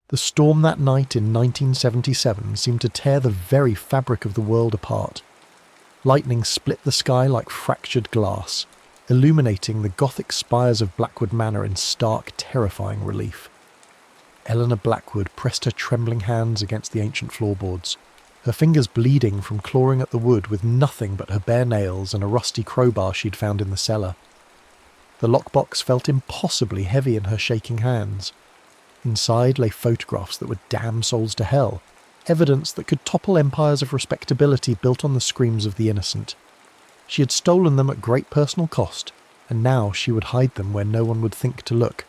The storm that night in 1977 seemed to tear the very fabric of the world apart. Lightning split the sky like fractured glass, illuminating the Gothic spires of Blackwood Manor in stark, terrifying relief. Eleanor Blackwood pressed her trembling hands against the ancient floorboards, her fingers bleeding from clawing at the wood with nothing but her bare nails and a rusty crowbar she'd found in the cellar. The lockbox felt impossibly heavy in her shaking hands. Inside lay photographs that were damn souls to hell, evidence that could topple empires of respectability built on the screams of the innocent. She had stolen them at great personal cost, and now she would hide them where no one would think to look,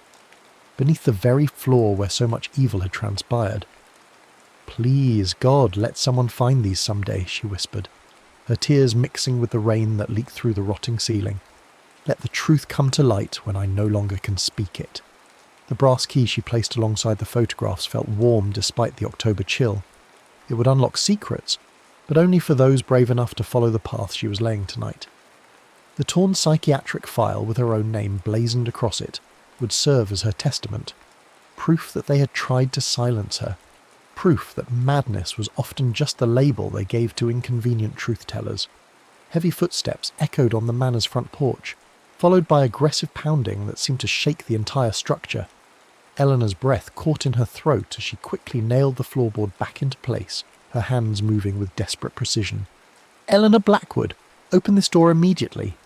beneath the very floor where so much evil had transpired. "Please, God, let someone find these someday," she whispered, her tears mixing with the rain that leaked through the rotting ceiling. "Let the truth come to light when I no longer can speak it." The brass key she placed alongside the photographs felt warm despite the October chill. It would unlock secrets, but only for those brave enough to follow the path she was laying tonight. The torn psychiatric file with her own name blazoned across it would serve as her testament, proof that they had tried to silence her, proof that madness was often just the label they gave to inconvenient truth-tellers. Heavy footsteps echoed on the manor's front porch, followed by aggressive pounding that seemed to shake the entire structure. Eleanor's breath caught in her throat as she quickly nailed the floorboard back into place, her hands moving with desperate precision. "Eleanor Blackwood, open this door immediately."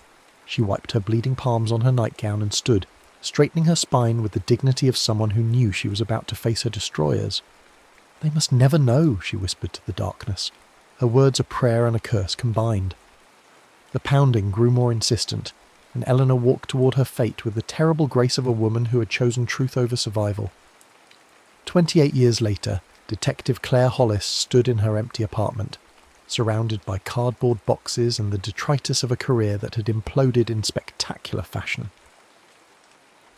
She wiped her bleeding palms on her nightgown and stood, straightening her spine with the dignity of someone who knew she was about to face her destroyers. "They must never know," she whispered to the darkness, her words a prayer and a curse combined. The pounding grew more insistent, and Eleanor walked toward her fate with the terrible grace of a woman who had chosen truth over survival. 28 years later, Detective Claire Hollis stood in her empty apartment, surrounded by cardboard boxes and the detritus of a career that had imploded in spectacular fashion.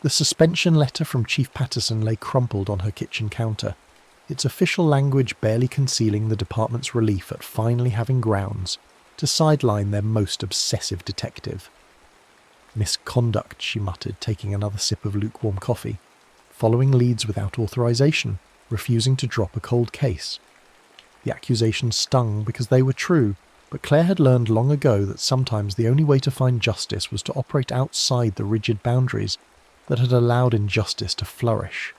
The suspension letter from Chief Patterson lay crumpled on her kitchen counter, its official language barely concealing the department's relief at finally having grounds to sideline their most obsessive detective. "Misconduct," she muttered, taking another sip of lukewarm coffee. "Following leads without authorization, refusing to drop a cold case." The accusations stung because they were true, but Claire had learned long ago that sometimes the only way to find justice was to operate outside the rigid boundaries that had allowed injustice to flourish.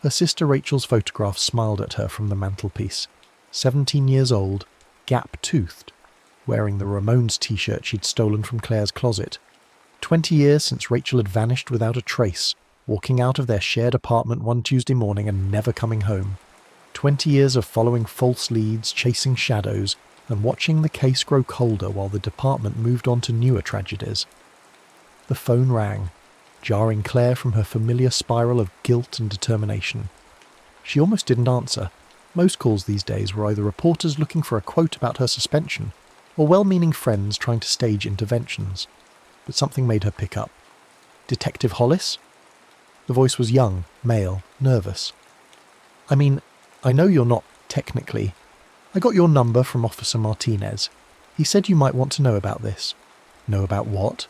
Her sister Rachel's photograph smiled at her from the mantelpiece, 17 years old, gap-toothed, wearing the Ramones t-shirt she'd stolen from Claire's closet. 20 years since Rachel had vanished without a trace, walking out of their shared apartment one Tuesday morning and never coming home. 20 years of following false leads, chasing shadows, and watching the case grow colder while the department moved on to newer tragedies. The phone rang, jarring Claire from her familiar spiral of guilt and determination. She almost didn't answer. Most calls these days were either reporters looking for a quote about her suspension, or well-meaning friends trying to stage interventions. But something made her pick up. "Detective Hollis?" The voice was young, male, nervous. "I mean, I know you're not, technically. I got your number from Officer Martinez. He said you might want to know about this." "Know about what?"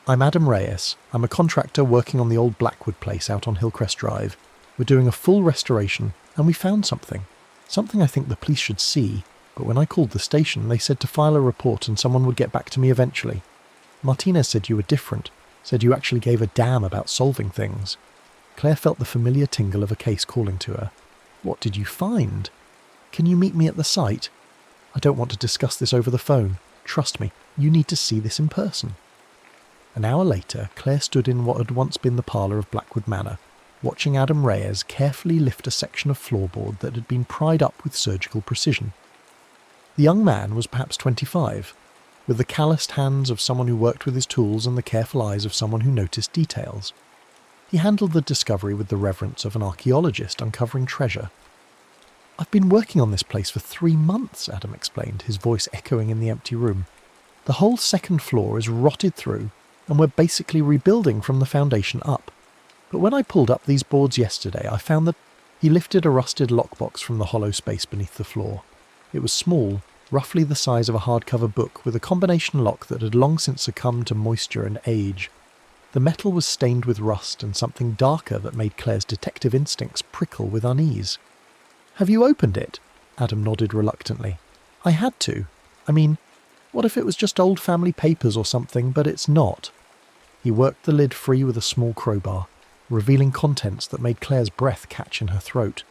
"I'm Adam Reyes. I'm a contractor working on the old Blackwood place out on Hillcrest Drive. We're doing a full restoration, and we found something. Something I think the police should see, but when I called the station, they said to file a report and someone would get back to me eventually. Martinez said you were different, said you actually gave a damn about solving things." Claire felt the familiar tingle of a case calling to her. "What did you find? Can you meet me at the site? I don't want to discuss this over the phone. Trust me, you need to see this in person." An hour later, Claire stood in what had once been the parlour of Blackwood Manor, watching Adam Reyes carefully lift a section of floorboard that had been pried up with surgical precision. The young man was perhaps 25, with the calloused hands of someone who worked with his tools and the careful eyes of someone who noticed details. He handled the discovery with the reverence of an archaeologist uncovering treasure. "I've been working on this place for 3 months, Adam explained, his voice echoing in the empty room. "The whole second floor is rotted through, and we're basically rebuilding from the foundation up. But when I pulled up these boards yesterday, I found that..." He lifted a rusted lockbox from the hollow space beneath the floor. It was small, roughly the size of a hardcover book, with a combination lock that had long since succumbed to moisture and age. The metal was stained with rust and something darker that made Claire's detective instincts prickle with unease. "Have you opened it?" Adam nodded reluctantly. "I had to. I mean, what if it was just old family papers or something, but it's not?" He worked the lid free with a small crowbar, revealing contents that made Claire's breath catch in her throat.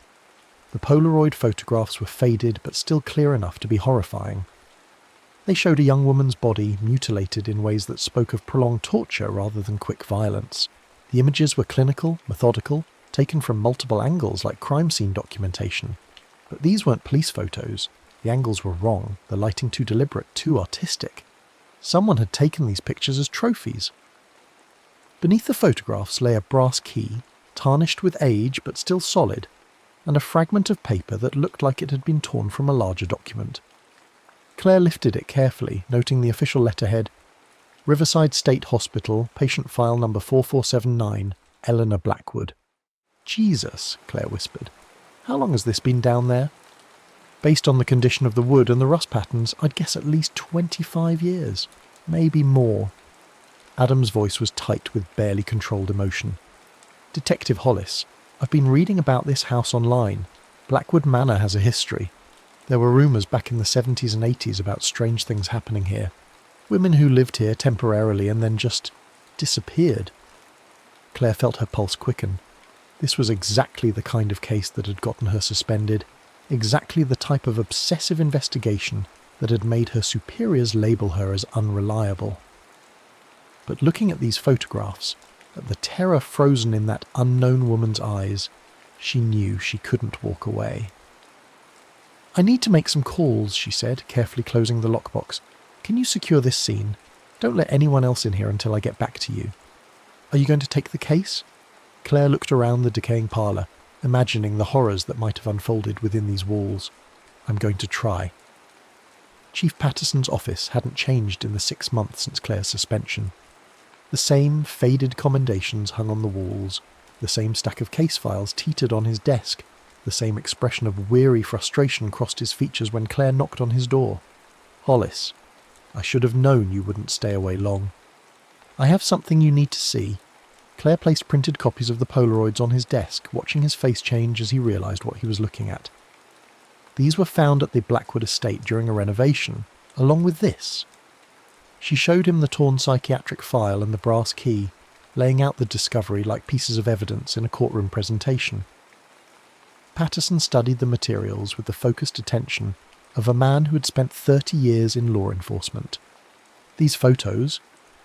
The Polaroid photographs were faded but still clear enough to be horrifying. They showed a young woman's body mutilated in ways that spoke of prolonged torture rather than quick violence. The images were clinical, methodical, taken from multiple angles like crime scene documentation. But these weren't police photos. The angles were wrong, the lighting too deliberate, too artistic. Someone had taken these pictures as trophies. Beneath the photographs lay a brass key, tarnished with age but still solid, and a fragment of paper that looked like it had been torn from a larger document. Claire lifted it carefully, noting the official letterhead, "Riverside State Hospital, patient file number 4479, Eleanor Blackwood." "Jesus," Claire whispered. "How long has this been down there?" "Based on the condition of the wood and the rust patterns, I'd guess at least 25 years. Maybe more." Adam's voice was tight with barely controlled emotion. "Detective Hollis, I've been reading about this house online. Blackwood Manor has a history. There were rumours back in the 70s and 80s about strange things happening here. Women who lived here temporarily and then just disappeared." Claire felt her pulse quicken. This was exactly the kind of case that had gotten her suspended, exactly the type of obsessive investigation that had made her superiors label her as unreliable. But looking at these photographs, at the terror frozen in that unknown woman's eyes, she knew she couldn't walk away. "I need to make some calls," she said, carefully closing the lockbox. "Can you secure this scene? Don't let anyone else in here until I get back to you. Are you going to take the case?" Claire looked around the decaying parlour, imagining the horrors that might have unfolded within these walls. "I'm going to try." Chief Patterson's office hadn't changed in the 6 months since Claire's suspension. The same faded commendations hung on the walls, the same stack of case files teetered on his desk, the same expression of weary frustration crossed his features when Claire knocked on his door. "Hollis, I should have known you wouldn't stay away long. I have something you need to see." Claire placed printed copies of the Polaroids on his desk, watching his face change as he realised what he was looking at. These were found at the Blackwood estate during a renovation, along with this. She showed him the torn psychiatric file and the brass key, laying out the discovery like pieces of evidence in a courtroom presentation. Patterson studied the materials with the focused attention of a man who had spent 30 years in law enforcement. "These photos,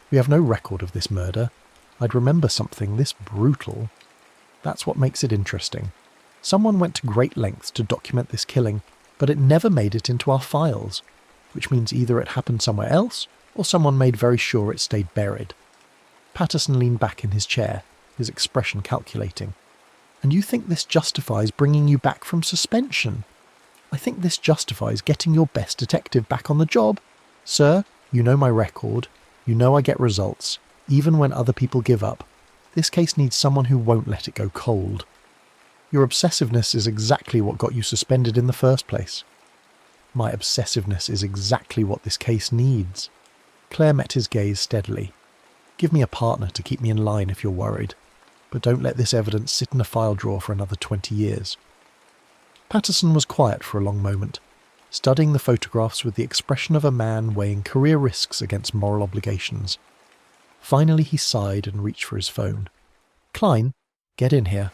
we have no record of this murder. I'd remember something this brutal. That's what makes it interesting. Someone went to great lengths to document this killing, but it never made it into our files, which means either it happened somewhere else, or someone made very sure it stayed buried." Patterson leaned back in his chair, his expression calculating. "And you think this justifies bringing you back from suspension? I think this justifies getting your best detective back on the job. Sir, you know my record. You know I get results, even when other people give up. This case needs someone who won't let it go cold. Your obsessiveness is exactly what got you suspended in the first place." "My obsessiveness is exactly what this case needs." Claire met his gaze steadily. "Give me a partner to keep me in line if you're worried, but don't let this evidence sit in a file drawer for another 20 years. Patterson was quiet for a long moment, studying the photographs with the expression of a man weighing career risks against moral obligations. Finally he sighed and reached for his phone. "Klein, get in here."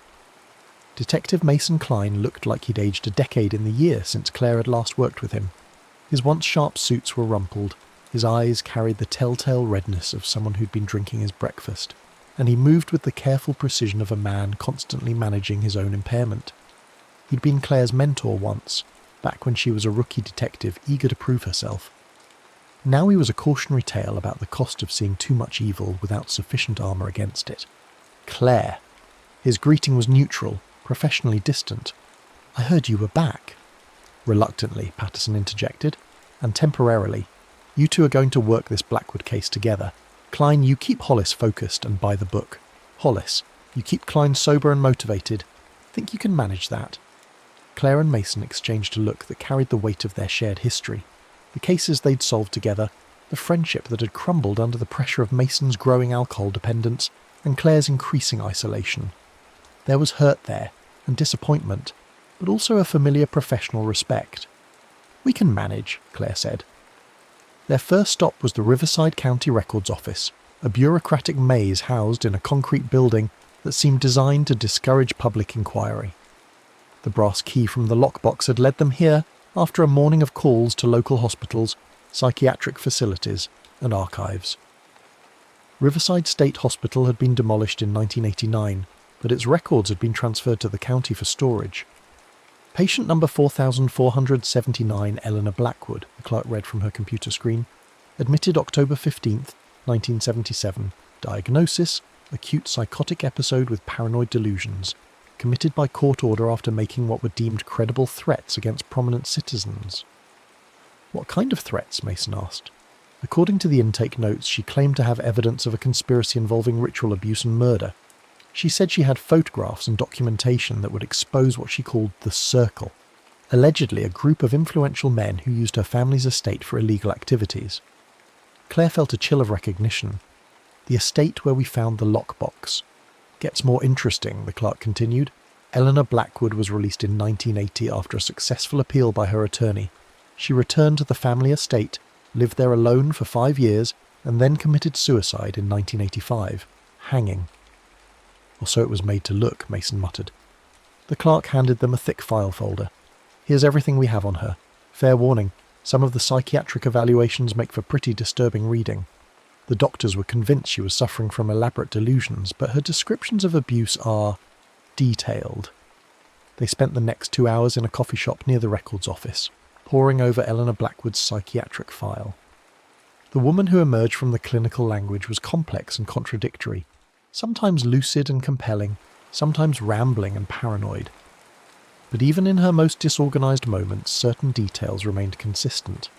Detective Mason Klein looked like he'd aged a decade in the year since Claire had last worked with him. His once sharp suits were rumpled, his eyes carried the telltale redness of someone who'd been drinking his breakfast, and he moved with the careful precision of a man constantly managing his own impairment. He'd been Claire's mentor once, back when she was a rookie detective eager to prove herself. Now he was a cautionary tale about the cost of seeing too much evil without sufficient armour against it. "Claire." His greeting was neutral, professionally distant. "I heard you were back." Reluctantly, Patterson interjected, "and temporarily. You two are going to work this Blackwood case together. Klein, you keep Hollis focused and by the book. Hollis, you keep Klein sober and motivated. Think you can manage that?" Claire and Mason exchanged a look that carried the weight of their shared history, the cases they'd solved together, the friendship that had crumbled under the pressure of Mason's growing alcohol dependence and Claire's increasing isolation. There was hurt there, and disappointment, but also a familiar professional respect. "We can manage," Claire said. Their first stop was the Riverside County Records Office, a bureaucratic maze housed in a concrete building that seemed designed to discourage public inquiry. The brass key from the lockbox had led them here after a morning of calls to local hospitals, psychiatric facilities, and archives. Riverside State Hospital had been demolished in 1989, but its records had been transferred to the county for storage. Patient number 4479 Eleanor Blackwood, the clerk read from her computer screen, admitted October 15th, 1977. Diagnosis: acute psychotic episode with paranoid delusions. Committed by court order after making what were deemed credible threats against prominent citizens. What kind of threats? Mason asked. According to the intake notes, she claimed to have evidence of a conspiracy involving ritual abuse and murder. She said she had photographs and documentation that would expose what she called the Circle, allegedly a group of influential men who used her family's estate for illegal activities. Claire felt a chill of recognition. The estate where we found the lockbox. Gets more interesting, the clerk continued. Eleanor Blackwood was released in 1980 after a successful appeal by her attorney. She returned to the family estate, lived there alone for 5 years, and then committed suicide in 1985, hanging. Or so it was made to look, Mason muttered. The clerk handed them a thick file folder. Here's everything we have on her. Fair warning, some of the psychiatric evaluations make for pretty disturbing reading. The doctors were convinced she was suffering from elaborate delusions, but her descriptions of abuse are detailed. They spent the next 2 hours in a coffee shop near the records office, poring over Eleanor Blackwood's psychiatric file. The woman who emerged from the clinical language was complex and contradictory, sometimes lucid and compelling, sometimes rambling and paranoid. But even in her most disorganized moments, certain details remained consistent.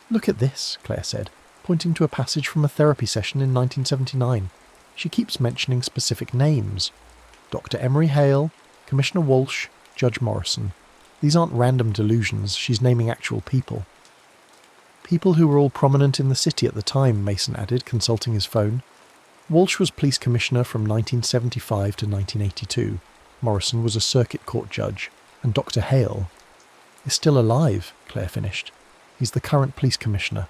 "Look at this," Claire said, pointing to a passage from a therapy session in 1979. "She keeps mentioning specific names. Dr. Emery Hale, Commissioner Walsh, Judge Morrison. These aren't random delusions, she's naming actual people." "People who were all prominent in the city at the time," Mason added, consulting his phone. Walsh was police commissioner from 1975 to 1982. Morrison was a circuit court judge, and Dr. Hale is still alive, Claire finished. He's the current police commissioner.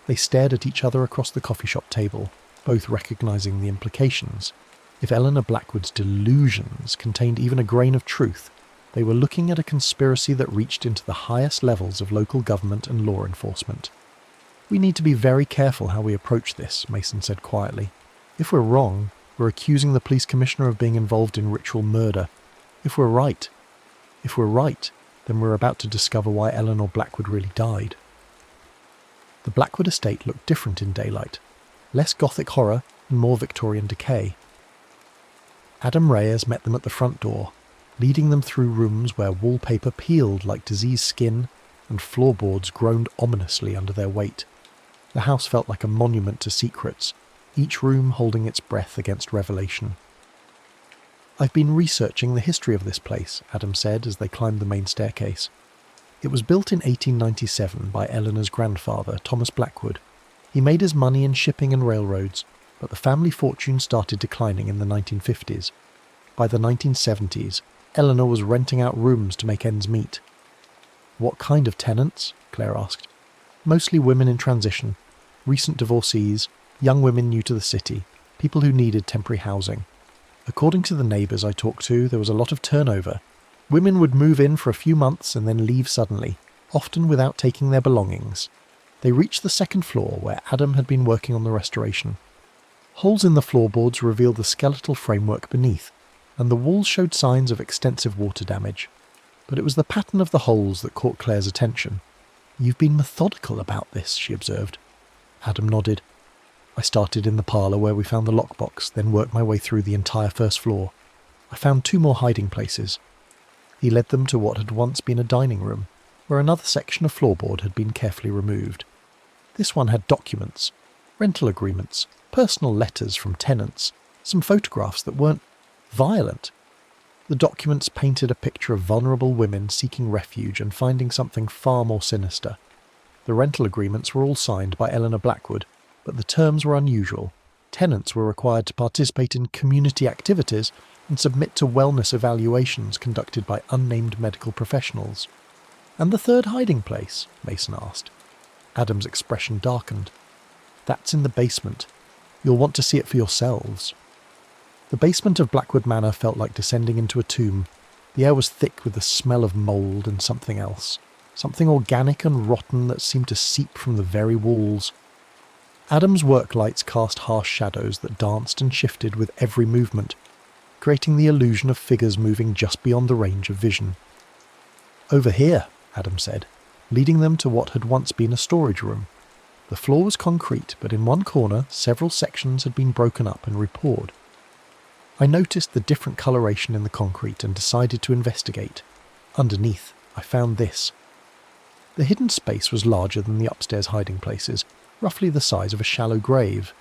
They stared at each other across the coffee shop table, both recognising the implications. If Eleanor Blackwood's delusions contained even a grain of truth, they were looking at a conspiracy that reached into the highest levels of local government and law enforcement. "We need to be very careful how we approach this," Mason said quietly. "If we're wrong, we're accusing the police commissioner of being involved in ritual murder. If we're right, then we're about to discover why Eleanor Blackwood really died." The Blackwood estate looked different in daylight, less Gothic horror and more Victorian decay. Adam Reyes met them at the front door, leading them through rooms where wallpaper peeled like diseased skin and floorboards groaned ominously under their weight. The house felt like a monument to secrets, each room holding its breath against revelation. "I've been researching the history of this place," Adam said as they climbed the main staircase. It was built in 1897 by Eleanor's grandfather, Thomas Blackwood. He made his money in shipping and railroads, but the family fortune started declining in the 1950s. By the 1970s, Eleanor was renting out rooms to make ends meet. "What kind of tenants?" Claire asked. "Mostly women in transition, recent divorcees, young women new to the city, people who needed temporary housing. According to the neighbours I talked to, there was a lot of turnover. Women would move in for a few months and then leave suddenly, often without taking their belongings. They reached the second floor where Adam had been working on the restoration. Holes in the floorboards revealed the skeletal framework beneath, and the walls showed signs of extensive water damage. But it was the pattern of the holes that caught Claire's attention. "You've been methodical about this," she observed. Adam nodded. "I started in the parlour where we found the lockbox, then worked my way through the entire first floor. I found 2 more hiding places." He led them to what had once been a dining room, where another section of floorboard had been carefully removed. This one had documents, rental agreements, personal letters from tenants, some photographs that weren't violent. The documents painted a picture of vulnerable women seeking refuge and finding something far more sinister. The rental agreements were all signed by Eleanor Blackwood, but the terms were unusual. Tenants were required to participate in community activities and submit to wellness evaluations conducted by unnamed medical professionals. "And the third hiding place?" Mason asked. Adam's expression darkened. "That's in the basement. You'll want to see it for yourselves." The basement of Blackwood Manor felt like descending into a tomb. The air was thick with the smell of mould and something else. Something organic and rotten that seemed to seep from the very walls. Adam's work lights cast harsh shadows that danced and shifted with every movement, creating the illusion of figures moving just beyond the range of vision. "Over here," Adam said, leading them to what had once been a storage room. The floor was concrete, but in one corner several sections had been broken up and repoured. I noticed the different coloration in the concrete and decided to investigate. Underneath, I found this. The hidden space was larger than the upstairs hiding places, roughly the size of a shallow grave.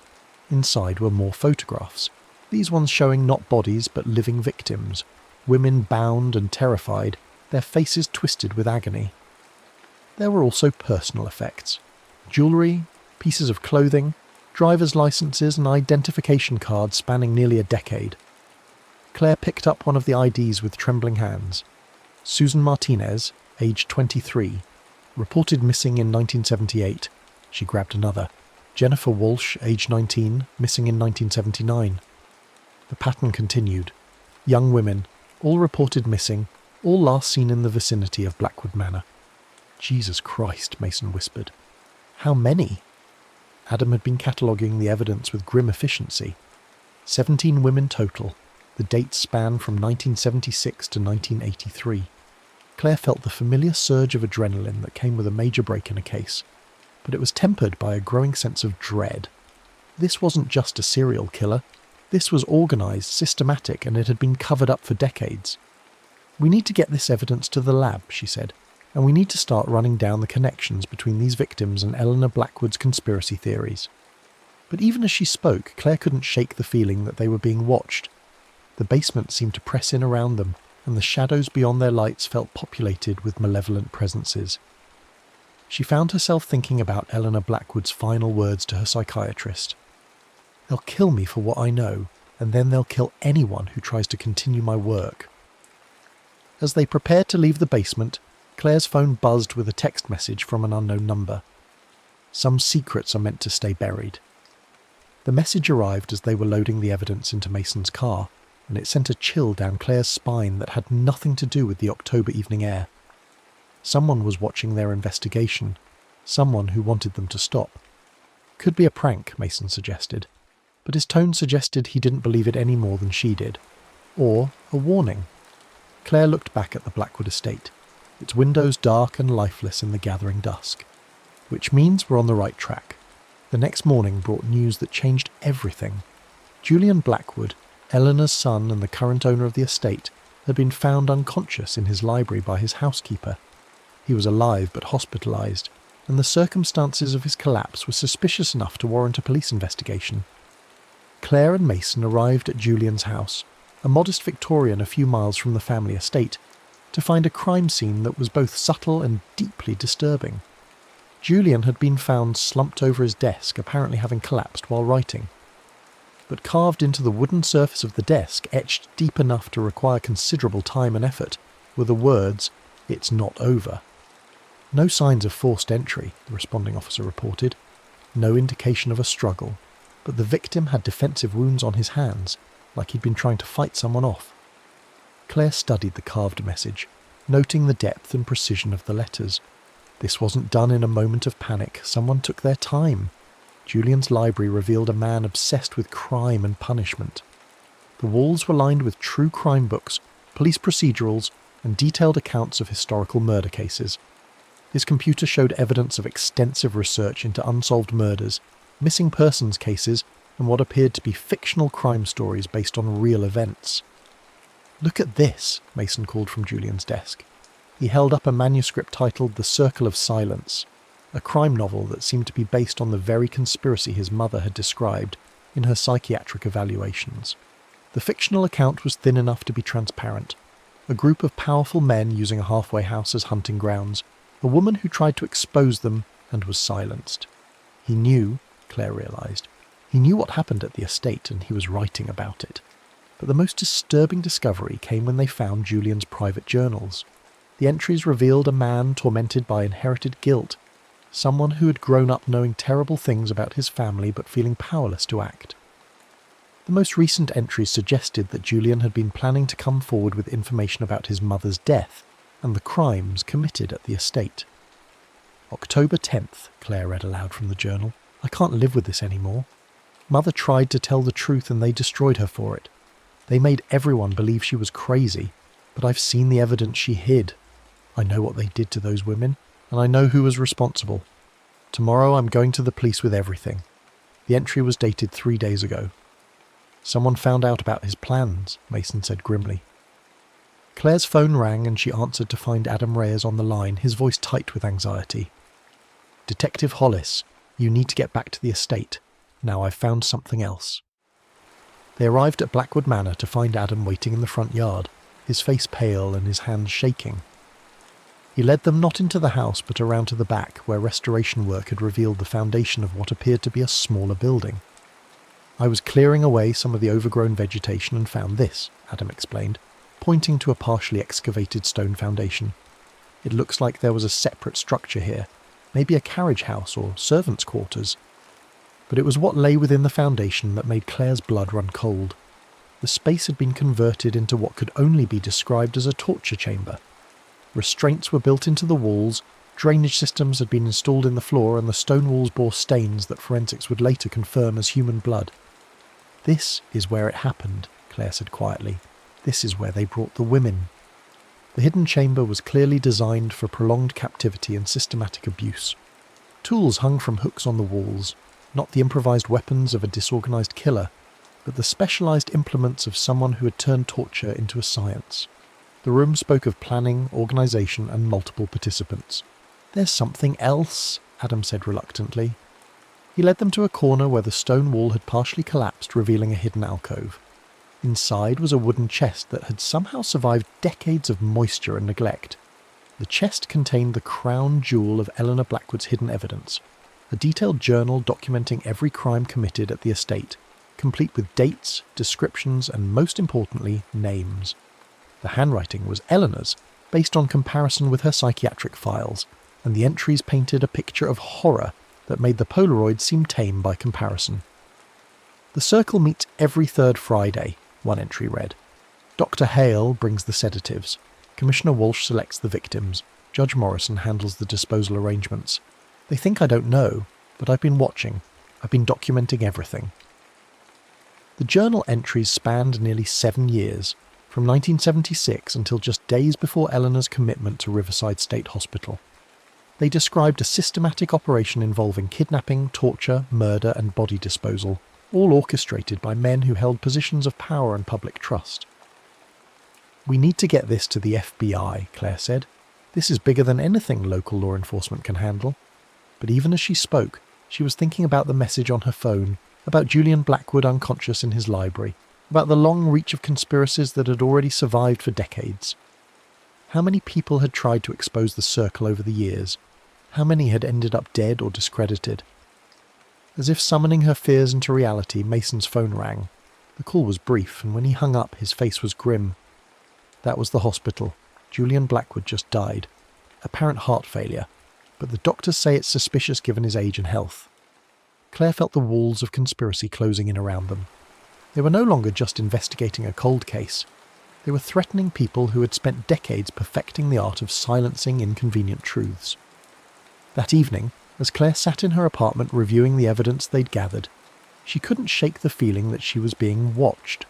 Inside were more photographs, these ones showing not bodies but living victims, women bound and terrified, their faces twisted with agony. There were also personal effects. Jewellery, pieces of clothing, driver's licenses and identification cards spanning nearly a decade. Claire picked up one of the IDs with trembling hands. Susan Martinez, aged 23, reported missing in 1978. She grabbed another. Jennifer Walsh, aged 19, missing in 1979. The pattern continued. Young women, all reported missing, all last seen in the vicinity of Blackwood Manor. "Jesus Christ," Mason whispered. "How many?" Adam had been cataloguing the evidence with grim efficiency. 17 women total. The dates span from 1976 to 1983. Claire felt the familiar surge of adrenaline that came with a major break in a case, but it was tempered by a growing sense of dread. This wasn't just a serial killer. This was organised, systematic, and it had been covered up for decades. "We need to get this evidence to the lab," she said, "and we need to start running down the connections between these victims and Eleanor Blackwood's conspiracy theories." But even as she spoke, Claire couldn't shake the feeling that they were being watched. The basement seemed to press in around them, and the shadows beyond their lights felt populated with malevolent presences. She found herself thinking about Eleanor Blackwood's final words to her psychiatrist. "They'll kill me for what I know, and then they'll kill anyone who tries to continue my work." As they prepared to leave the basement, Claire's phone buzzed with a text message from an unknown number. "Some secrets are meant to stay buried." The message arrived as they were loading the evidence into Mason's car, and it sent a chill down Claire's spine that had nothing to do with the October evening air. Someone was watching their investigation, someone who wanted them to stop. Could be a prank, Mason suggested, but his tone suggested he didn't believe it any more than she did. Or a warning. Claire looked back at the Blackwood estate, its windows dark and lifeless in the gathering dusk. Which means we're on the right track. The next morning brought news that changed everything. Julian Blackwood, Eleanor's son and the current owner of the estate, had been found unconscious in his library by his housekeeper. He was alive but hospitalised, and the circumstances of his collapse were suspicious enough to warrant a police investigation. Claire and Mason arrived at Julian's house, a modest Victorian a few miles from the family estate, to find a crime scene that was both subtle and deeply disturbing. Julian had been found slumped over his desk, apparently having collapsed while writing. But carved into the wooden surface of the desk, etched deep enough to require considerable time and effort, were the words, "It's not over." No signs of forced entry, the responding officer reported. No indication of a struggle, but the victim had defensive wounds on his hands, like he'd been trying to fight someone off. Claire studied the carved message, noting the depth and precision of the letters. This wasn't done in a moment of panic. Someone took their time. Julian's library revealed a man obsessed with crime and punishment. The walls were lined with true crime books, police procedurals, and detailed accounts of historical murder cases. His computer showed evidence of extensive research into unsolved murders, missing persons cases, and what appeared to be fictional crime stories based on real events. "Look at this," Mason called from Julian's desk. He held up a manuscript titled The Circle of Silence, a crime novel that seemed to be based on the very conspiracy his mother had described in her psychiatric evaluations. The fictional account was thin enough to be transparent. A group of powerful men using a halfway house as hunting grounds, a woman who tried to expose them, and was silenced. He knew, Claire realised, he knew what happened at the estate and he was writing about it. But the most disturbing discovery came when they found Julian's private journals. The entries revealed a man tormented by inherited guilt, someone who had grown up knowing terrible things about his family but feeling powerless to act. The most recent entries suggested that Julian had been planning to come forward with information about his mother's death and the crimes committed at the estate. October 10th, Claire read aloud from the journal. I can't live with this anymore. Mother tried to tell the truth and they destroyed her for it. They made everyone believe she was crazy, but I've seen the evidence she hid. I know what they did to those women, and I know who was responsible. Tomorrow I'm going to the police with everything. The entry was dated 3 days ago. Someone found out about his plans, Mason said grimly. Claire's phone rang and she answered to find Adam Reyes on the line, his voice tight with anxiety. Detective Hollis, you need to get back to the estate. Now I've found something else. They arrived at Blackwood Manor to find Adam waiting in the front yard, his face pale and his hands shaking. He led them not into the house but around to the back, where restoration work had revealed the foundation of what appeared to be a smaller building. I was clearing away some of the overgrown vegetation and found this, Adam explained, pointing to a partially excavated stone foundation. It looks like there was a separate structure here, maybe a carriage house or servants' quarters. But it was what lay within the foundation that made Claire's blood run cold. The space had been converted into what could only be described as a torture chamber. Restraints were built into the walls, drainage systems had been installed in the floor, and the stone walls bore stains that forensics would later confirm as human blood. This is where it happened, Claire said quietly. This is where they brought the women. The hidden chamber was clearly designed for prolonged captivity and systematic abuse. Tools hung from hooks on the walls, not the improvised weapons of a disorganized killer, but the specialized implements of someone who had turned torture into a science. The room spoke of planning, organization, and multiple participants. There's something else, Adam said reluctantly. He led them to a corner where the stone wall had partially collapsed, revealing a hidden alcove. Inside was a wooden chest that had somehow survived decades of moisture and neglect. The chest contained the crown jewel of Eleanor Blackwood's hidden evidence, a detailed journal documenting every crime committed at the estate, complete with dates, descriptions, and most importantly, names. The handwriting was Eleanor's, based on comparison with her psychiatric files, and the entries painted a picture of horror that made the Polaroid seem tame by comparison. The circle meets every third Friday, one entry read. Dr. Hale brings the sedatives. Commissioner Walsh selects the victims. Judge Morrison handles the disposal arrangements. They think I don't know, but I've been watching. I've been documenting everything. The journal entries spanned nearly 7 years, from 1976 until just days before Eleanor's commitment to Riverside State Hospital. They described a systematic operation involving kidnapping, torture, murder, and body disposal, all orchestrated by men who held positions of power and public trust. We need to get this to the FBI, Claire said. This is bigger than anything local law enforcement can handle. But even as she spoke, she was thinking about the message on her phone, about Julian Blackwood unconscious in his library, about the long reach of conspiracies that had already survived for decades. How many people had tried to expose the circle over the years? How many had ended up dead or discredited? As if summoning her fears into reality, Mason's phone rang. The call was brief, and when he hung up, his face was grim. That was the hospital. Julian Blackwood just died. Apparent heart failure, but the doctors say it's suspicious given his age and health. Claire felt the walls of conspiracy closing in around them. They were no longer just investigating a cold case. They were threatening people who had spent decades perfecting the art of silencing inconvenient truths. That evening, as Claire sat in her apartment reviewing the evidence they'd gathered, she couldn't shake the feeling that she was being watched.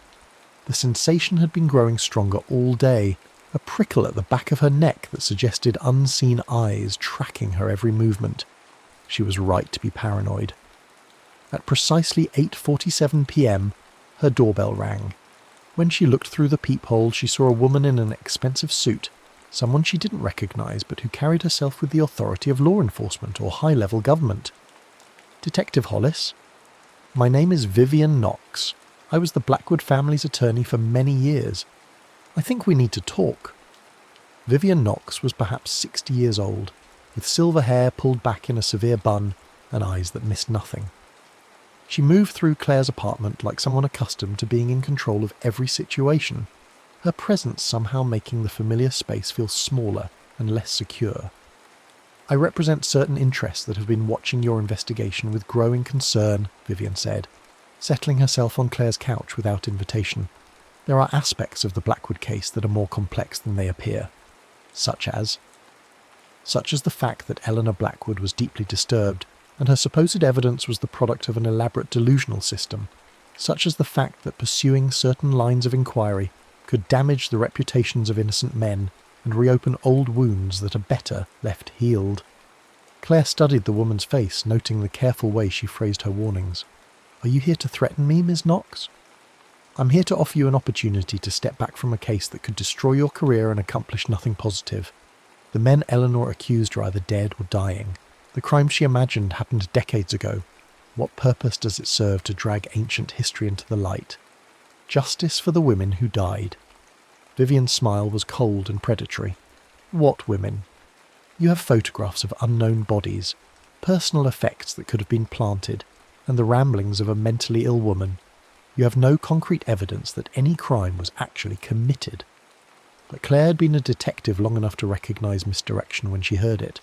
The sensation had been growing stronger all day, a prickle at the back of her neck that suggested unseen eyes tracking her every movement. She was right to be paranoid. At precisely 8:47 p.m, her doorbell rang. When she looked through the peephole, she saw a woman in an expensive suit, someone she didn't recognize but who carried herself with the authority of law enforcement or high-level government. Detective Hollis? My name is Vivian Knox. I was the Blackwood family's attorney for many years. I think we need to talk. Vivian Knox was perhaps 60 years old. with silver hair pulled back in a severe bun and eyes that missed nothing. She moved through Claire's apartment like someone accustomed to being in control of every situation, her presence somehow making the familiar space feel smaller and less secure. "I represent certain interests that have been watching your investigation with growing concern," Vivian said, settling herself on Claire's couch without invitation. "There are aspects of the Blackwood case that are more complex than they appear. Such as the fact that Eleanor Blackwood was deeply disturbed, and her supposed evidence was the product of an elaborate delusional system. Such as the fact that pursuing certain lines of inquiry could damage the reputations of innocent men and reopen old wounds that are better left healed." Claire studied the woman's face, noting the careful way she phrased her warnings. "Are you here to threaten me, Ms. Knox?" "I'm here to offer you an opportunity to step back from a case that could destroy your career and accomplish nothing positive. The men Eleanor accused are either dead or dying. The crime she imagined happened decades ago. What purpose does it serve to drag ancient history into the light? Justice for the women who died." Vivian's smile was cold and predatory. "What women? You have photographs of unknown bodies, personal effects that could have been planted, and the ramblings of a mentally ill woman. You have no concrete evidence that any crime was actually committed." But Claire had been a detective long enough to recognise misdirection when she heard it.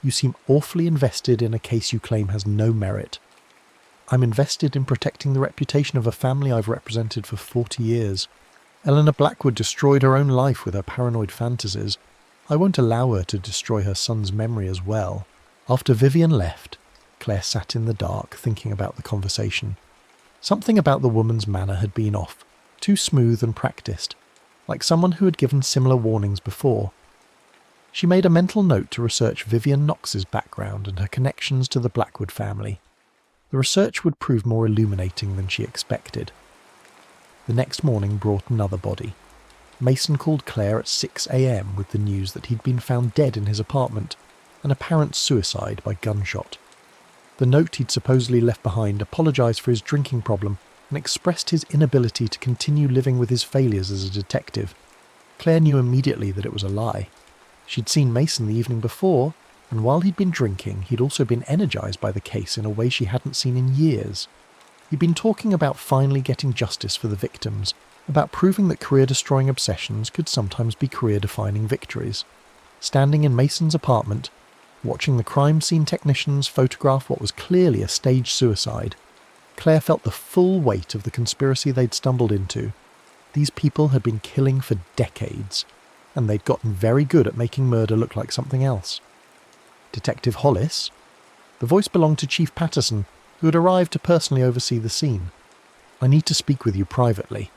"You seem awfully invested in a case you claim has no merit." "I'm invested in protecting the reputation of a family I've represented for 40 years. Eleanor Blackwood destroyed her own life with her paranoid fantasies. I won't allow her to destroy her son's memory as well." After Vivian left, Claire sat in the dark thinking about the conversation. Something about the woman's manner had been off, too smooth and practiced, like someone who had given similar warnings before. She made a mental note to research Vivian Knox's background and her connections to the Blackwood family. The research would prove more illuminating than she expected. The next morning brought another body. Mason called Claire at 6 a.m. with the news that he'd been found dead in his apartment, an apparent suicide by gunshot. The note he'd supposedly left behind apologised for his drinking problem and expressed his inability to continue living with his failures as a detective. Claire knew immediately that it was a lie. She'd seen Mason the evening before, and while he'd been drinking, he'd also been energised by the case in a way she hadn't seen in years. He'd been talking about finally getting justice for the victims, about proving that career-destroying obsessions could sometimes be career-defining victories. Standing in Mason's apartment, watching the crime scene technicians photograph what was clearly a staged suicide, Claire felt the full weight of the conspiracy they'd stumbled into. These people had been killing for decades, and they'd gotten very good at making murder look like something else. Detective Hollis? The voice belonged to Chief Patterson, who had arrived to personally oversee the scene. "I need to speak with you privately."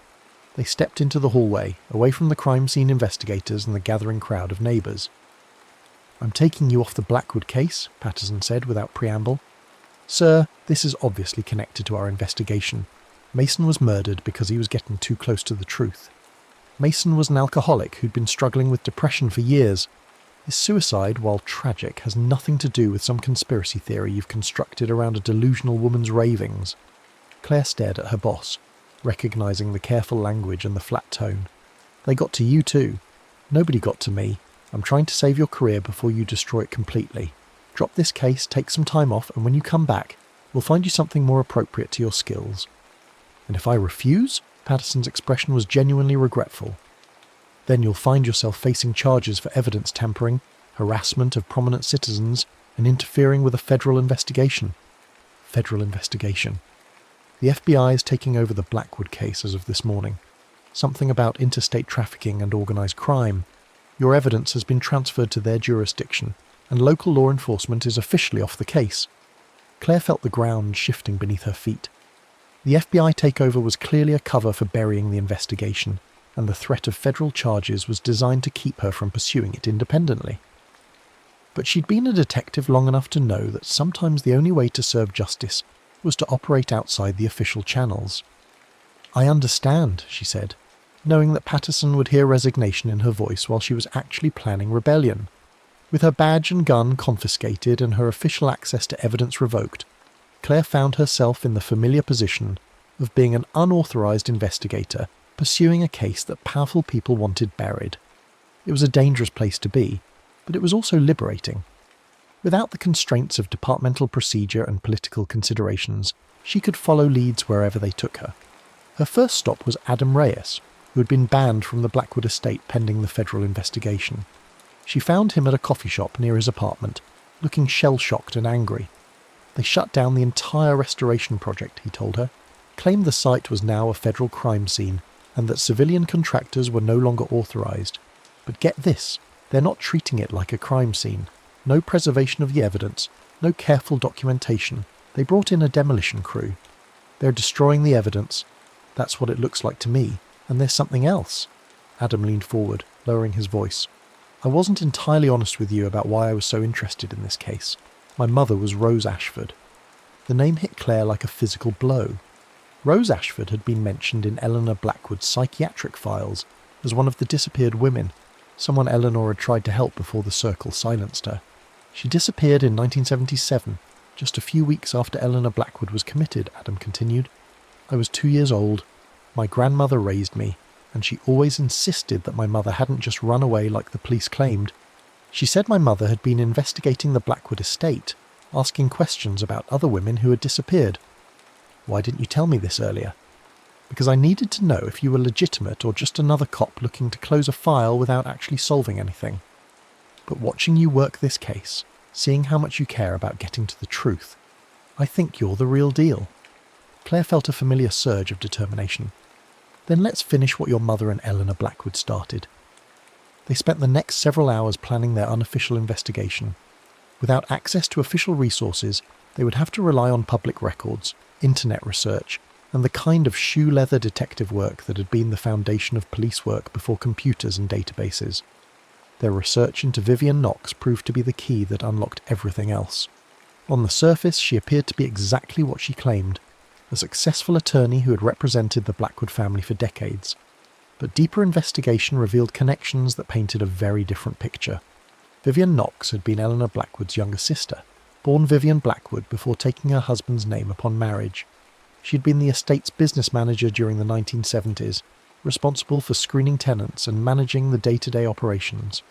They stepped into the hallway, away from the crime scene investigators and the gathering crowd of neighbours. "I'm taking you off the Blackwood case," Patterson said without preamble. "Sir, this is obviously connected to our investigation. Mason was murdered because he was getting too close to the truth. Mason was an alcoholic who'd been struggling with depression for years. His suicide, while tragic, has nothing to do with some conspiracy theory you've constructed around a delusional woman's ravings." Claire stared at her boss, recognising the careful language and the flat tone. "They got to you too. Nobody got to me. I'm trying to save your career before you destroy it completely. Drop this case, take some time off, and when you come back, we'll find you something more appropriate to your skills." "And if I refuse?" Patterson's expression was genuinely regretful. "Then you'll find yourself facing charges for evidence tampering, harassment of prominent citizens, and interfering with a federal investigation." Federal investigation. The FBI is taking over the Blackwood case as of this morning. Something about interstate trafficking and organised crime. Your evidence has been transferred to their jurisdiction, and local law enforcement is officially off the case. Claire felt the ground shifting beneath her feet. The FBI takeover was clearly a cover for burying the investigation, and the threat of federal charges was designed to keep her from pursuing it independently. But she'd been a detective long enough to know that sometimes the only way to serve justice was to operate outside the official channels. "I understand," she said, knowing that Patterson would hear resignation in her voice while she was actually planning rebellion. With her badge and gun confiscated and her official access to evidence revoked, Claire found herself in the familiar position of being an unauthorised investigator pursuing a case that powerful people wanted buried. It was a dangerous place to be, but it was also liberating. Without the constraints of departmental procedure and political considerations, she could follow leads wherever they took her. Her first stop was Adam Reyes, who had been banned from the Blackwood estate pending the federal investigation. She found him at a coffee shop near his apartment, looking shell-shocked and angry. They shut down the entire restoration project, he told her, claimed the site was now a federal crime scene, and that civilian contractors were no longer authorised. But get this, they're not treating it like a crime scene. No preservation of the evidence, no careful documentation. They brought in a demolition crew. They're destroying the evidence. That's what it looks like to me. And there's something else. Adam leaned forward, lowering his voice. I wasn't entirely honest with you about why I was so interested in this case. My mother was Rose Ashford. The name hit Claire like a physical blow. Rose Ashford had been mentioned in Eleanor Blackwood's psychiatric files as one of the disappeared women, someone Eleanor had tried to help before the circle silenced her. She disappeared in 1977, just a few weeks after Eleanor Blackwood was committed, Adam continued. I was 2 years old. My grandmother raised me, and she always insisted that my mother hadn't just run away like the police claimed. She said my mother had been investigating the Blackwood estate, asking questions about other women who had disappeared. Why didn't you tell me this earlier? Because I needed to know if you were legitimate or just another cop looking to close a file without actually solving anything. But watching you work this case, seeing how much you care about getting to the truth, I think you're the real deal. Claire felt a familiar surge of determination. Then let's finish what your mother and Eleanor Blackwood started. They spent the next several hours planning their unofficial investigation. Without access to official resources, they would have to rely on public records, internet research, and the kind of shoe-leather detective work that had been the foundation of police work before computers and databases. Their research into Vivian Knox proved to be the key that unlocked everything else. On the surface, she appeared to be exactly what she claimed, a successful attorney who had represented the Blackwood family for decades. But deeper investigation revealed connections that painted a very different picture. Vivian Knox had been Eleanor Blackwood's younger sister, born Vivian Blackwood before taking her husband's name upon marriage. She had been the estate's business manager during the 1970s, responsible for screening tenants and managing the day-to-day operations.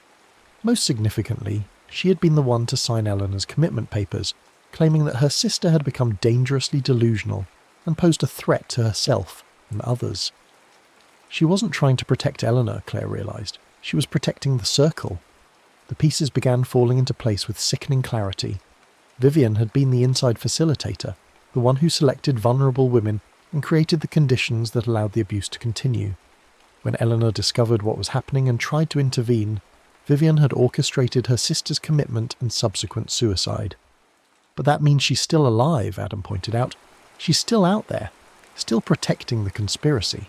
Most significantly, she had been the one to sign Eleanor's commitment papers, claiming that her sister had become dangerously delusional and posed a threat to herself and others. She wasn't trying to protect Eleanor, Claire realised. She was protecting the circle. The pieces began falling into place with sickening clarity. Vivian had been the inside facilitator, the one who selected vulnerable women and created the conditions that allowed the abuse to continue. When Eleanor discovered what was happening and tried to intervene, Vivian had orchestrated her sister's commitment and subsequent suicide. But that means she's still alive, Adam pointed out. She's still out there, still protecting the conspiracy.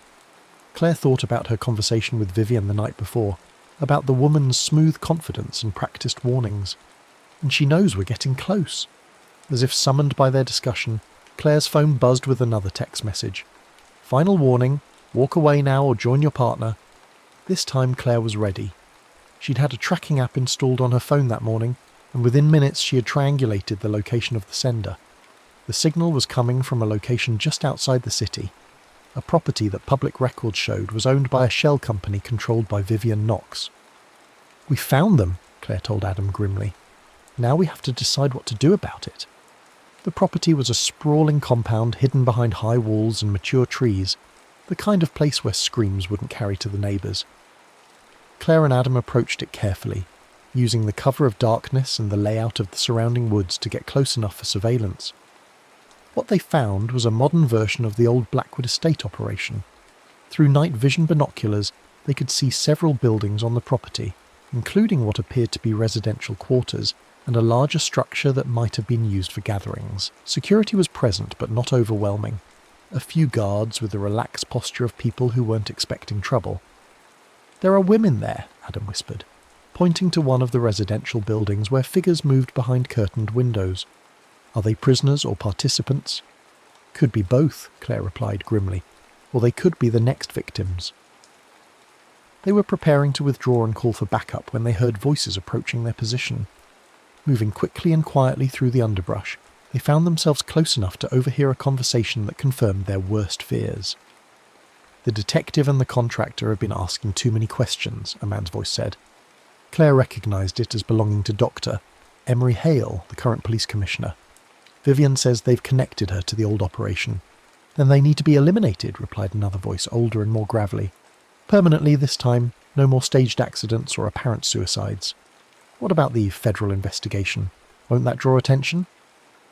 Claire thought about her conversation with Vivian the night before, about the woman's smooth confidence and practiced warnings. And she knows we're getting close. As if summoned by their discussion, Claire's phone buzzed with another text message. Final warning, walk away now or join your partner. This time Claire was ready. She'd had a tracking app installed on her phone that morning, and within minutes she had triangulated the location of the sender. The signal was coming from a location just outside the city, a property that public records showed was owned by a shell company controlled by Vivian Knox. We found them, Claire told Adam grimly. Now we have to decide what to do about it. The property was a sprawling compound hidden behind high walls and mature trees, the kind of place where screams wouldn't carry to the neighbours. Claire and Adam approached it carefully, using the cover of darkness and the layout of the surrounding woods to get close enough for surveillance. What they found was a modern version of the old Blackwood estate operation. Through night vision binoculars, they could see several buildings on the property, including what appeared to be residential quarters, and a larger structure that might have been used for gatherings. Security was present, but not overwhelming. A few guards with the relaxed posture of people who weren't expecting trouble. There are women there, Adam whispered, pointing to one of the residential buildings where figures moved behind curtained windows. Are they prisoners or participants? Could be both, Claire replied grimly, or they could be the next victims. They were preparing to withdraw and call for backup when they heard voices approaching their position. Moving quickly and quietly through the underbrush, they found themselves close enough to overhear a conversation that confirmed their worst fears. The detective and the contractor have been asking too many questions, a man's voice said. Claire recognised it as belonging to Doctor, Emery Hale, the current police commissioner. Vivian says they've connected her to the old operation. Then they need to be eliminated, replied another voice, older and more gravelly. Permanently this time, no more staged accidents or apparent suicides. What about the federal investigation? Won't that draw attention?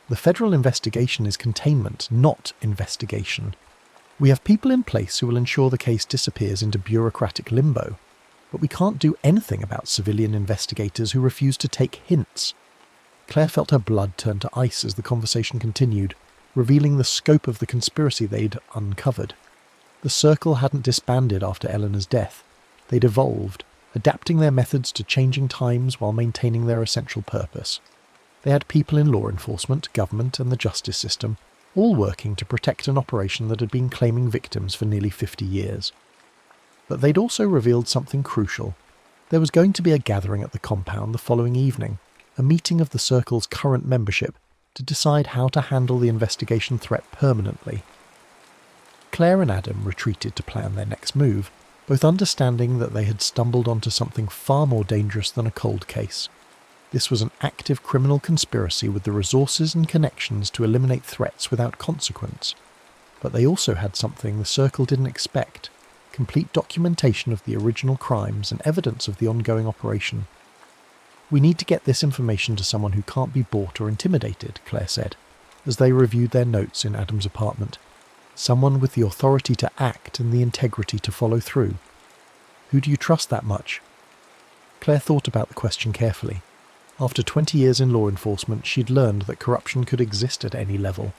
The federal investigation is containment, not investigation. We have people in place who will ensure the case disappears into bureaucratic limbo, but we can't do anything about civilian investigators who refuse to take hints. Claire felt her blood turn to ice as the conversation continued, revealing the scope of the conspiracy they'd uncovered. The Circle hadn't disbanded after Eleanor's death. They'd evolved, adapting their methods to changing times while maintaining their essential purpose. They had people in law enforcement, government and the justice system, all working to protect an operation that had been claiming victims for nearly 50 years. But they'd also revealed something crucial. There was going to be a gathering at the compound the following evening, a meeting of the Circle's current membership to decide how to handle the investigation threat permanently. Claire and Adam retreated to plan their next move, both understanding that they had stumbled onto something far more dangerous than a cold case. This was an active criminal conspiracy with the resources and connections to eliminate threats without consequence. But they also had something the Circle didn't expect: complete documentation of the original crimes and evidence of the ongoing operation. We need to get this information to someone who can't be bought or intimidated, Claire said, as they reviewed their notes in Adam's apartment. Someone with the authority to act and the integrity to follow through. Who do you trust that much? Claire thought about the question carefully. After 20 years in law enforcement, she'd learned that corruption could exist at any level,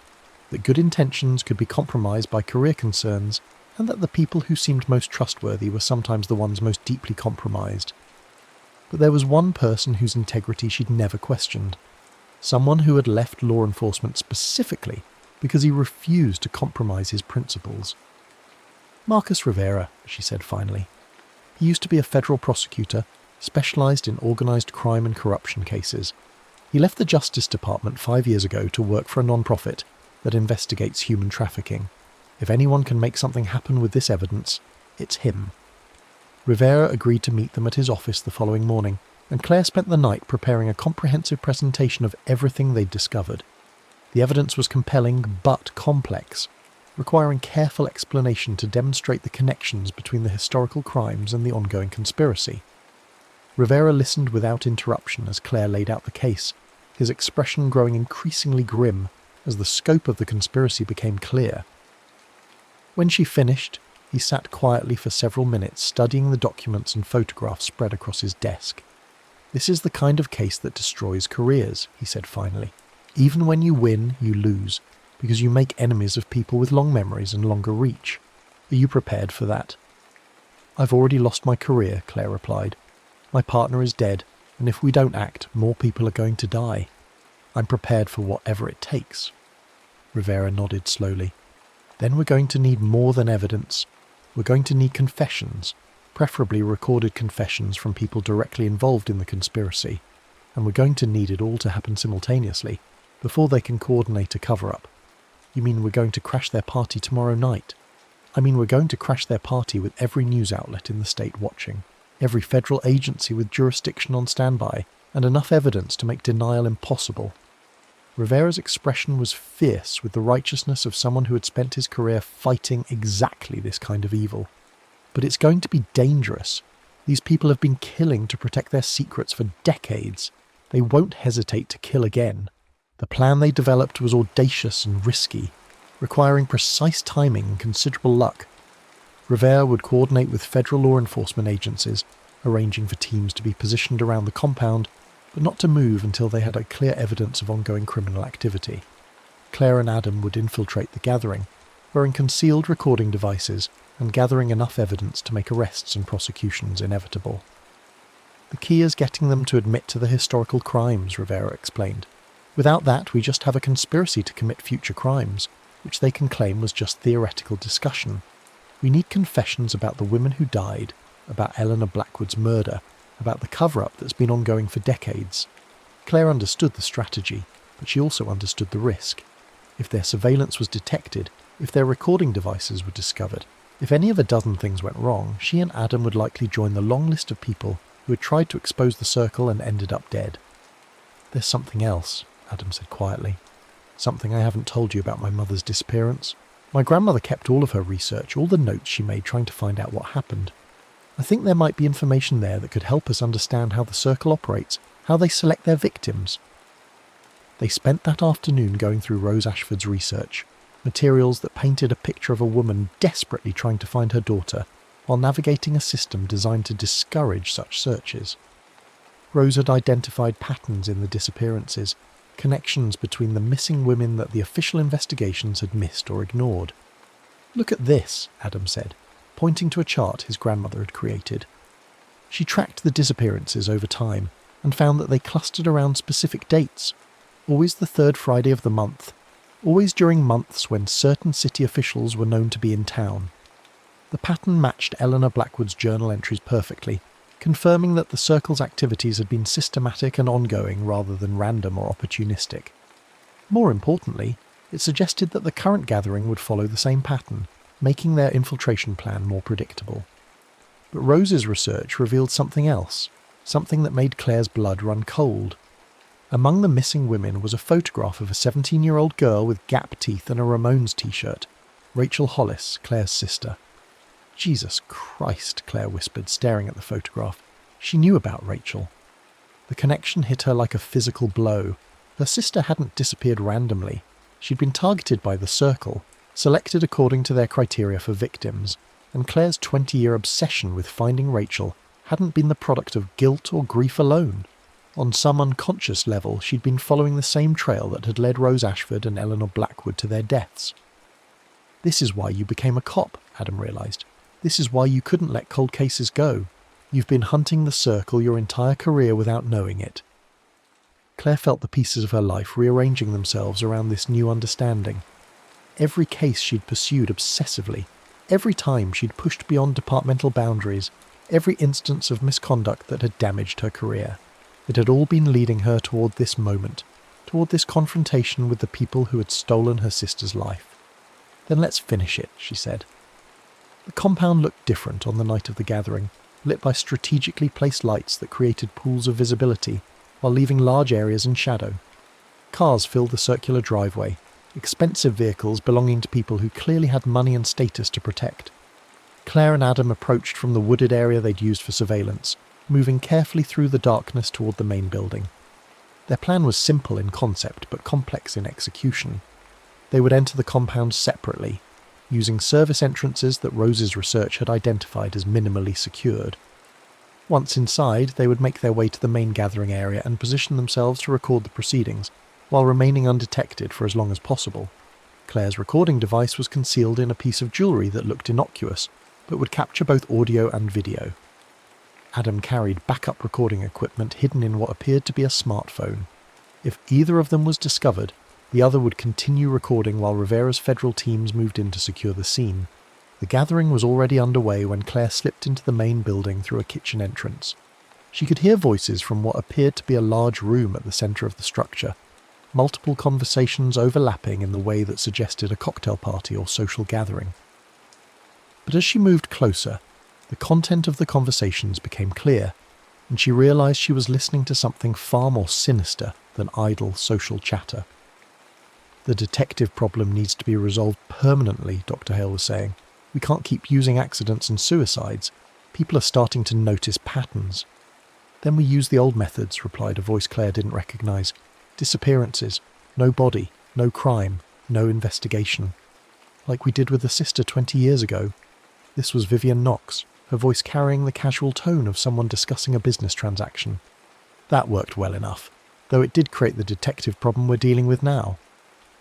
that good intentions could be compromised by career concerns, and that the people who seemed most trustworthy were sometimes the ones most deeply compromised. But there was one person whose integrity she'd never questioned. Someone who had left law enforcement specifically because he refused to compromise his principles. Marcus Rivera, she said finally. He used to be a federal prosecutor, specialised in organised crime and corruption cases. He left the Justice Department 5 years ago to work for a non-profit that investigates human trafficking. If anyone can make something happen with this evidence, it's him. Rivera agreed to meet them at his office the following morning, and Claire spent the night preparing a comprehensive presentation of everything they'd discovered. The evidence was compelling but complex, requiring careful explanation to demonstrate the connections between the historical crimes and the ongoing conspiracy. Rivera listened without interruption as Claire laid out the case, his expression growing increasingly grim as the scope of the conspiracy became clear. When she finished, he sat quietly for several minutes studying the documents and photographs spread across his desk. This is the kind of case that destroys careers, he said finally. Even when you win, you lose, because you make enemies of people with long memories and longer reach. Are you prepared for that? I've already lost my career, Claire replied. My partner is dead, and if we don't act, more people are going to die. I'm prepared for whatever it takes. Rivera nodded slowly. Then we're going to need more than evidence. We're going to need confessions, preferably recorded confessions from people directly involved in the conspiracy, and we're going to need it all to happen simultaneously, before they can coordinate a cover-up. You mean we're going to crash their party tomorrow night? I mean we're going to crash their party with every news outlet in the state watching, every federal agency with jurisdiction on standby, and enough evidence to make denial impossible. Rivera's expression was fierce with the righteousness of someone who had spent his career fighting exactly this kind of evil. But it's going to be dangerous. These people have been killing to protect their secrets for decades. They won't hesitate to kill again. The plan they developed was audacious and risky, requiring precise timing and considerable luck. Rivera would coordinate with federal law enforcement agencies, arranging for teams to be positioned around the compound, but not to move until they had a clear evidence of ongoing criminal activity. Claire and Adam would infiltrate the gathering, wearing concealed recording devices and gathering enough evidence to make arrests and prosecutions inevitable. The key is getting them to admit to the historical crimes, Rivera explained. Without that, we just have a conspiracy to commit future crimes, which they can claim was just theoretical discussion. We need confessions about the women who died, about Eleanor Blackwood's murder, about the cover-up that's been ongoing for decades. Claire understood the strategy, but she also understood the risk. If their surveillance was detected, if their recording devices were discovered, if any of a dozen things went wrong, she and Adam would likely join the long list of people who had tried to expose the Circle and ended up dead. There's something else, Adam said quietly. Something I haven't told you about my mother's disappearance. My grandmother kept all of her research, all the notes she made trying to find out what happened. I think there might be information there that could help us understand how the circle operates, how they select their victims. They spent that afternoon going through Rose Ashford's research, materials that painted a picture of a woman desperately trying to find her daughter, while navigating a system designed to discourage such searches. Rose had identified patterns in the disappearances, connections between the missing women that the official investigations had missed or ignored. "Look at this," Adam said, pointing to a chart his grandmother had created. She tracked the disappearances over time and found that they clustered around specific dates, always the third Friday of the month, always during months when certain city officials were known to be in town. The pattern matched Eleanor Blackwood's journal entries perfectly, confirming that the circle's activities had been systematic and ongoing rather than random or opportunistic. More importantly, it suggested that the current gathering would follow the same pattern, making their infiltration plan more predictable. But Rose's research revealed something else, something that made Claire's blood run cold. Among the missing women was a photograph of a 17-year-old girl with gap teeth and a Ramones t-shirt, Rachel Hollis, Claire's sister. "Jesus Christ," Claire whispered, staring at the photograph. She knew about Rachel. The connection hit her like a physical blow. Her sister hadn't disappeared randomly. She'd been targeted by the Circle, selected according to their criteria for victims, and Claire's 20-year obsession with finding Rachel hadn't been the product of guilt or grief alone. On some unconscious level, she'd been following the same trail that had led Rose Ashford and Eleanor Blackwood to their deaths. "This is why you became a cop," Adam realised. "This is why you couldn't let cold cases go. You've been hunting the Circle your entire career without knowing it." Claire felt the pieces of her life rearranging themselves around this new understanding. Every case she'd pursued obsessively, every time she'd pushed beyond departmental boundaries, every instance of misconduct that had damaged her career. It had all been leading her toward this moment, toward this confrontation with the people who had stolen her sister's life. "Then let's finish it," she said. The compound looked different on the night of the gathering, lit by strategically placed lights that created pools of visibility, while leaving large areas in shadow. Cars filled the circular driveway, expensive vehicles belonging to people who clearly had money and status to protect. Claire and Adam approached from the wooded area they'd used for surveillance, moving carefully through the darkness toward the main building. Their plan was simple in concept, but complex in execution. They would enter the compound separately, using service entrances that Rose's research had identified as minimally secured. Once inside, they would make their way to the main gathering area and position themselves to record the proceedings, while remaining undetected for as long as possible. Claire's recording device was concealed in a piece of jewellery that looked innocuous, but would capture both audio and video. Adam carried backup recording equipment hidden in what appeared to be a smartphone. If either of them was discovered, the other would continue recording while Rivera's federal teams moved in to secure the scene. The gathering was already underway when Claire slipped into the main building through a kitchen entrance. She could hear voices from what appeared to be a large room at the centre of the structure, multiple conversations overlapping in the way that suggested a cocktail party or social gathering. But as she moved closer, the content of the conversations became clear, and she realised she was listening to something far more sinister than idle social chatter. "The detective problem needs to be resolved permanently," Dr. Hale was saying. "We can't keep using accidents and suicides. People are starting to notice patterns." "Then we use the old methods," replied a voice Claire didn't recognise. "Disappearances. No body. No crime. No investigation. Like we did with the sister 20 years ago." This was Vivian Knox, her voice carrying the casual tone of someone discussing a business transaction. That worked well enough, though it did create the detective problem we're dealing with now.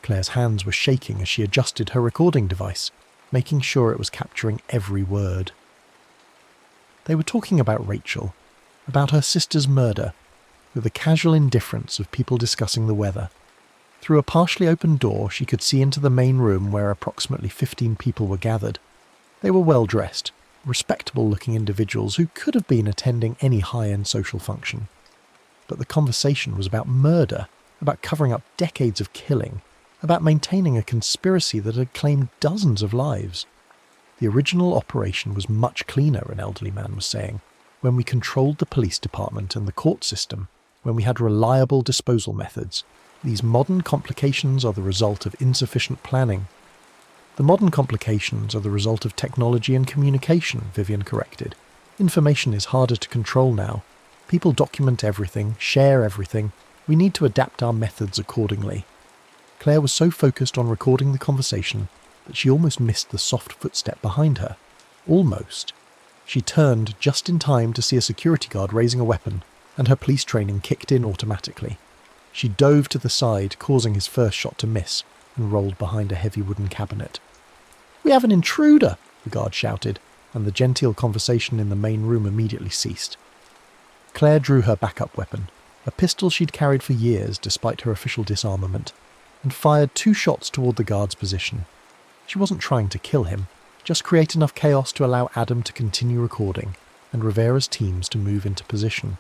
Claire's hands were shaking as she adjusted her recording device, making sure it was capturing every word. They were talking about Rachel, about her sister's murder, with the casual indifference of people discussing the weather. Through a partially open door, she could see into the main room where approximately 15 people were gathered. They were well-dressed, respectable-looking individuals who could have been attending any high-end social function. But the conversation was about murder, about covering up decades of killing, about maintaining a conspiracy that had claimed dozens of lives. The original operation was much cleaner, an elderly man was saying, when we controlled the police department and the court system, when we had reliable disposal methods. These modern complications are the result of insufficient planning. The modern complications are the result of technology and communication, Vivian corrected. Information is harder to control now. People document everything, share everything. We need to adapt our methods accordingly. Claire was so focused on recording the conversation that she almost missed the soft footstep behind her. Almost. She turned just in time to see a security guard raising a weapon, and her police training kicked in automatically. She dove to the side, causing his first shot to miss, and rolled behind a heavy wooden cabinet. "We have an intruder!" the guard shouted, and the genteel conversation in the main room immediately ceased. Claire drew her backup weapon, a pistol she'd carried for years despite her official disarmament, and fired 2 shots toward the guard's position. She wasn't trying to kill him, just create enough chaos to allow Adam to continue recording, and Rivera's teams to move into position.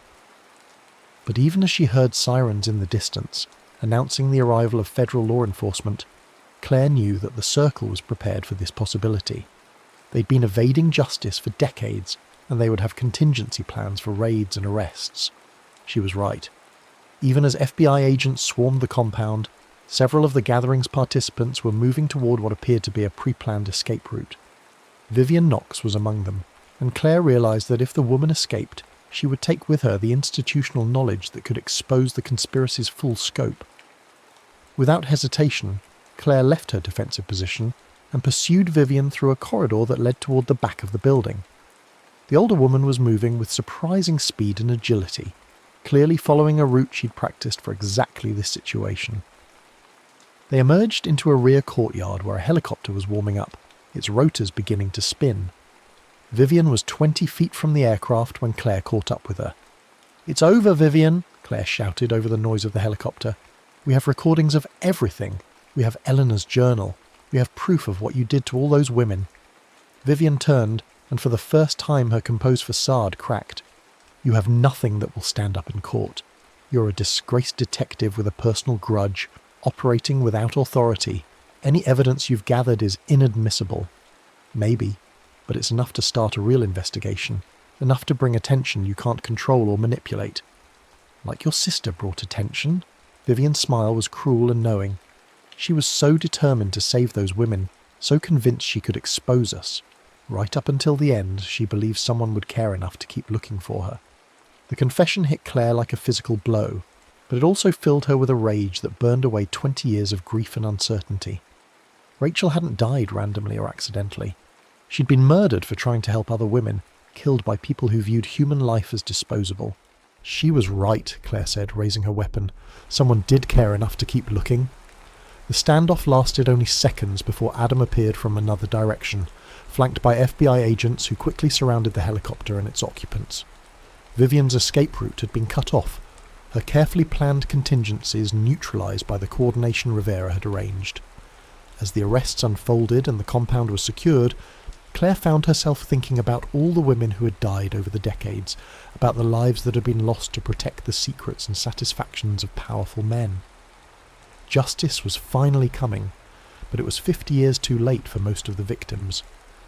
But even as she heard sirens in the distance, announcing the arrival of federal law enforcement, Claire knew that the Circle was prepared for this possibility. They'd been evading justice for decades, and they would have contingency plans for raids and arrests. She was right. Even as FBI agents swarmed the compound, several of the gathering's participants were moving toward what appeared to be a pre-planned escape route. Vivian Knox was among them, and Claire realized that if the woman escaped, she would take with her the institutional knowledge that could expose the conspiracy's full scope. Without hesitation, Claire left her defensive position and pursued Vivian through a corridor that led toward the back of the building. The older woman was moving with surprising speed and agility, clearly following a route she'd practiced for exactly this situation. They emerged into a rear courtyard where a helicopter was warming up, its rotors beginning to spin. Vivian was 20 feet from the aircraft when Claire caught up with her. "It's over, Vivian," Claire shouted over the noise of the helicopter. "We have recordings of everything. We have Eleanor's journal. We have proof of what you did to all those women." Vivian turned, and for the first time her composed facade cracked. "You have nothing that will stand up in court. You're a disgraced detective with a personal grudge, operating without authority. Any evidence you've gathered is inadmissible." "Maybe, but it's enough to start a real investigation, enough to bring attention you can't control or manipulate." "Like your sister brought attention?" Vivian's smile was cruel and knowing. She was so determined to save those women, so convinced she could expose us. Right up until the end, she believed someone would care enough to keep looking for her. The confession hit Claire like a physical blow, but it also filled her with a rage that burned away 20 years of grief and uncertainty. Rachel hadn't died randomly or accidentally. She'd been murdered for trying to help other women, killed by people who viewed human life as disposable. "She was right," Claire said, raising her weapon. "Someone did care enough to keep looking." The standoff lasted only seconds before Adam appeared from another direction, flanked by FBI agents who quickly surrounded the helicopter and its occupants. Vivian's escape route had been cut off, her carefully planned contingencies neutralized by the coordination Rivera had arranged. As the arrests unfolded and the compound was secured, Claire found herself thinking about all the women who had died over the decades, about the lives that had been lost to protect the secrets and satisfactions of powerful men. Justice was finally coming, but it was 50 years too late for most of the victims.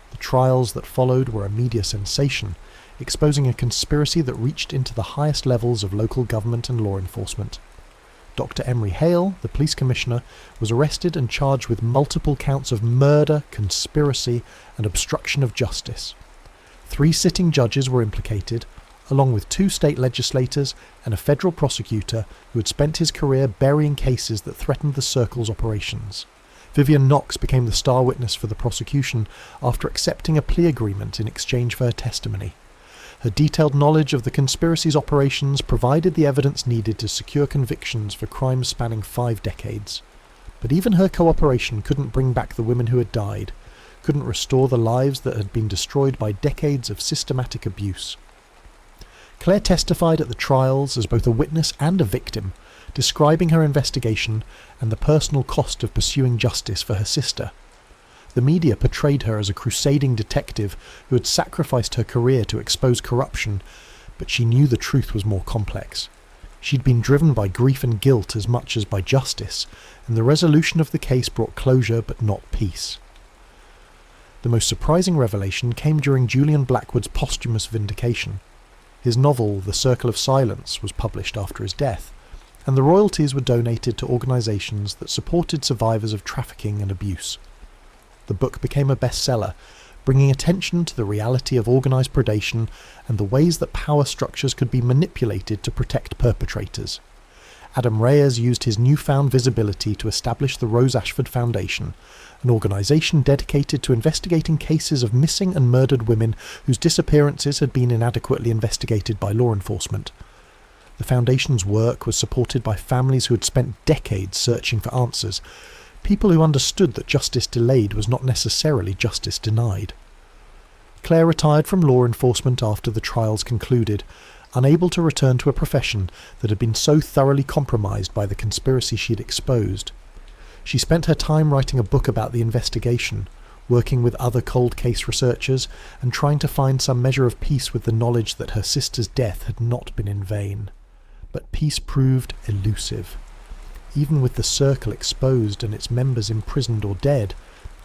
The trials that followed were a media sensation, exposing a conspiracy that reached into the highest levels of local government and law enforcement. Dr. Emery Hale, the police commissioner, was arrested and charged with multiple counts of murder, conspiracy, and obstruction of justice. 3 sitting judges were implicated, along with 2 state legislators and a federal prosecutor who had spent his career burying cases that threatened the Circle's operations. Vivian Knox became the star witness for the prosecution after accepting a plea agreement in exchange for her testimony. Her detailed knowledge of the conspiracy's operations provided the evidence needed to secure convictions for crimes spanning 5 decades. But even her cooperation couldn't bring back the women who had died, couldn't restore the lives that had been destroyed by decades of systematic abuse. Claire testified at the trials as both a witness and a victim, describing her investigation and the personal cost of pursuing justice for her sister. The media portrayed her as a crusading detective who had sacrificed her career to expose corruption, but she knew the truth was more complex. She'd been driven by grief and guilt as much as by justice, and the resolution of the case brought closure but not peace. The most surprising revelation came during Julian Blackwood's posthumous vindication. His novel, The Circle of Silence, was published after his death, and the royalties were donated to organisations that supported survivors of trafficking and abuse. The book became a bestseller, bringing attention to the reality of organised predation and the ways that power structures could be manipulated to protect perpetrators. Adam Reyes used his newfound visibility to establish the Rose Ashford Foundation, an organisation dedicated to investigating cases of missing and murdered women whose disappearances had been inadequately investigated by law enforcement. The Foundation's work was supported by families who had spent decades searching for answers, people who understood that justice delayed was not necessarily justice denied. Claire retired from law enforcement after the trials concluded, unable to return to a profession that had been so thoroughly compromised by the conspiracy she'd exposed. She spent her time writing a book about the investigation, working with other cold case researchers, and trying to find some measure of peace with the knowledge that her sister's death had not been in vain. But peace proved elusive. Even with the circle exposed and its members imprisoned or dead,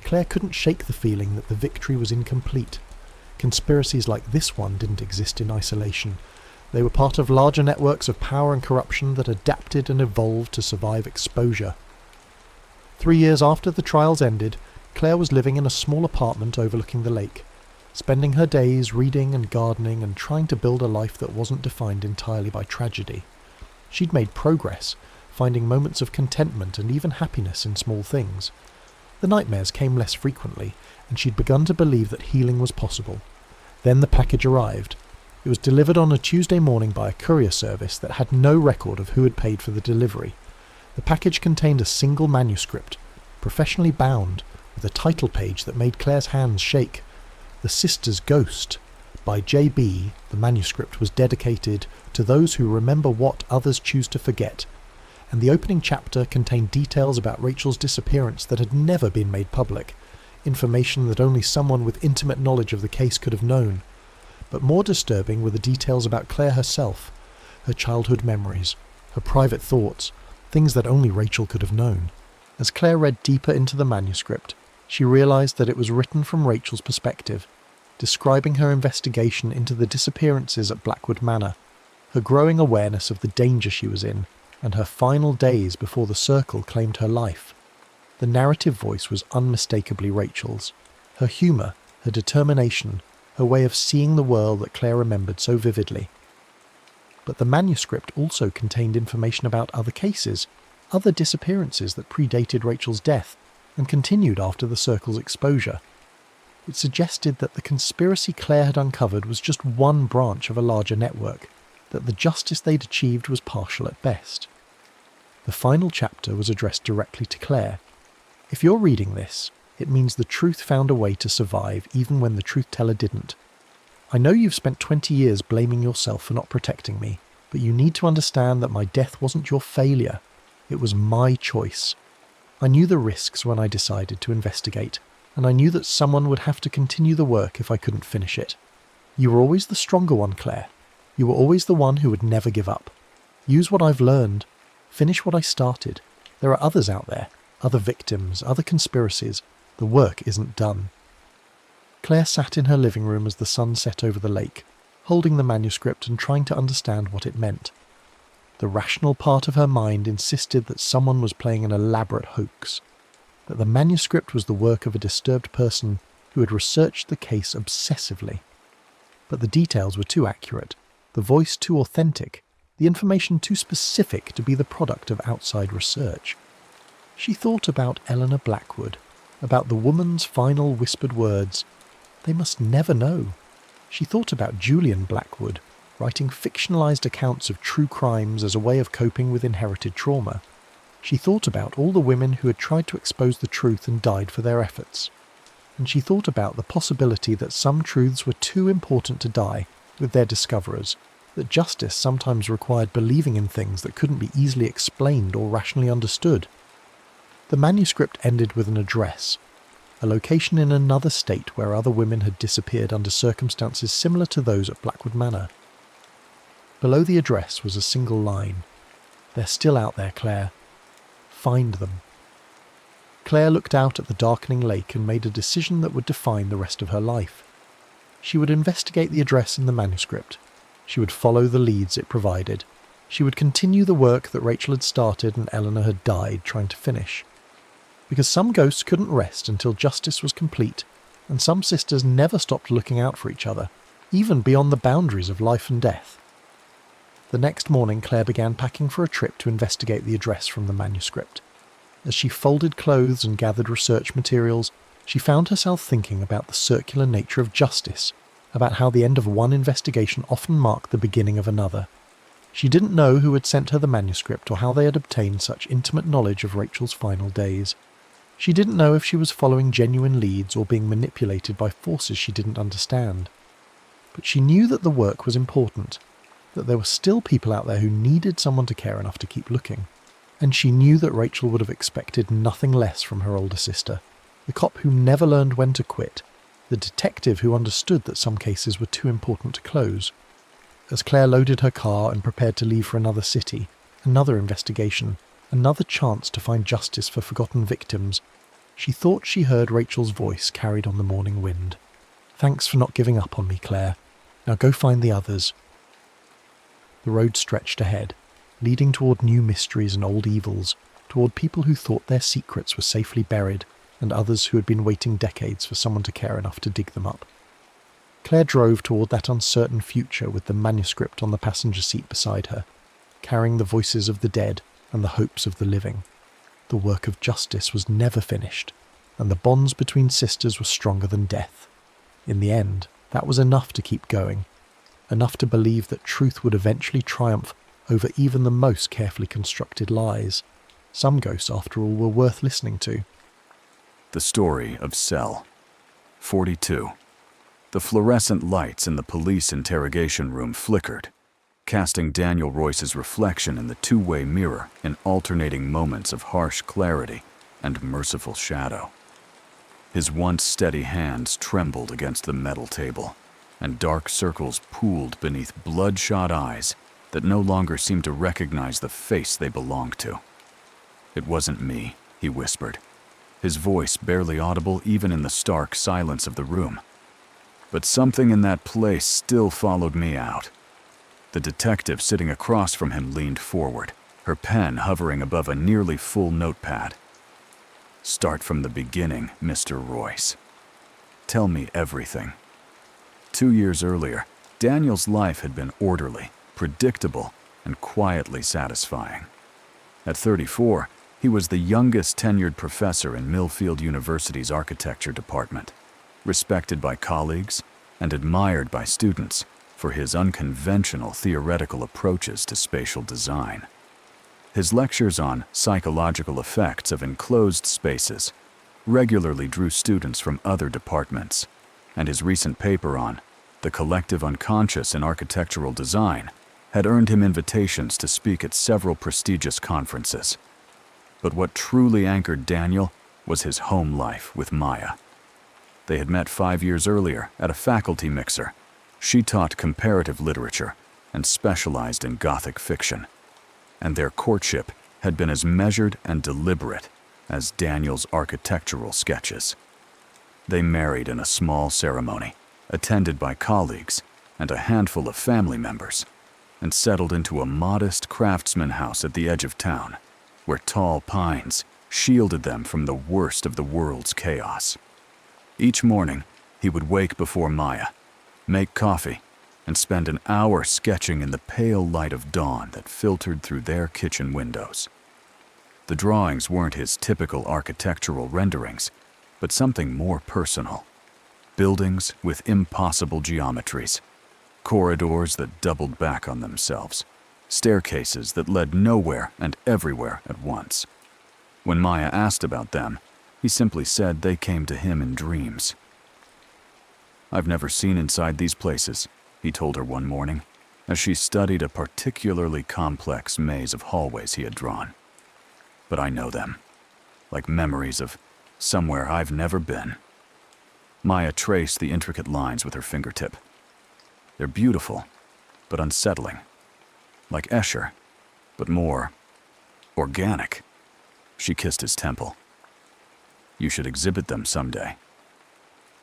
Claire couldn't shake the feeling that the victory was incomplete. Conspiracies like this one didn't exist in isolation. They were part of larger networks of power and corruption that adapted and evolved to survive exposure. 3 years after the trials ended, Claire was living in a small apartment overlooking the lake, spending her days reading and gardening and trying to build a life that wasn't defined entirely by tragedy. She'd made progress, finding moments of contentment and even happiness in small things. The nightmares came less frequently, and she'd begun to believe that healing was possible. Then the package arrived. It was delivered on a Tuesday morning by a courier service that had no record of who had paid for the delivery. The package contained a single manuscript, professionally bound, with a title page that made Claire's hands shake. The Sister's Ghost. By J.B., the manuscript was dedicated to those who remember what others choose to forget, and the opening chapter contained details about Rachel's disappearance that had never been made public, information that only someone with intimate knowledge of the case could have known. But more disturbing were the details about Claire herself, her childhood memories, her private thoughts, things that only Rachel could have known. As Claire read deeper into the manuscript, she realised that it was written from Rachel's perspective, describing her investigation into the disappearances at Blackwood Manor, her growing awareness of the danger she was in, and her final days before the circle claimed her life. The narrative voice was unmistakably Rachel's. Her humour, her determination, her way of seeing the world that Claire remembered so vividly. But the manuscript also contained information about other cases, other disappearances that predated Rachel's death and continued after the circle's exposure. It suggested that the conspiracy Claire had uncovered was just one branch of a larger network, that the justice they'd achieved was partial at best. The final chapter was addressed directly to Claire. If you're reading this, it means the truth found a way to survive even when the truth-teller didn't. I know you've spent 20 years blaming yourself for not protecting me, but you need to understand that my death wasn't your failure. It was my choice. I knew the risks when I decided to investigate, and I knew that someone would have to continue the work if I couldn't finish it. You were always the stronger one, Claire. You were always the one who would never give up. Use what I've learned. Finish what I started. There are others out there, other victims, other conspiracies. The work isn't done. Claire sat in her living room as the sun set over the lake, holding the manuscript and trying to understand what it meant. The rational part of her mind insisted that someone was playing an elaborate hoax, that the manuscript was the work of a disturbed person who had researched the case obsessively. But the details were too accurate, the voice too authentic, the information too specific to be the product of outside research. She thought about Eleanor Blackwood, about the woman's final whispered words. They must never know. She thought about Julian Blackwood, writing fictionalized accounts of true crimes as a way of coping with inherited trauma. She thought about all the women who had tried to expose the truth and died for their efforts. And she thought about the possibility that some truths were too important to die with their discoverers, that justice sometimes required believing in things that couldn't be easily explained or rationally understood. The manuscript ended with an address, a location in another state where other women had disappeared under circumstances similar to those at Blackwood Manor. Below the address was a single line. They're still out there, Claire. Find them. Claire looked out at the darkening lake and made a decision that would define the rest of her life. She would investigate the address in the manuscript. She would follow the leads it provided. She would continue the work that Rachel had started and Eleanor had died trying to finish. Because some ghosts couldn't rest until justice was complete, and some sisters never stopped looking out for each other, even beyond the boundaries of life and death. The next morning, Claire began packing for a trip to investigate the address from the manuscript. As she folded clothes and gathered research materials, she found herself thinking about the circular nature of justice, about how the end of one investigation often marked the beginning of another. She didn't know who had sent her the manuscript or how they had obtained such intimate knowledge of Rachel's final days. She didn't know if she was following genuine leads or being manipulated by forces she didn't understand. But she knew that the work was important, that there were still people out there who needed someone to care enough to keep looking. And she knew that Rachel would have expected nothing less from her older sister, the cop who never learned when to quit, the detective who understood that some cases were too important to close. As Claire loaded her car and prepared to leave for another city, another investigation, another chance to find justice for forgotten victims, she thought she heard Rachel's voice carried on the morning wind. "Thanks for not giving up on me, Claire. Now go find the others." The road stretched ahead, leading toward new mysteries and old evils, toward people who thought their secrets were safely buried, and others who had been waiting decades for someone to care enough to dig them up. Claire drove toward that uncertain future with the manuscript on the passenger seat beside her, carrying the voices of the dead and the hopes of the living. The work of justice was never finished, and the bonds between sisters were stronger than death. In the end, that was enough to keep going, enough to believe that truth would eventually triumph over even the most carefully constructed lies. Some ghosts, after all, were worth listening to. The story of Cell 42. The fluorescent lights in the police interrogation room flickered, casting Daniel Royce's reflection in the two-way mirror in alternating moments of harsh clarity and merciful shadow. His once steady hands trembled against the metal table, and dark circles pooled beneath bloodshot eyes that no longer seemed to recognize the face they belonged to. "It wasn't me," he whispered, his voice barely audible even in the stark silence of the room. But something in that place still followed me out. The detective sitting across from him leaned forward, her pen hovering above a nearly full notepad. "Start from the beginning, Mr. Royce. Tell me everything." 2 years earlier, Daniel's life had been orderly, predictable, and quietly satisfying. At 34, he was the youngest tenured professor in Millfield University's architecture department, respected by colleagues and admired by students for his unconventional theoretical approaches to spatial design. His lectures on psychological effects of enclosed spaces regularly drew students from other departments, and his recent paper on the collective unconscious in architectural design had earned him invitations to speak at several prestigious conferences. But what truly anchored Daniel was his home life with Maya. They had met 5 years earlier at a faculty mixer. She taught comparative literature and specialized in Gothic fiction, and their courtship had been as measured and deliberate as Daniel's architectural sketches. They married in a small ceremony, attended by colleagues and a handful of family members, and settled into a modest craftsman house at the edge of town, where tall pines shielded them from the worst of the world's chaos. Each morning, he would wake before Maya, make coffee, and spend an hour sketching in the pale light of dawn that filtered through their kitchen windows. The drawings weren't his typical architectural renderings, but something more personal. Buildings with impossible geometries, corridors that doubled back on themselves, staircases that led nowhere and everywhere at once. When Maya asked about them, he simply said they came to him in dreams. "I've never seen inside these places," he told her one morning, as she studied a particularly complex maze of hallways he had drawn. "But I know them, like memories of somewhere I've never been." Maya traced the intricate lines with her fingertip. "They're beautiful, but unsettling. Like Escher, but more organic." She kissed his temple. "You should exhibit them someday."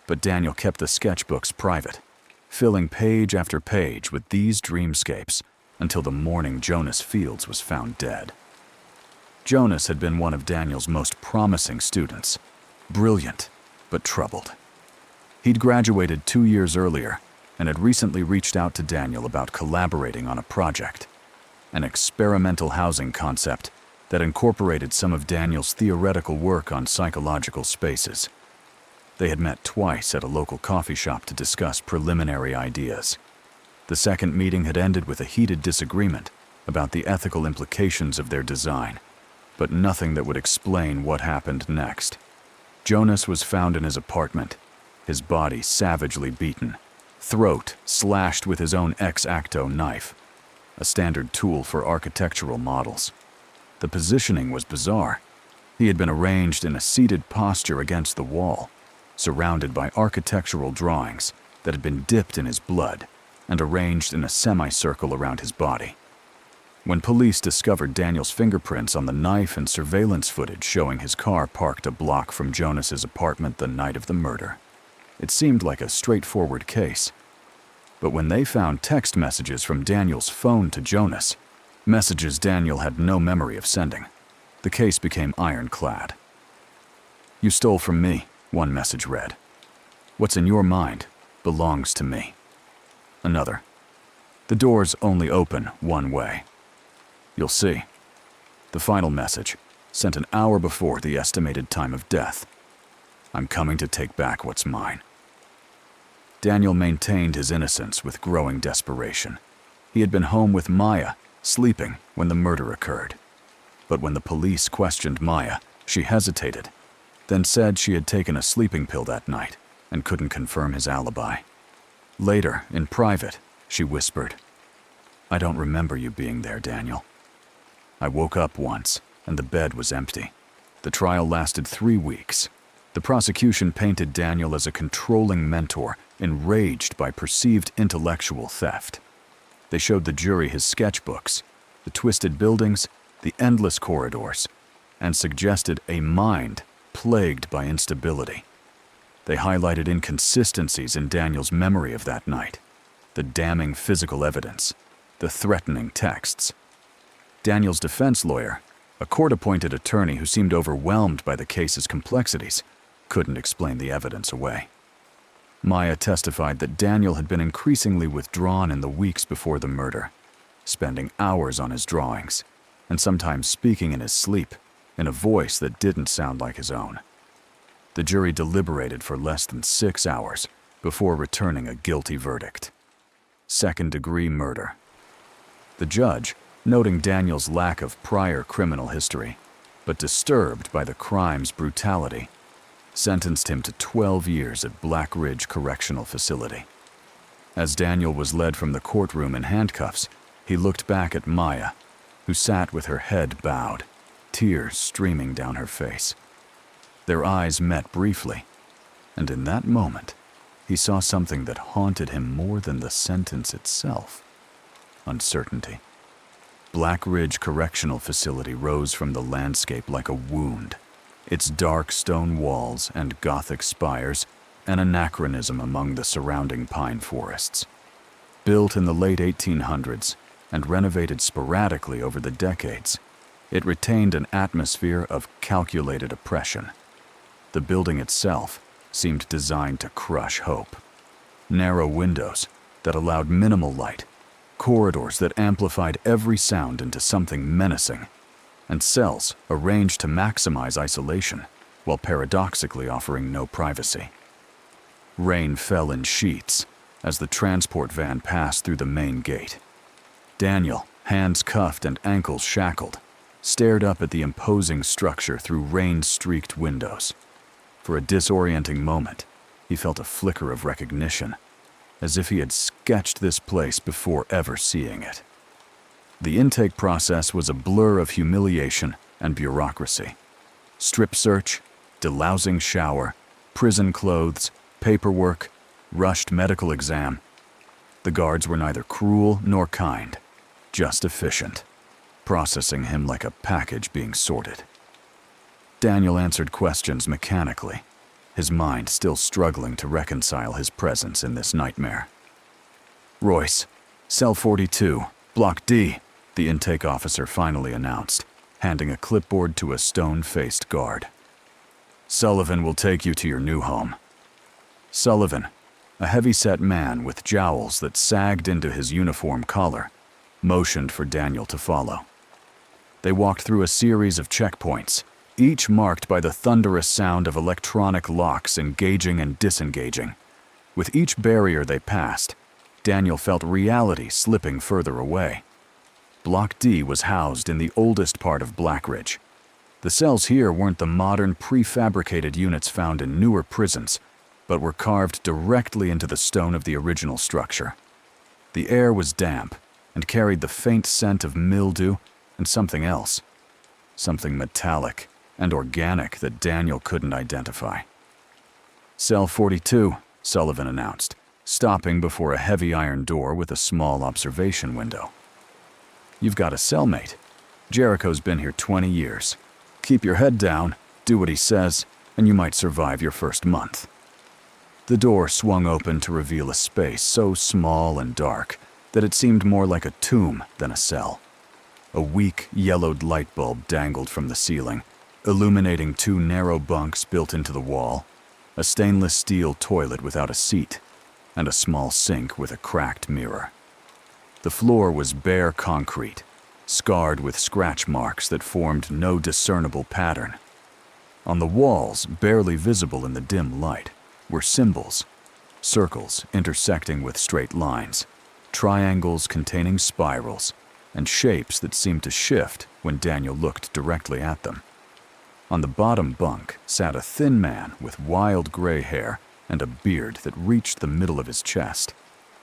But Daniel kept the sketchbooks private, filling page after page with these dreamscapes until the morning Jonas Fields was found dead. Jonas had been one of Daniel's most promising students, brilliant but troubled. He'd graduated 2 years earlier and had recently reached out to Daniel about collaborating on a project, an experimental housing concept that incorporated some of Daniel's theoretical work on psychological spaces. They had met twice at a local coffee shop to discuss preliminary ideas. The second meeting had ended with a heated disagreement about the ethical implications of their design, but nothing that would explain what happened next. Jonas was found in his apartment, his body savagely beaten, throat slashed with his own X-Acto knife, a standard tool for architectural models. The positioning was bizarre. He had been arranged in a seated posture against the wall, surrounded by architectural drawings that had been dipped in his blood and arranged in a semicircle around his body. When police discovered Daniel's fingerprints on the knife and surveillance footage showing his car parked a block from Jonas's apartment the night of the murder, it seemed like a straightforward case. But when they found text messages from Daniel's phone to Jonas, messages Daniel had no memory of sending, the case became ironclad. "You stole from me," one message read. "What's in your mind belongs to me." Another, "The doors only open one way." "You'll see." The final message, sent an hour before the estimated time of death. "I'm coming to take back what's mine." Daniel maintained his innocence with growing desperation. He had been home with Maya, sleeping when the murder occurred. But when the police questioned Maya, she hesitated, then said she had taken a sleeping pill that night and couldn't confirm his alibi. Later, in private, she whispered, "I don't remember you being there, Daniel. I woke up once, and the bed was empty." The trial lasted 3 weeks. The prosecution painted Daniel as a controlling mentor, enraged by perceived intellectual theft. They showed the jury his sketchbooks, the twisted buildings, the endless corridors, and suggested a mind plagued by instability. They highlighted inconsistencies in Daniel's memory of that night, the damning physical evidence, the threatening texts. Daniel's defense lawyer, a court-appointed attorney who seemed overwhelmed by the case's complexities, couldn't explain the evidence away. Maya testified that Daniel had been increasingly withdrawn in the weeks before the murder, spending hours on his drawings, and sometimes speaking in his sleep, in a voice that didn't sound like his own. The jury deliberated for less than 6 hours before returning a guilty verdict. Second-degree murder. The judge, noting Daniel's lack of prior criminal history, but disturbed by the crime's brutality, sentenced him to 12 years at Black Ridge Correctional Facility. As Daniel was led from the courtroom in handcuffs, he looked back at Maya, who sat with her head bowed, tears streaming down her face. Their eyes met briefly, and in that moment, he saw something that haunted him more than the sentence itself: uncertainty. Black Ridge Correctional Facility rose from the landscape like a wound, its dark stone walls and Gothic spires an anachronism among the surrounding pine forests. Built in the late 1800s and renovated sporadically over the decades, it retained an atmosphere of calculated oppression. The building itself seemed designed to crush hope. Narrow windows that allowed minimal light, corridors that amplified every sound into something menacing, and cells arranged to maximize isolation while paradoxically offering no privacy. Rain fell in sheets as the transport van passed through the main gate. Daniel, hands cuffed and ankles shackled, stared up at the imposing structure through rain-streaked windows. For a disorienting moment, he felt a flicker of recognition, as if he had sketched this place before ever seeing it. The intake process was a blur of humiliation and bureaucracy. Strip search, delousing shower, prison clothes, paperwork, rushed medical exam. The guards were neither cruel nor kind, just efficient, processing him like a package being sorted. Daniel answered questions mechanically, his mind still struggling to reconcile his presence in this nightmare. "Royce, cell 42, block D," the intake officer finally announced, handing a clipboard to a stone-faced guard. "Sullivan will take you to your new home." Sullivan, a heavy-set man with jowls that sagged into his uniform collar, motioned for Daniel to follow. They walked through a series of checkpoints, each marked by the thunderous sound of electronic locks engaging and disengaging. With each barrier they passed, Daniel felt reality slipping further away. Block D was housed in the oldest part of Blackridge. The cells here weren't the modern prefabricated units found in newer prisons, but were carved directly into the stone of the original structure. The air was damp and carried the faint scent of mildew and something else, something metallic and organic that Daniel couldn't identify. "Cell 42, Sullivan announced, stopping before a heavy iron door with a small observation window. "You've got a cellmate. Jericho's been here 20 years. Keep your head down, do what he says, and you might survive your first month." The door swung open to reveal a space so small and dark that it seemed more like a tomb than a cell. A weak, yellowed light bulb dangled from the ceiling, illuminating 2 narrow bunks built into the wall, a stainless steel toilet without a seat, and a small sink with a cracked mirror. The floor was bare concrete, scarred with scratch marks that formed no discernible pattern. On the walls, barely visible in the dim light, were symbols, circles intersecting with straight lines, triangles containing spirals, and shapes that seemed to shift when Daniel looked directly at them. On the bottom bunk sat a thin man with wild gray hair and a beard that reached the middle of his chest.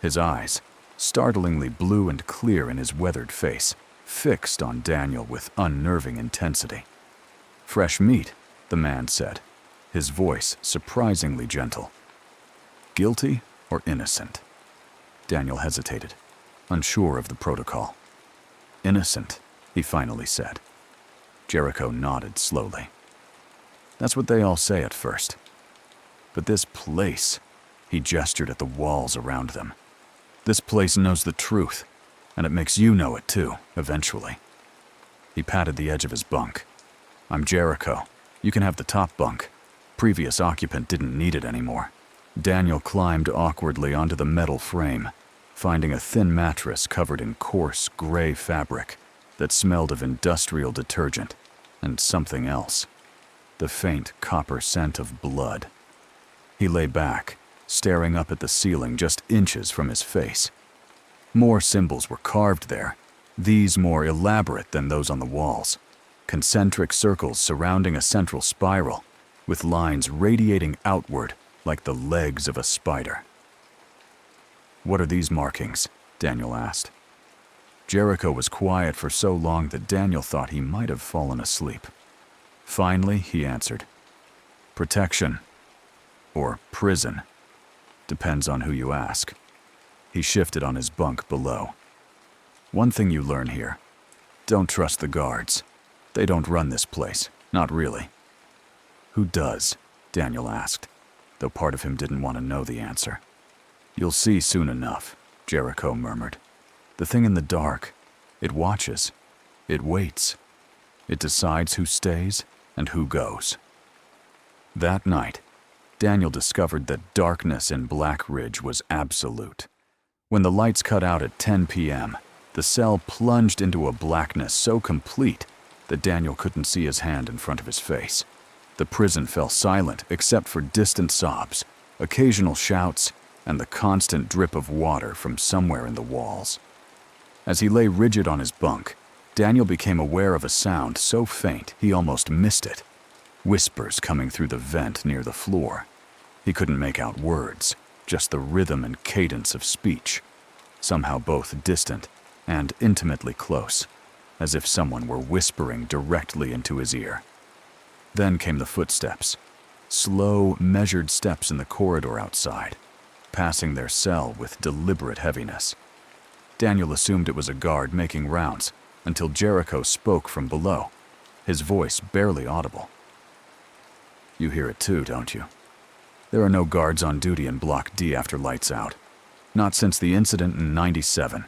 His eyes, startlingly blue and clear in his weathered face, fixed on Daniel with unnerving intensity. "Fresh meat," the man said, his voice surprisingly gentle. "Guilty or innocent?" Daniel hesitated, unsure of the protocol. "Innocent," he finally said. Jericho nodded slowly. "That's what they all say at first. But this place," he gestured at the walls around them, "this place knows the truth, and it makes you know it too, eventually." He patted the edge of his bunk. "I'm Jericho. You can have the top bunk. Previous occupant didn't need it anymore." Daniel climbed awkwardly onto the metal frame, finding a thin mattress covered in coarse, gray fabric that smelled of industrial detergent and something else, the faint copper scent of blood. He lay back, staring up at the ceiling just inches from his face. More symbols were carved there, these more elaborate than those on the walls, concentric circles surrounding a central spiral, with lines radiating outward like the legs of a spider. "What are these markings?" Daniel asked. Jericho was quiet for so long that Daniel thought he might have fallen asleep. Finally, he answered, "Protection, or prison. Depends on who you ask." He shifted on his bunk below. "One thing you learn here, don't trust the guards. They don't run this place, not really." "Who does?" Daniel asked, though part of him didn't want to know the answer. "You'll see soon enough," Jericho murmured. "The thing in the dark, it watches, it waits, it decides who stays and who goes." That night, Daniel discovered that darkness in Blackridge was absolute. When the lights cut out at 10 p.m., the cell plunged into a blackness so complete that Daniel couldn't see his hand in front of his face. The prison fell silent except for distant sobs, occasional shouts, and the constant drip of water from somewhere in the walls. As he lay rigid on his bunk, Daniel became aware of a sound so faint he almost missed it. Whispers coming through the vent near the floor. He couldn't make out words, just the rhythm and cadence of speech, somehow both distant and intimately close, as if someone were whispering directly into his ear. Then came the footsteps, slow, measured steps in the corridor outside, passing their cell with deliberate heaviness. Daniel assumed it was a guard making rounds until Jericho spoke from below, his voice barely audible. "You hear it too, don't you? There are no guards on duty in Block D after lights out. Not since the incident in '97.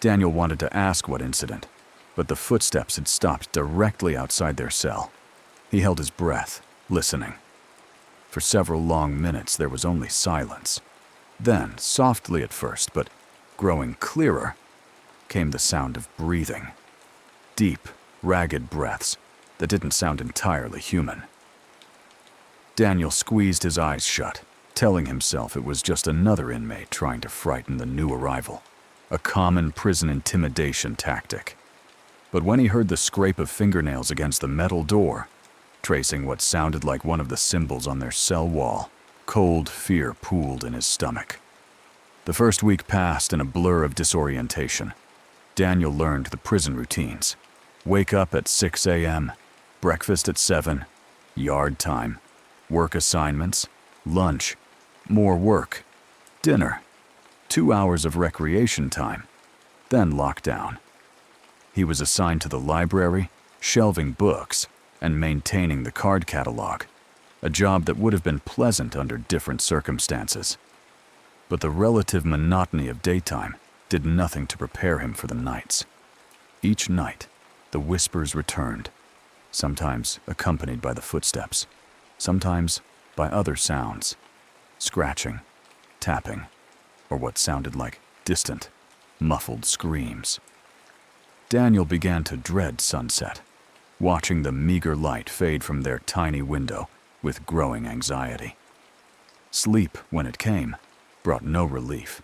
Daniel wanted to ask what incident, but the footsteps had stopped directly outside their cell. He held his breath, listening. For several long minutes there was only silence. Then, softly at first, but growing clearer, came the sound of breathing. Deep, ragged breaths that didn't sound entirely human. Daniel squeezed his eyes shut, telling himself it was just another inmate trying to frighten the new arrival, a common prison intimidation tactic. But when he heard the scrape of fingernails against the metal door, tracing what sounded like one of the symbols on their cell wall, cold fear pooled in his stomach. The first week passed in a blur of disorientation. Daniel learned the prison routines. Wake up at 6 a.m., breakfast at 7, yard time, work assignments, lunch, more work, dinner, 2 hours of recreation time, then lockdown. He was assigned to the library, shelving books, and maintaining the card catalog, a job that would have been pleasant under different circumstances. But the relative monotony of daytime did nothing to prepare him for the nights. Each night, the whispers returned, sometimes accompanied by the footsteps, sometimes by other sounds, scratching, tapping, or what sounded like distant, muffled screams. Daniel began to dread sunset, watching the meager light fade from their tiny window with growing anxiety. Sleep, when it came, brought no relief.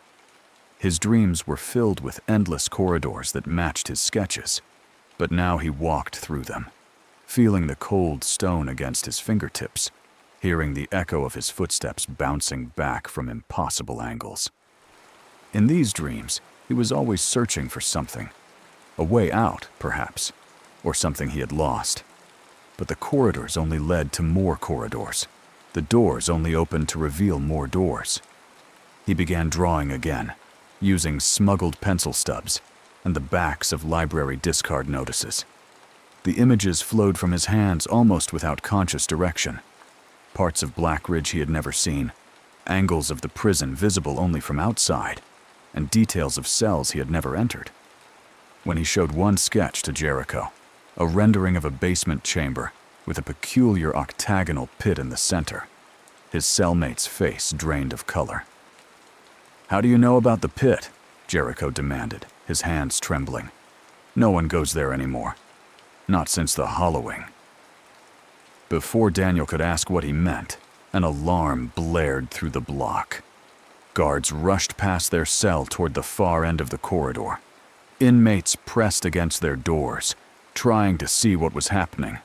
His dreams were filled with endless corridors that matched his sketches, but now he walked through them, feeling the cold stone against his fingertips, hearing the echo of his footsteps bouncing back from impossible angles. In these dreams, he was always searching for something, a way out, perhaps, or something he had lost. But the corridors only led to more corridors. The doors only opened to reveal more doors. He began drawing again, using smuggled pencil stubs and the backs of library discard notices. The images flowed from his hands almost without conscious direction. Parts of Blackridge he had never seen, angles of the prison visible only from outside, and details of cells he had never entered. When he showed one sketch to Jericho, a rendering of a basement chamber with a peculiar octagonal pit in the center, his cellmate's face drained of color. "How do you know about the pit?" Jericho demanded, his hands trembling. "No one goes there anymore. Not since the hollowing." Before Daniel could ask what he meant, an alarm blared through the block. Guards rushed past their cell toward the far end of the corridor. Inmates pressed against their doors, trying to see what was happening.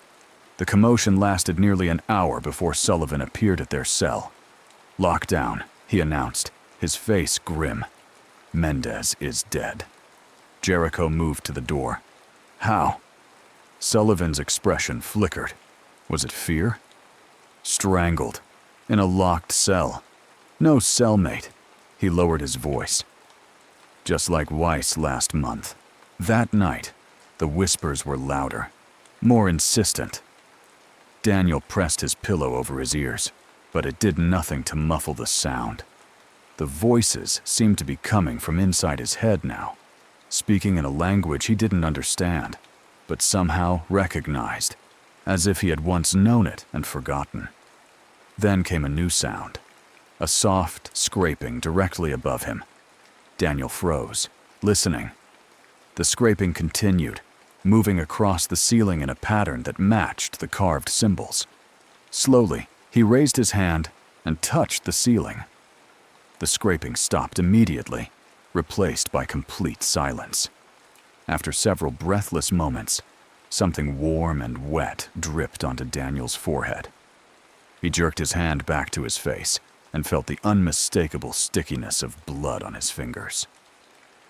The commotion lasted nearly an hour before Sullivan appeared at their cell. "Lockdown," he announced, his face grim. "Mendez is dead." Jericho moved to the door. "How?" Sullivan's expression flickered. Was it fear? Strangled, in a locked cell. No cellmate. He lowered his voice. Just like Weiss last month. That night, the whispers were louder, more insistent. Daniel pressed his pillow over his ears, but it did nothing to muffle the sound. The voices seemed to be coming from inside his head now, speaking in a language he didn't understand, but somehow recognized, as if he had once known it and forgotten. Then came a new sound, a soft scraping directly above him. Daniel froze, listening. The scraping continued, moving across the ceiling in a pattern that matched the carved symbols. Slowly, he raised his hand and touched the ceiling. The scraping stopped immediately, replaced by complete silence. After several breathless moments, something warm and wet dripped onto Daniel's forehead. He jerked his hand back to his face and felt the unmistakable stickiness of blood on his fingers.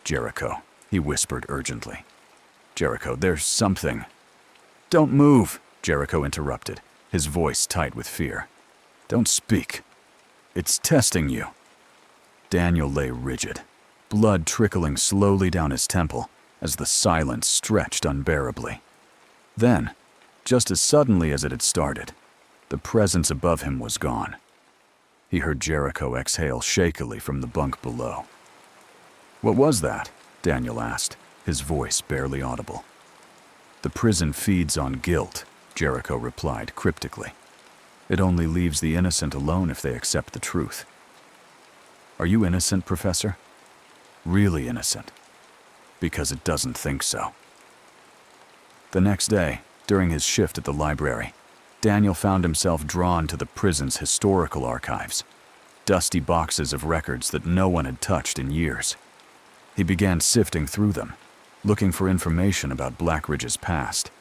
"Jericho," he whispered urgently. "Jericho, there's something." "Don't move," Jericho interrupted, his voice tight with fear. "Don't speak. It's testing you." Daniel lay rigid, blood trickling slowly down his temple as the silence stretched unbearably. Then, just as suddenly as it had started, the presence above him was gone. He heard Jericho exhale shakily from the bunk below. "What was that?" Daniel asked, his voice barely audible. "The prison feeds on guilt," Jericho replied cryptically. "It only leaves the innocent alone if they accept the truth." "Are you innocent, Professor?" "Really innocent. Because it doesn't think so." The next day, during his shift at the library, Daniel found himself drawn to the prison's historical archives, dusty boxes of records that no one had touched in years. He began sifting through them, looking for information about Blackridge's past,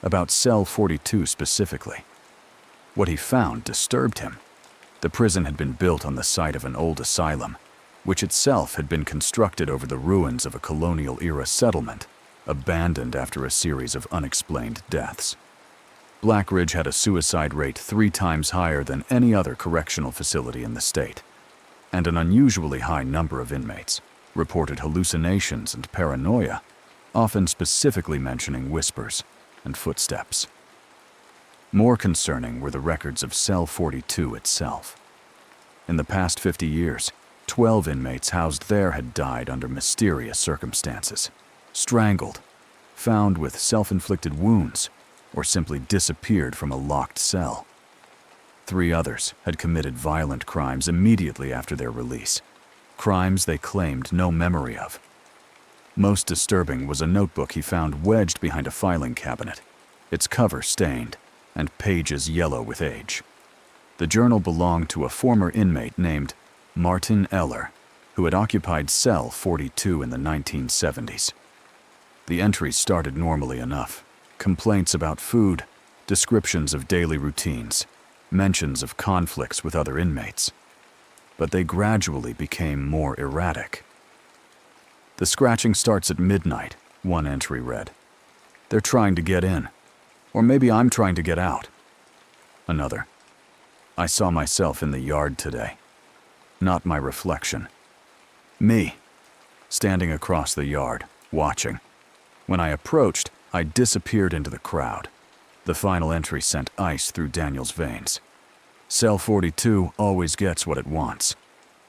about Cell 42 specifically. What he found disturbed him. The prison had been built on the site of an old asylum, which itself had been constructed over the ruins of a colonial-era settlement, abandoned after a series of unexplained deaths. Blackridge had a suicide rate 3 times higher than any other correctional facility in the state, and an unusually high number of inmates reported hallucinations and paranoia, often specifically mentioning whispers and footsteps. More concerning were the records of Cell 42 itself. In the past 50 years, 12 inmates housed there had died under mysterious circumstances, strangled, found with self-inflicted wounds, or simply disappeared from a locked cell. 3 others had committed violent crimes immediately after their release, crimes they claimed no memory of. Most disturbing was a notebook he found wedged behind a filing cabinet, its cover stained and pages yellow with age. The journal belonged to a former inmate named Martin Eller, who had occupied Cell 42 in the 1970s. The entries started normally enough. Complaints about food, descriptions of daily routines, mentions of conflicts with other inmates. But they gradually became more erratic. "The scratching starts at midnight," one entry read. "They're trying to get in. Or maybe I'm trying to get out." Another. "I saw myself in the yard today. Not my reflection. Me, standing across the yard, watching. When I approached, I disappeared into the crowd." The final entry sent ice through Daniel's veins. "Cell 42 always gets what it wants.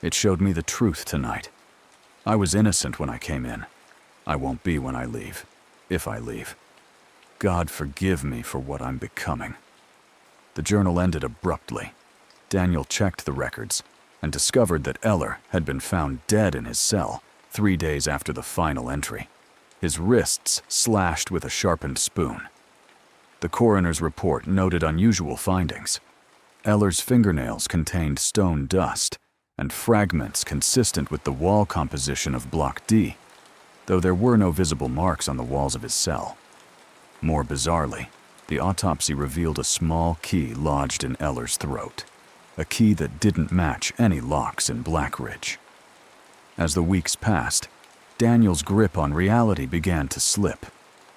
It showed me the truth tonight. I was innocent when I came in. I won't be when I leave, if I leave. God forgive me for what I'm becoming." The journal ended abruptly. Daniel checked the records and discovered that Eller had been found dead in his cell 3 days after the final entry, his wrists slashed with a sharpened spoon. The coroner's report noted unusual findings. Eller's fingernails contained stone dust and fragments consistent with the wall composition of Block D, though there were no visible marks on the walls of his cell. More bizarrely, the autopsy revealed a small key lodged in Eller's throat, a key that didn't match any locks in Blackridge. As the weeks passed, Daniel's grip on reality began to slip.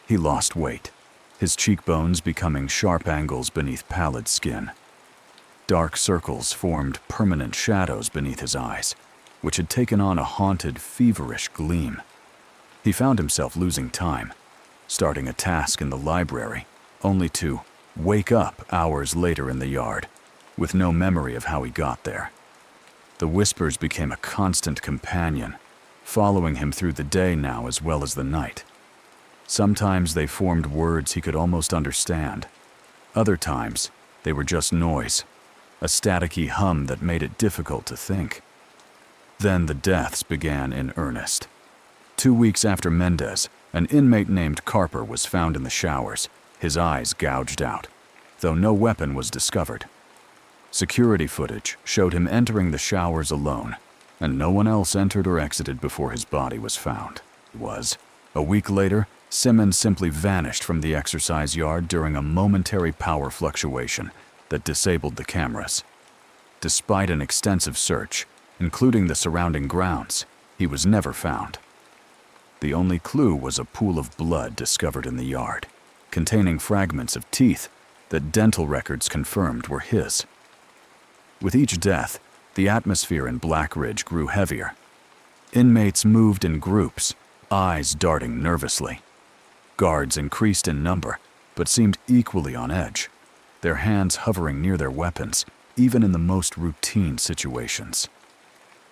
He lost weight, his cheekbones becoming sharp angles beneath pallid skin. Dark circles formed permanent shadows beneath his eyes, which had taken on a haunted, feverish gleam. He found himself losing time, starting a task in the library, only to wake up hours later in the yard, with no memory of how he got there. The whispers became a constant companion, following him through the day now as well as the night. Sometimes they formed words he could almost understand. Other times, they were just noise, a staticky hum that made it difficult to think. Then the deaths began in earnest. 2 weeks after Mendez, an inmate named Carper was found in the showers, his eyes gouged out, though no weapon was discovered. Security footage showed him entering the showers alone, and no one else entered or exited before his body was found. A week later, Simmons simply vanished from the exercise yard during a momentary power fluctuation that disabled the cameras. Despite an extensive search, including the surrounding grounds, he was never found. The only clue was a pool of blood discovered in the yard, containing fragments of teeth that dental records confirmed were his. With each death, the atmosphere in Blackridge grew heavier. Inmates moved in groups, eyes darting nervously. Guards increased in number, but seemed equally on edge, their hands hovering near their weapons, even in the most routine situations.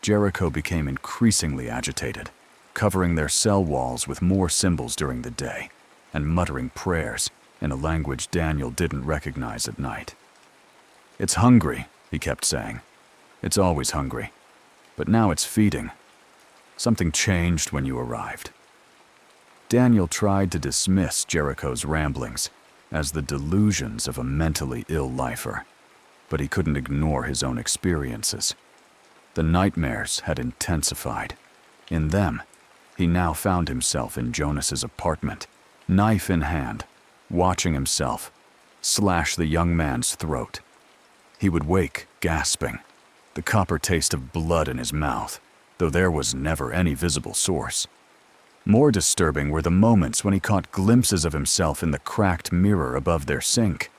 Jericho became increasingly agitated, covering their cell walls with more symbols during the day and muttering prayers in a language Daniel didn't recognize at night. "It's hungry," he kept saying. "It's always hungry. But now it's feeding. Something changed when you arrived." Daniel tried to dismiss Jericho's ramblings as the delusions of a mentally ill lifer, but he couldn't ignore his own experiences. The nightmares had intensified. In them, he now found himself in Jonas's apartment, knife in hand, watching himself slash the young man's throat. He would wake, gasping, the copper taste of blood in his mouth, though there was never any visible source. More disturbing were the moments when he caught glimpses of himself in the cracked mirror above their sink.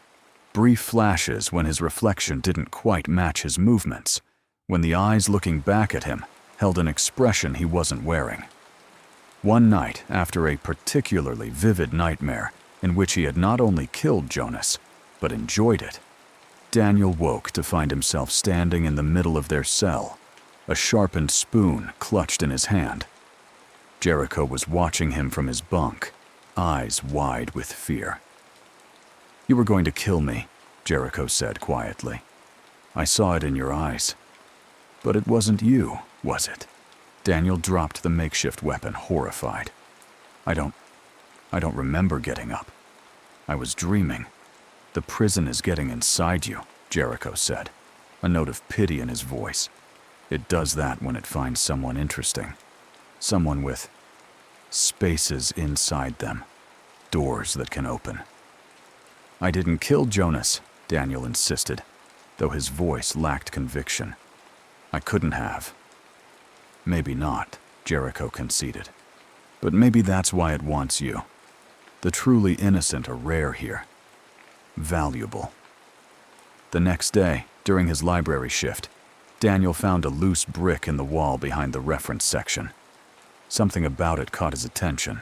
Brief flashes when his reflection didn't quite match his movements, when the eyes looking back at him held an expression he wasn't wearing. One night, after a particularly vivid nightmare in which he had not only killed Jonas, but enjoyed it, Daniel woke to find himself standing in the middle of their cell, a sharpened spoon clutched in his hand. Jericho was watching him from his bunk, eyes wide with fear. "You were going to kill me," Jericho said quietly. "I saw it in your eyes. But it wasn't you, was it?" Daniel dropped the makeshift weapon, horrified. I don't remember getting up. I was dreaming. The prison is getting inside you," Jericho said, a note of pity in his voice. "It does that when it finds someone interesting. Someone with spaces inside them, doors that can open." "I didn't kill Jonas," Daniel insisted, though his voice lacked conviction. "I couldn't have." "Maybe not," Jericho conceded. "But maybe that's why it wants you. The truly innocent are rare here. Valuable." The next day, during his library shift, Daniel found a loose brick in the wall behind the reference section. Something about it caught his attention.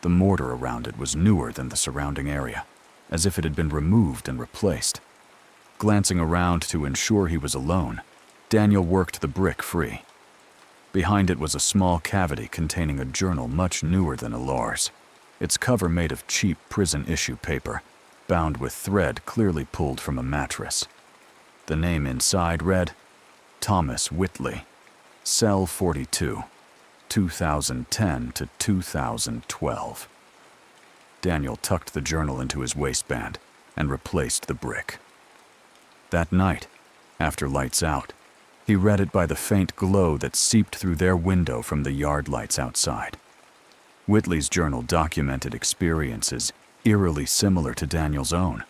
The mortar around it was newer than the surrounding area, as if it had been removed and replaced. Glancing around to ensure he was alone, Daniel worked the brick free. Behind it was a small cavity containing a journal much newer than Alar's, its cover made of cheap prison-issue paper, bound with thread clearly pulled from a mattress. The name inside read, "Thomas Whitley, Cell 42, 2010 to 2012. Daniel tucked the journal into his waistband and replaced the brick. That night, after lights out, he read it by the faint glow that seeped through their window from the yard lights outside. Whitley's journal documented experiences eerily similar to Daniel's own: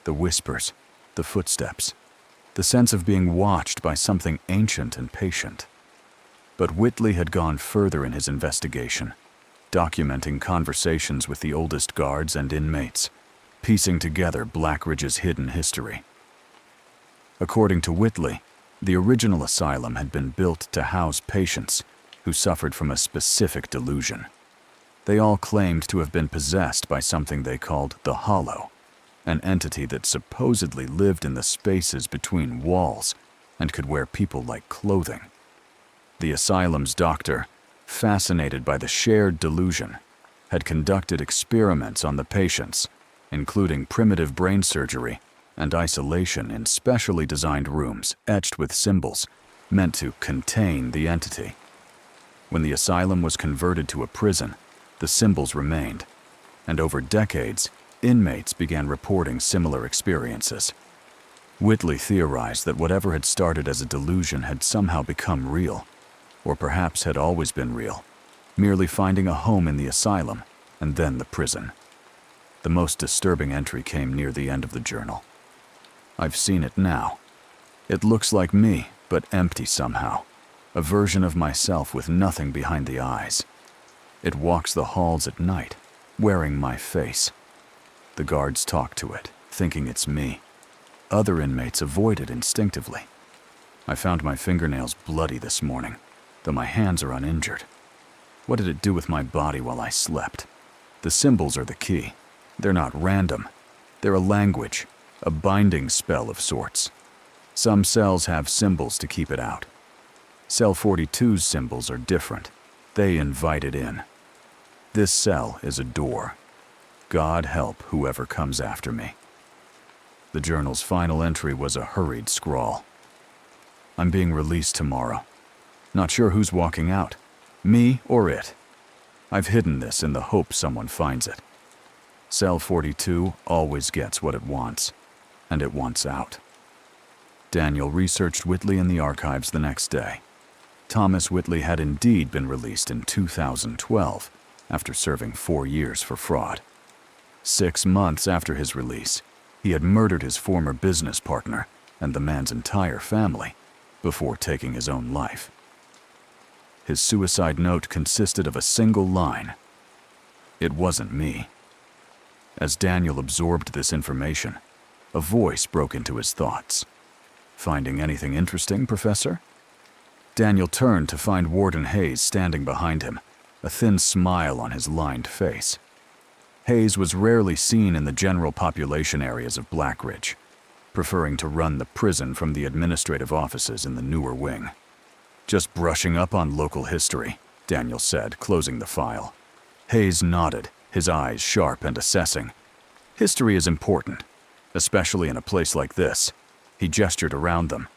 the whispers, the footsteps, the sense of being watched by something ancient and patient. But Whitley had gone further in his investigation, documenting conversations with the oldest guards and inmates, piecing together Blackridge's hidden history. According to Whitley, the original asylum had been built to house patients who suffered from a specific delusion. They all claimed to have been possessed by something they called the Hollow, an entity that supposedly lived in the spaces between walls and could wear people like clothing. The asylum's doctor, fascinated by the shared delusion, had conducted experiments on the patients, including primitive brain surgery and isolation in specially designed rooms etched with symbols meant to contain the entity. When the asylum was converted to a prison, the symbols remained, and over decades, inmates began reporting similar experiences. Whitley theorized that whatever had started as a delusion had somehow become real, or perhaps had always been real, merely finding a home in the asylum and then the prison. The most disturbing entry came near the end of the journal. "I've seen it now. It looks like me, but empty somehow, a version of myself with nothing behind the eyes. It walks the halls at night, wearing my face. The guards talk to it, thinking it's me. Other inmates avoid it instinctively. I found my fingernails bloody this morning, though my hands are uninjured. What did it do with my body while I slept? The symbols are the key. They're not random. They're a language, a binding spell of sorts. Some cells have symbols to keep it out. Cell 42's symbols are different. They invite it in. This cell is a door. God help whoever comes after me. The journal's final entry was a hurried scrawl. I'm being released tomorrow. Not sure who's walking out, me or it. I've hidden this in the hope someone finds it. Cell 42 always gets what it wants, and it wants out. Daniel researched Whitley in the archives the next day. Thomas Whitley had indeed been released in 2012 after serving 4 years for fraud. 6 months after his release, he had murdered his former business partner and the man's entire family before taking his own life. His suicide note consisted of a single line: "It wasn't me." As Daniel absorbed this information, a voice broke into his thoughts. "Finding anything interesting, Professor?" Daniel turned to find Warden Hayes standing behind him, a thin smile on his lined face. Hayes was rarely seen in the general population areas of Blackridge, preferring to run the prison from the administrative offices in the newer wing. "Just brushing up on local history," Daniel said, closing the file. Hayes nodded, his eyes sharp and assessing. "History is important, especially in a place like this." He gestured around them.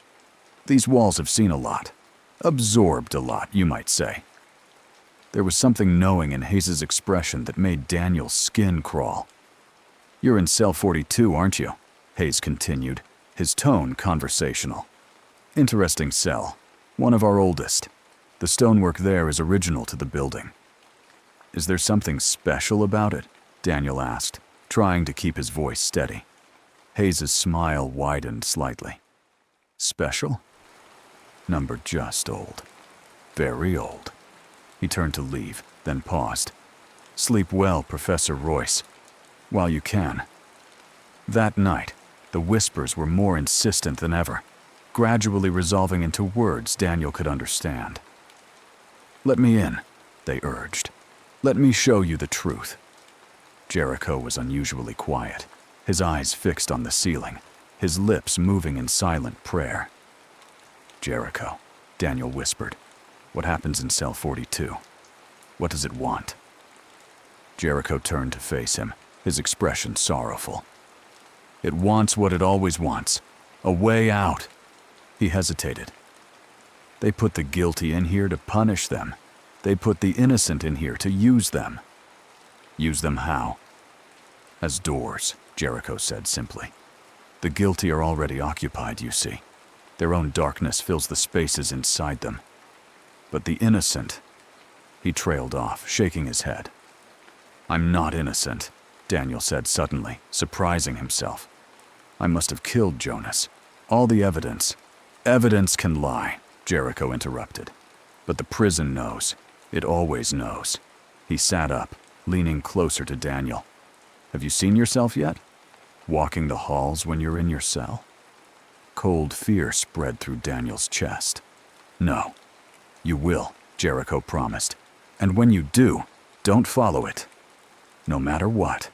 "These walls have seen a lot. Absorbed a lot, you might say." There was something knowing in Hayes' expression that made Daniel's skin crawl. "You're in cell 42, aren't you?" Hayes continued, his tone conversational. "Interesting cell. One of our oldest. The stonework there is original to the building." "Is there something special about it?" Daniel asked, trying to keep his voice steady. Hayes' smile widened slightly. "Special? Number just old. Very old." He turned to leave, then paused. "Sleep well, Professor Royce, while you can." That night, the whispers were more insistent than ever, gradually resolving into words Daniel could understand. "Let me in," they urged. "Let me show you the truth." Jericho was unusually quiet, his eyes fixed on the ceiling, his lips moving in silent prayer. "Jericho," Daniel whispered, "what happens in cell 42? What does it want?" Jericho turned to face him, his expression sorrowful. "It wants what it always wants, a way out." He hesitated. "They put the guilty in here to punish them. They put the innocent in here to use them." "Use them how?" "As doors," Jericho said simply. "The guilty are already occupied, you see. Their own darkness fills the spaces inside them. But the innocent..." He trailed off, shaking his head. "I'm not innocent," Daniel said suddenly, surprising himself. "I must have killed Jonas. All the evidence..." "Evidence can lie," Jericho interrupted. "But the prison knows. It always knows." He sat up, leaning closer to Daniel. "Have you seen yourself yet? Walking the halls when you're in your cell?" Cold fear spread through Daniel's chest. "No." "You will," Jericho promised. "And when you do, don't follow it. No matter what."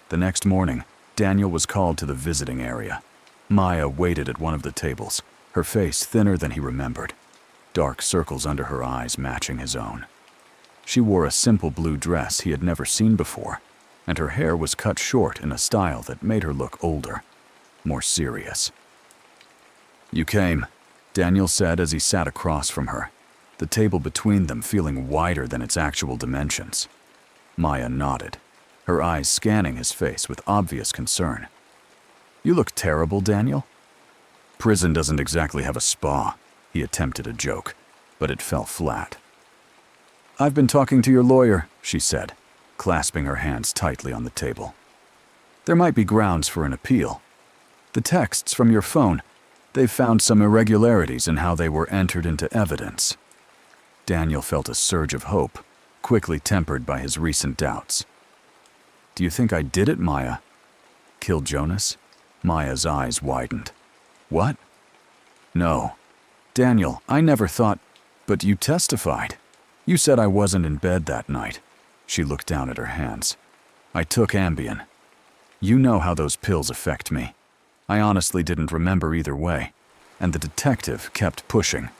The next morning, Daniel was called to the visiting area. Maya waited at one of the tables, her face thinner than he remembered, dark circles under her eyes matching his own. She wore a simple blue dress he had never seen before, and her hair was cut short in a style that made her look older, more serious. "You came," Daniel said as he sat across from her, the table between them feeling wider than its actual dimensions. Maya nodded, her eyes scanning his face with obvious concern. "You look terrible, Daniel." "Prison doesn't exactly have a spa," he attempted a joke, but it fell flat. "I've been talking to your lawyer," she said, clasping her hands tightly on the table. "There might be grounds for an appeal. The texts from your phone, they've found some irregularities in how they were entered into evidence." Daniel felt a surge of hope, quickly tempered by his recent doubts. "Do you think I did it, Maya?" "Killed Jonas?" Maya's eyes widened. "What?" "No. Daniel, I never thought... But you testified. You said I wasn't in bed that night." She looked down at her hands. "I took Ambien. You know how those pills affect me. I honestly didn't remember either way. and the detective kept pushing.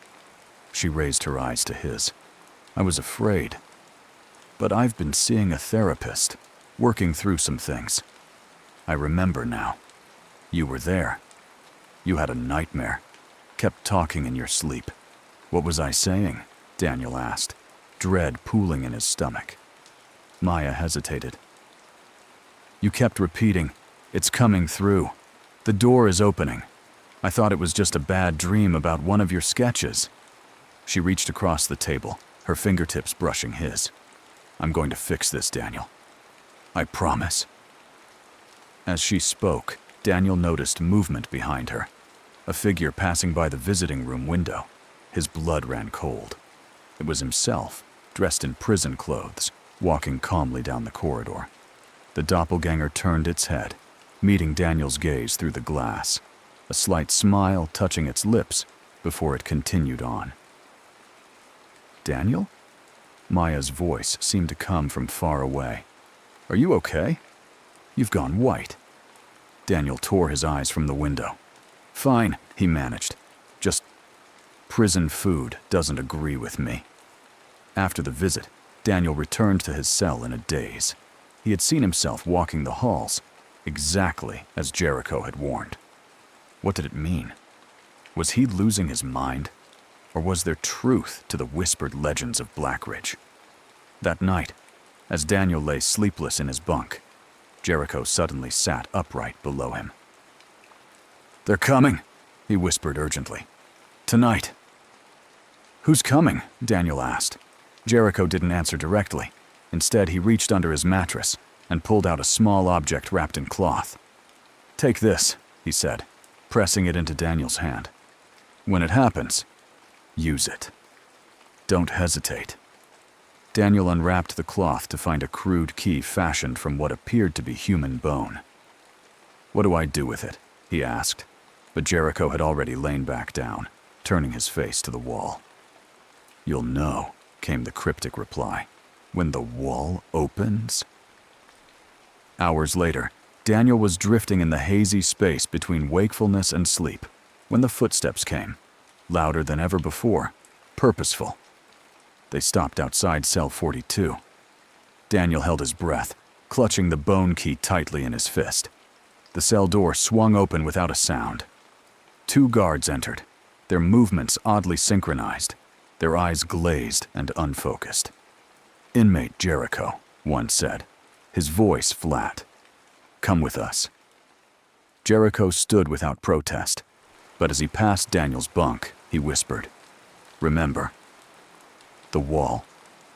She raised her eyes to his. I was afraid. But I've been seeing a therapist, working through some things. I remember now. You were there. You had a nightmare. Kept talking in your sleep. What was I saying? Daniel asked, dread pooling in his stomach. Maya hesitated. You kept repeating, "It's coming through. The door is opening. I thought it was just a bad dream about one of your sketches." She reached across the table, her fingertips brushing his. "I'm going to fix this, Daniel. I promise." As she spoke, Daniel noticed movement behind her, a figure passing by the visiting room window. His blood ran cold. It was himself, dressed in prison clothes, walking calmly down the corridor. The doppelganger turned its head, meeting Daniel's gaze through the glass, a slight smile touching its lips before it continued on. "Daniel?" Maya's voice seemed to come from far away. "Are you okay? You've gone white." Daniel tore his eyes from the window. "Fine," he managed. "Just prison food doesn't agree with me." After the visit, Daniel returned to his cell in a daze. He had seen himself walking the halls, exactly as Jericho had warned. What did it mean? Was he losing his mind? Or was there truth to the whispered legends of Blackridge? That night, as Daniel lay sleepless in his bunk, Jericho suddenly sat upright below him. "They're coming," he whispered urgently. "Tonight." "Who's coming?" Daniel asked. Jericho didn't answer directly. Instead, he reached under his mattress and pulled out a small object wrapped in cloth. "Take this," he said, pressing it into Daniel's hand. "When it happens, use it. Don't hesitate." Daniel unwrapped the cloth to find a crude key fashioned from what appeared to be human bone. "What do I do with it?" he asked, but Jericho had already lain back down, turning his face to the wall. "You'll know," came the cryptic reply, "when the wall opens." Hours later, Daniel was drifting in the hazy space between wakefulness and sleep when the footsteps came, louder than ever before, purposeful. They stopped outside cell 42. Daniel held his breath, clutching the bone key tightly in his fist. The cell door swung open without a sound. 2 guards entered, their movements oddly synchronized, their eyes glazed and unfocused. "Inmate Jericho," one said, his voice flat. "Come with us." Jericho stood without protest, but as he passed Daniel's bunk, he whispered, "Remember." The wall.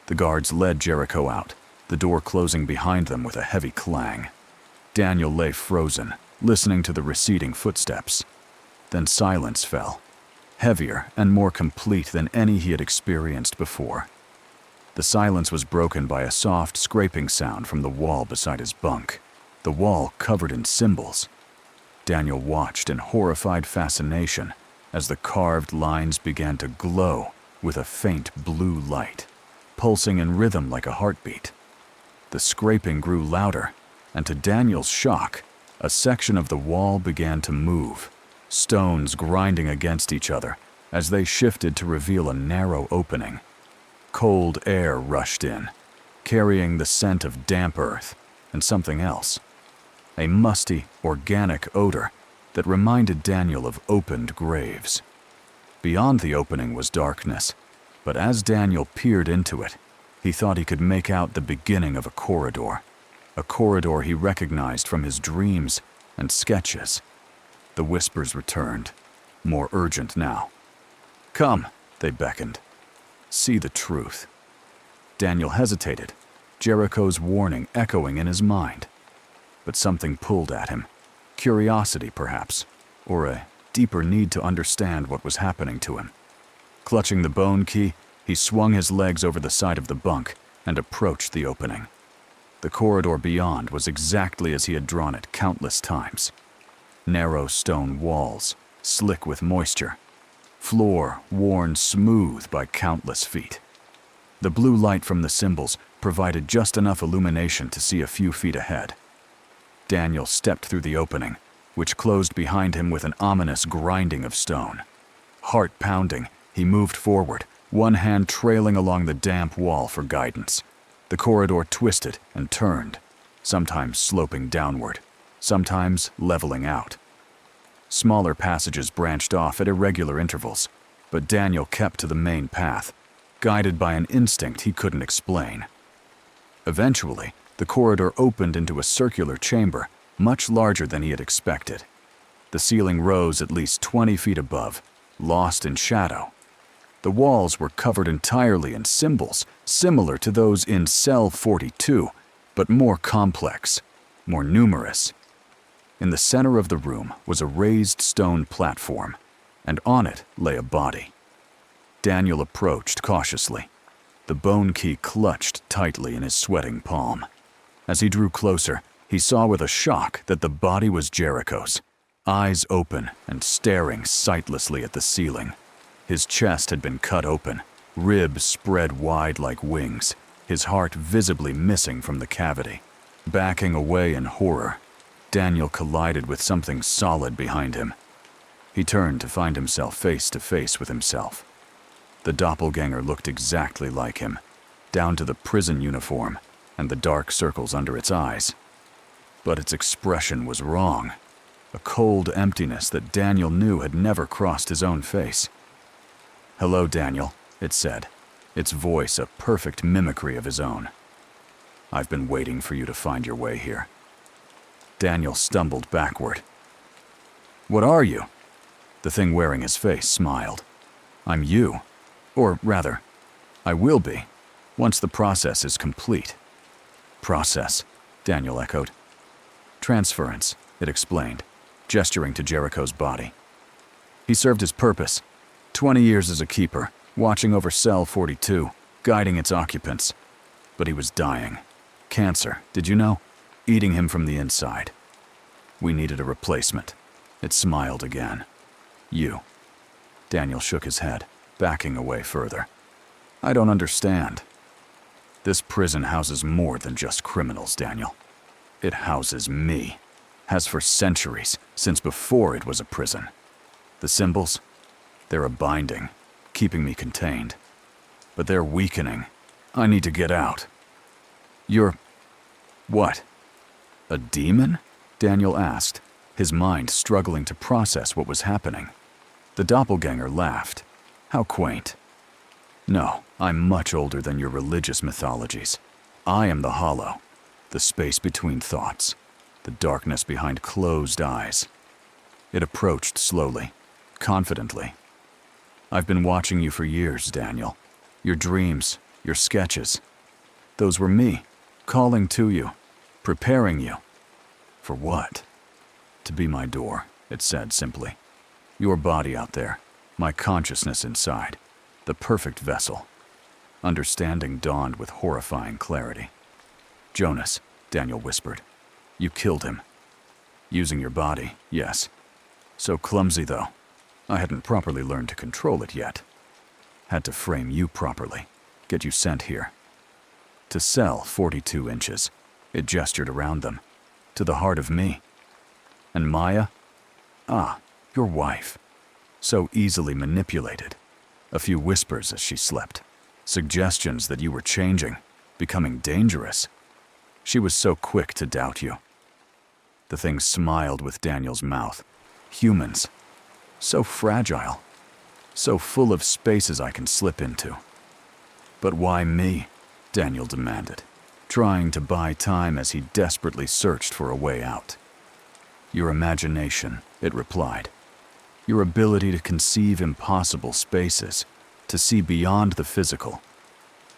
The guards led Jericho out, the door closing behind them with a heavy clang. Daniel lay frozen, listening to the receding footsteps. Then silence fell, heavier and more complete than any he had experienced before. The silence was broken by a soft scraping sound from the wall beside his bunk, the wall covered in symbols. Daniel watched in horrified fascination as the carved lines began to glow with a faint blue light, pulsing in rhythm like a heartbeat. The scraping grew louder, and to Daniel's shock, a section of the wall began to move, stones grinding against each other as they shifted to reveal a narrow opening. Cold air rushed in, carrying the scent of damp earth and something else, a musty, organic odor that reminded Daniel of opened graves. Beyond the opening was darkness, but as Daniel peered into it, he thought he could make out the beginning of a corridor he recognized from his dreams and sketches. The whispers returned, more urgent now. "Come," they beckoned. "See the truth." Daniel hesitated, Jericho's warning echoing in his mind. But something pulled at him, curiosity perhaps, or a deeper need to understand what was happening to him. Clutching the bone key, he swung his legs over the side of the bunk and approached the opening. The corridor beyond was exactly as he had drawn it countless times. Narrow stone walls, slick with moisture. Floor worn smooth by countless feet. The blue light from the symbols provided just enough illumination to see a few feet ahead. Daniel stepped through the opening, which closed behind him with an ominous grinding of stone. Heart pounding, he moved forward, one hand trailing along the damp wall for guidance. The corridor twisted and turned, sometimes sloping downward, sometimes leveling out. Smaller passages branched off at irregular intervals, but Daniel kept to the main path, guided by an instinct he couldn't explain. Eventually, the corridor opened into a circular chamber, much larger than he had expected. The ceiling rose at least 20 feet above, lost in shadow. The walls were covered entirely in symbols, similar to those in Cell 42, but more complex, more numerous. In the center of the room was a raised stone platform, and on it lay a body. Daniel approached cautiously, the bone key clutched tightly in his sweating palm. As he drew closer, he saw with a shock that the body was Jericho's, eyes open and staring sightlessly at the ceiling. His chest had been cut open, ribs spread wide like wings, his heart visibly missing from the cavity. Backing away in horror, Daniel collided with something solid behind him. He turned to find himself face to face with himself. The doppelganger looked exactly like him, down to the prison uniform and the dark circles under its eyes. But its expression was wrong, a cold emptiness that Daniel knew had never crossed his own face. "Hello, Daniel," it said, its voice a perfect mimicry of his own. "I've been waiting for you to find your way here." Daniel stumbled backward. "What are you?" The thing wearing his face smiled. "I'm you. Or rather, I will be, once the process is complete." "Process," Daniel echoed. "Transference," it explained, gesturing to Jericho's body. He served his purpose. 20 years as a keeper, watching over Cell 42, guiding its occupants. But he was dying. Cancer, did you know? Eating him from the inside. We needed a replacement. It smiled again. "You." Daniel shook his head, backing away further. "I don't understand." "This prison houses more than just criminals, Daniel. It houses me. Has for centuries, since before it was a prison. The symbols? They're a binding, keeping me contained. But they're weakening. I need to get out." "You're... what? A demon?" Daniel asked, his mind struggling to process what was happening. The doppelganger laughed. "How quaint. No, I'm much older than your religious mythologies. I am the hollow, the space between thoughts, the darkness behind closed eyes." It approached slowly, confidently. "I've been watching you for years, Daniel. Your dreams, your sketches. Those were me, calling to you, preparing you. For what? To be my door," it said simply. "Your body out there, my consciousness inside, the perfect vessel." Understanding dawned with horrifying clarity. "Jonas," Daniel whispered, "you killed him. Using your body, yes. So clumsy, though. I hadn't properly learned to control it yet. Had to frame you properly, get you sent here. To Cell 42 inches, it gestured around them, to the heart of me. And Maya? Ah, your wife. So easily manipulated. A few whispers as she slept. Suggestions that you were changing, becoming dangerous. She was so quick to doubt you." The thing smiled with Daniel's mouth. "Humans. So fragile. So full of spaces I can slip into." "But why me?" Daniel demanded, trying to buy time as he desperately searched for a way out. "Your imagination," it replied. "Your ability to conceive impossible spaces, to see beyond the physical.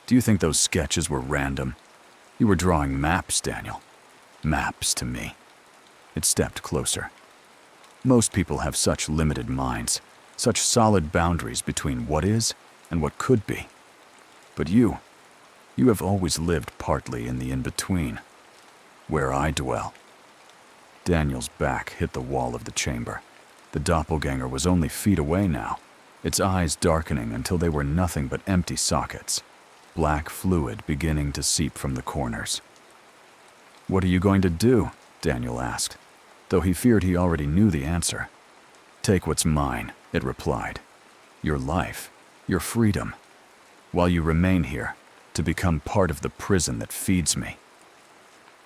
Do you think those sketches were random? You were drawing maps, Daniel. Maps to me." It stepped closer. "Most people have such limited minds, such solid boundaries between what is and what could be. But you have always lived partly in the in-between, where I dwell." Daniel's back hit the wall of the chamber. The doppelganger was only feet away now, its eyes darkening until they were nothing but empty sockets, black fluid beginning to seep from the corners. "What are you going to do?" Daniel asked. though he feared he already knew the answer. "Take what's mine," it replied. "Your life, your freedom, while you remain here to become part of the prison that feeds me."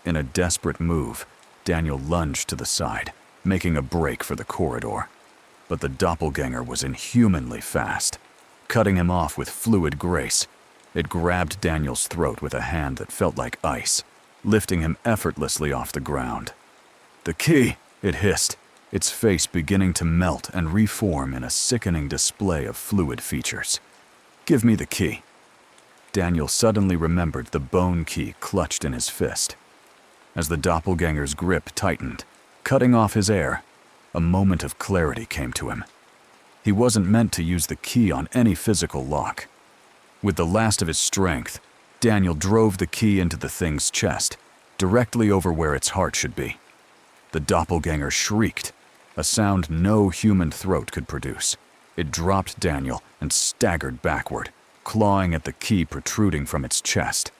In a desperate move, Daniel lunged to the side, making a break for the corridor. But the doppelganger was inhumanly fast. Cutting him off with fluid grace, it grabbed Daniel's throat with a hand that felt like ice, lifting him effortlessly off the ground. "The key!" it hissed, its face beginning to melt and reform in a sickening display of fluid features. "Give me the key." Daniel suddenly remembered the bone key clutched in his fist. As the doppelganger's grip tightened, cutting off his air, a moment of clarity came to him. He wasn't meant to use the key on any physical lock. With the last of his strength, Daniel drove the key into the thing's chest, directly over where its heart should be. The doppelganger shrieked, a sound no human throat could produce. It dropped Daniel and staggered backward, clawing at the key protruding from its chest.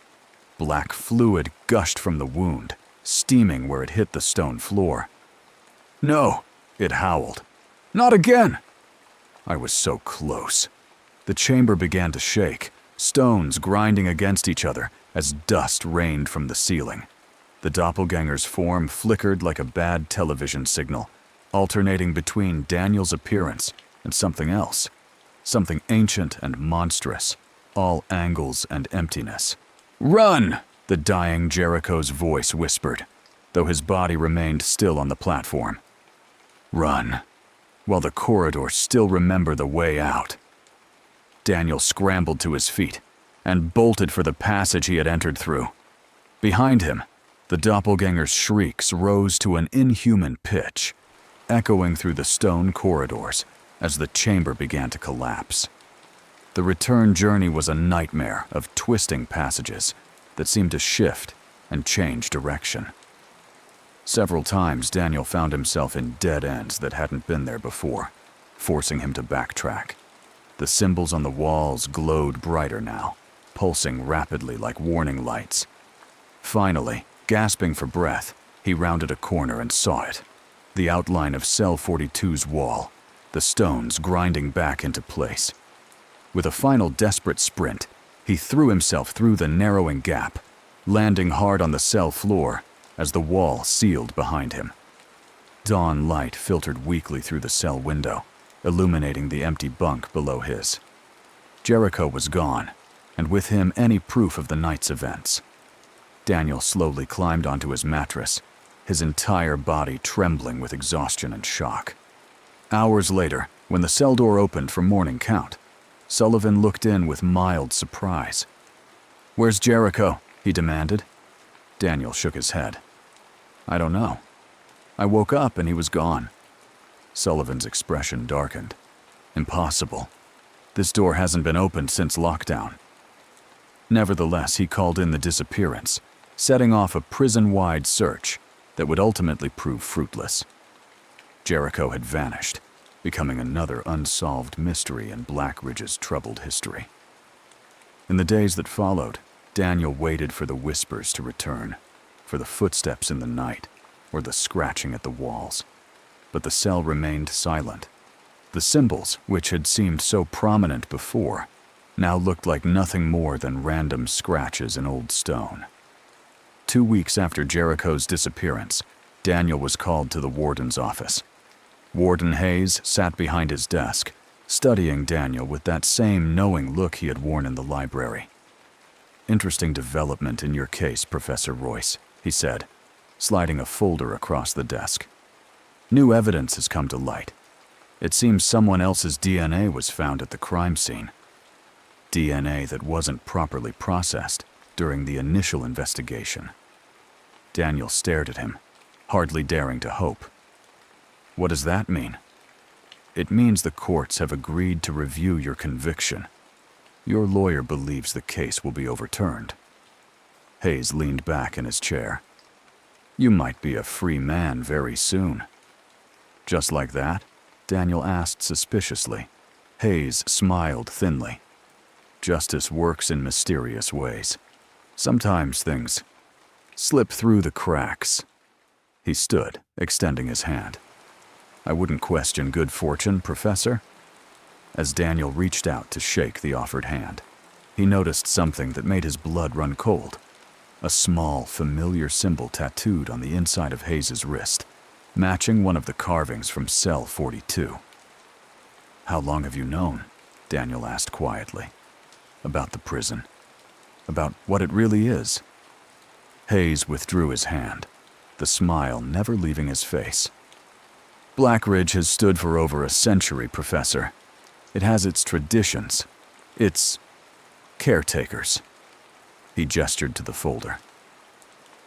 Black fluid gushed from the wound, steaming where it hit the stone floor. "No!" it howled. "Not again!" I was so close. The chamber began to shake, stones grinding against each other as dust rained from the ceiling. The doppelganger's form flickered like a bad television signal, alternating between Daniel's appearance and something else, something ancient and monstrous, all angles and emptiness. "Run!" the dying Jericho's voice whispered, though his body remained still on the platform. Run, while the corridors still remember the way out. Daniel scrambled to his feet and bolted for the passage he had entered through. Behind him, the doppelganger's shrieks rose to an inhuman pitch, echoing through the stone corridors as the chamber began to collapse. The return journey was a nightmare of twisting passages that seemed to shift and change direction. Several times, Daniel found himself in dead ends that hadn't been there before, forcing him to backtrack. The symbols on the walls glowed brighter now, pulsing rapidly like warning lights. Finally, gasping for breath, he rounded a corner and saw it. The outline of Cell 42's wall, the stones grinding back into place. With a final desperate sprint, he threw himself through the narrowing gap, landing hard on the cell floor as the wall sealed behind him. Dawn light filtered weakly through the cell window, illuminating the empty bunk below his. Jericho was gone, and with him any proof of the night's events. Daniel slowly climbed onto his mattress, his entire body trembling with exhaustion and shock. Hours later, when the cell door opened for morning count, Sullivan looked in with mild surprise. "Where's Jericho?" he demanded. Daniel shook his head. "I don't know. I woke up and he was gone." Sullivan's expression darkened. "Impossible. This door hasn't been opened since lockdown." Nevertheless, he called in the disappearance, setting off a prison-wide search that would ultimately prove fruitless. Jericho had vanished, becoming another unsolved mystery in Blackridge's troubled history. In the days that followed, Daniel waited for the whispers to return, for the footsteps in the night, or the scratching at the walls. But the cell remained silent. The symbols, which had seemed so prominent before, now looked like nothing more than random scratches in old stone. 2 weeks after Jericho's disappearance, Daniel was called to the warden's office. Warden Hayes sat behind his desk, studying Daniel with that same knowing look he had worn in the library. "Interesting development in your case, Professor Royce," he said, sliding a folder across the desk. "New evidence has come to light. It seems someone else's DNA was found at the crime scene. DNA that wasn't properly processed during the initial investigation." Daniel stared at him, hardly daring to hope. "What does that mean?" "It means the courts have agreed to review your conviction. Your lawyer believes the case will be overturned." Hayes leaned back in his chair. "You might be a free man very soon." "Just like that?" Daniel asked suspiciously. Hayes smiled thinly. "Justice works in mysterious ways. Sometimes things slip through the cracks." He stood, extending his hand. "I wouldn't question good fortune, Professor." As Daniel reached out to shake the offered hand, he noticed something that made his blood run cold. A small, familiar symbol tattooed on the inside of Hayes's wrist, matching one of the carvings from cell 42. "How long have you known?" Daniel asked quietly. "About the prison. About what it really is." Hayes withdrew his hand, the smile never leaving his face. "Blackridge has stood for over a century, Professor. It has its traditions, its caretakers." He gestured to the folder.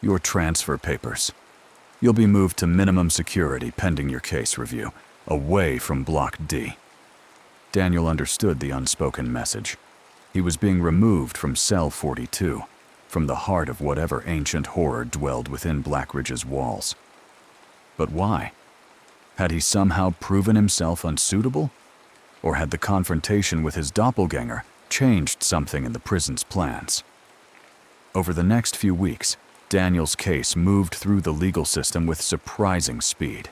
"Your transfer papers. You'll be moved to minimum security pending your case review, away from Block D." Daniel understood the unspoken message. He was being removed from cell 42, from the heart of whatever ancient horror dwelled within Blackridge's walls. But why? Had he somehow proven himself unsuitable? Or had the confrontation with his doppelganger changed something in the prison's plans? Over the next few weeks, Daniel's case moved through the legal system with surprising speed.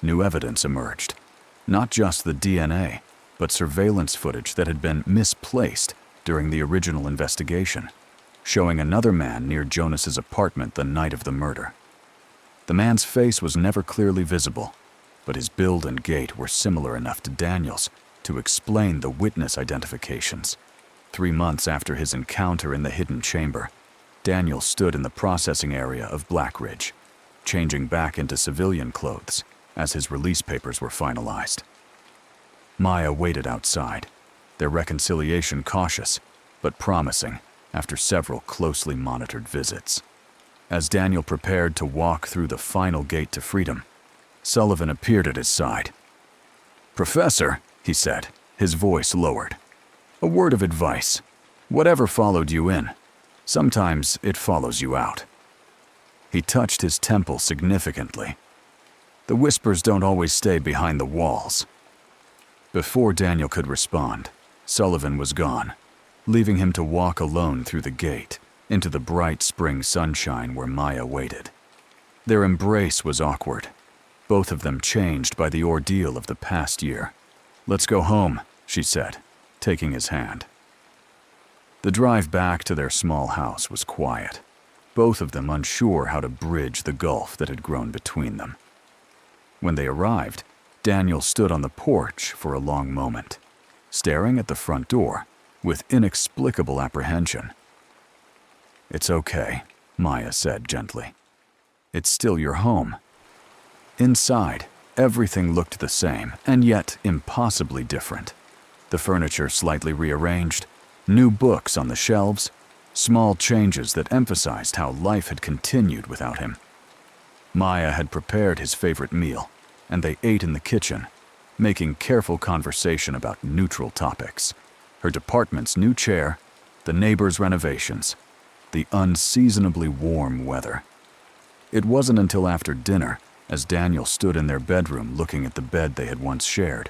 New evidence emerged. Not just the DNA, but surveillance footage that had been misplaced during the original investigation, showing another man near Jonas's apartment the night of the murder. The man's face was never clearly visible, but his build and gait were similar enough to Daniel's to explain the witness identifications. 3 months after his encounter in the hidden chamber, Daniel stood in the processing area of Blackridge, changing back into civilian clothes as his release papers were finalized. Maya waited outside, their reconciliation cautious, but promising after several closely monitored visits. As Daniel prepared to walk through the final gate to freedom, Sullivan appeared at his side. "Professor," he said, his voice lowered. "A word of advice. Whatever followed you in, sometimes it follows you out." He touched his temple significantly. "The whispers don't always stay behind the walls." Before Daniel could respond, Sullivan was gone, leaving him to walk alone through the gate into the bright spring sunshine where Maya waited. Their embrace was awkward, both of them changed by the ordeal of the past year. "Let's go home," she said, taking his hand. The drive back to their small house was quiet, both of them unsure how to bridge the gulf that had grown between them. When they arrived, Daniel stood on the porch for a long moment, staring at the front door with inexplicable apprehension. "It's okay," Maya said gently. "It's still your home." Inside, everything looked the same, and yet impossibly different. The furniture slightly rearranged, new books on the shelves, small changes that emphasized how life had continued without him. Maya had prepared his favorite meal, and they ate in the kitchen, making careful conversation about neutral topics: her department's new chair, the neighbor's renovations, the unseasonably warm weather. It wasn't until after dinner, as Daniel stood in their bedroom looking at the bed they had once shared,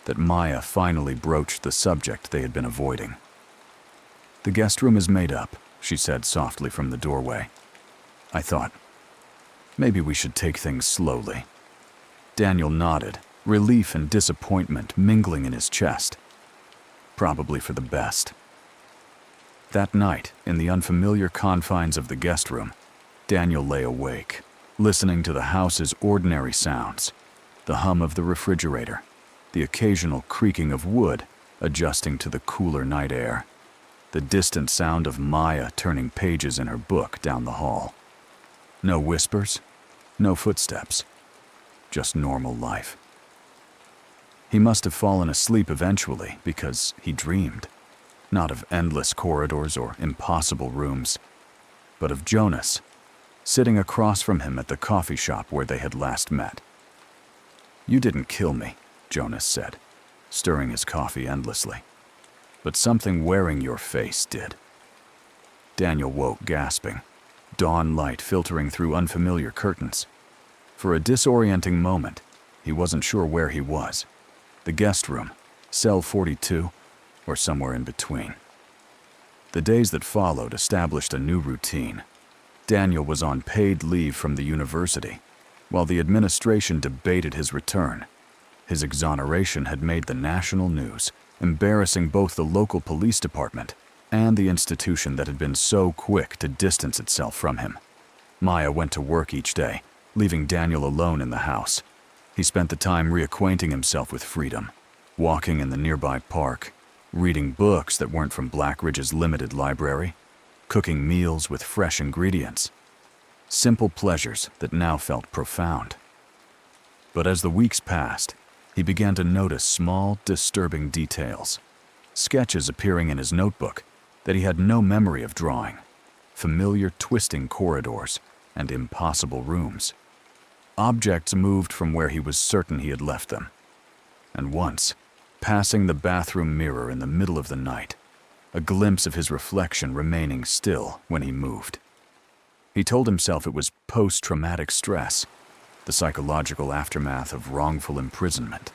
that Maya finally broached the subject they had been avoiding. "The guest room is made up," she said softly from the doorway. "I thought, maybe we should take things slowly." Daniel nodded, relief and disappointment mingling in his chest. Probably for the best. That night, in the unfamiliar confines of the guest room, Daniel lay awake, listening to the house's ordinary sounds, the hum of the refrigerator, the occasional creaking of wood adjusting to the cooler night air, the distant sound of Maya turning pages in her book down the hall. No whispers, no footsteps, just normal life. He must have fallen asleep eventually because he dreamed, not of endless corridors or impossible rooms, but of Jonas, sitting across from him at the coffee shop where they had last met. "You didn't kill me," Jonas said, stirring his coffee endlessly. "But something wearing your face did." Daniel woke gasping, dawn light filtering through unfamiliar curtains. For a disorienting moment, he wasn't sure where he was: the guest room, cell 42, or somewhere in between. The days that followed established a new routine. Daniel was on paid leave from the university, While the administration debated his return, his exoneration had made the national news, embarrassing both the local police department and the institution that had been so quick to distance itself from him. Maya went to work each day, leaving Daniel alone in the house. He spent the time reacquainting himself with freedom, walking in the nearby park, reading books that weren't from Blackridge's limited library, cooking meals with fresh ingredients. Simple pleasures that now felt profound. But as the weeks passed, he began to notice small, disturbing details. Sketches appearing in his notebook that he had no memory of drawing, familiar twisting corridors and impossible rooms. Objects moved from where he was certain he had left them. And once, passing the bathroom mirror in the middle of the night, a glimpse of his reflection remaining still when he moved. He told himself it was post-traumatic stress, the psychological aftermath of wrongful imprisonment.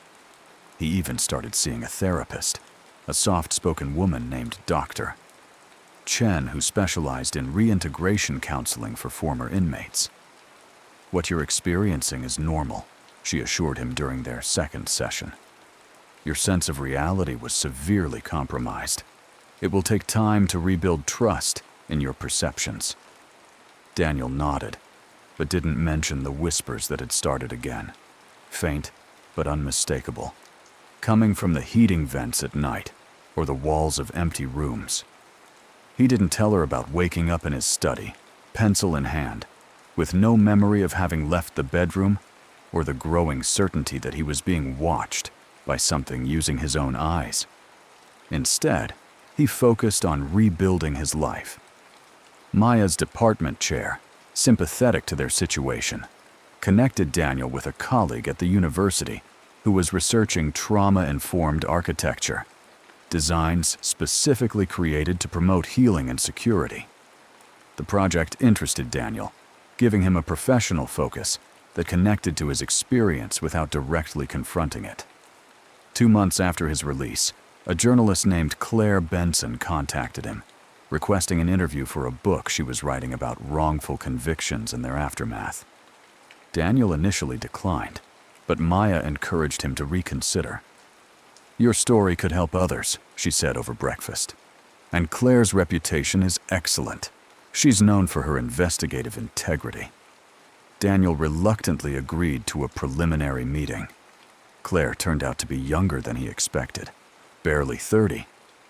He even started seeing a therapist, a soft-spoken woman named Dr. Chen, who specialized in reintegration counseling for former inmates. "What you're experiencing is normal," she assured him during their second session. "Your sense of reality was severely compromised. It will take time to rebuild trust in your perceptions." Daniel nodded, but didn't mention the whispers that had started again, faint but unmistakable, coming from the heating vents at night or the walls of empty rooms. He didn't tell her about waking up in his study, pencil in hand, with no memory of having left the bedroom or the growing certainty that he was being watched by something using his own eyes. Instead, he focused on rebuilding his life. Maya's department chair, sympathetic to their situation, connected Daniel with a colleague at the university who was researching trauma-informed architecture, designs specifically created to promote healing and security. The project interested Daniel, giving him a professional focus that connected to his experience without directly confronting it. 2 months after his release, a journalist named Claire Benson contacted him, requesting an interview for a book she was writing about wrongful convictions and their aftermath. Daniel initially declined, but Maya encouraged him to reconsider. "Your story could help others," she said over breakfast. "And Claire's reputation is excellent. She's known for her investigative integrity." Daniel reluctantly agreed to a preliminary meeting. Claire turned out to be younger than he expected, barely 30,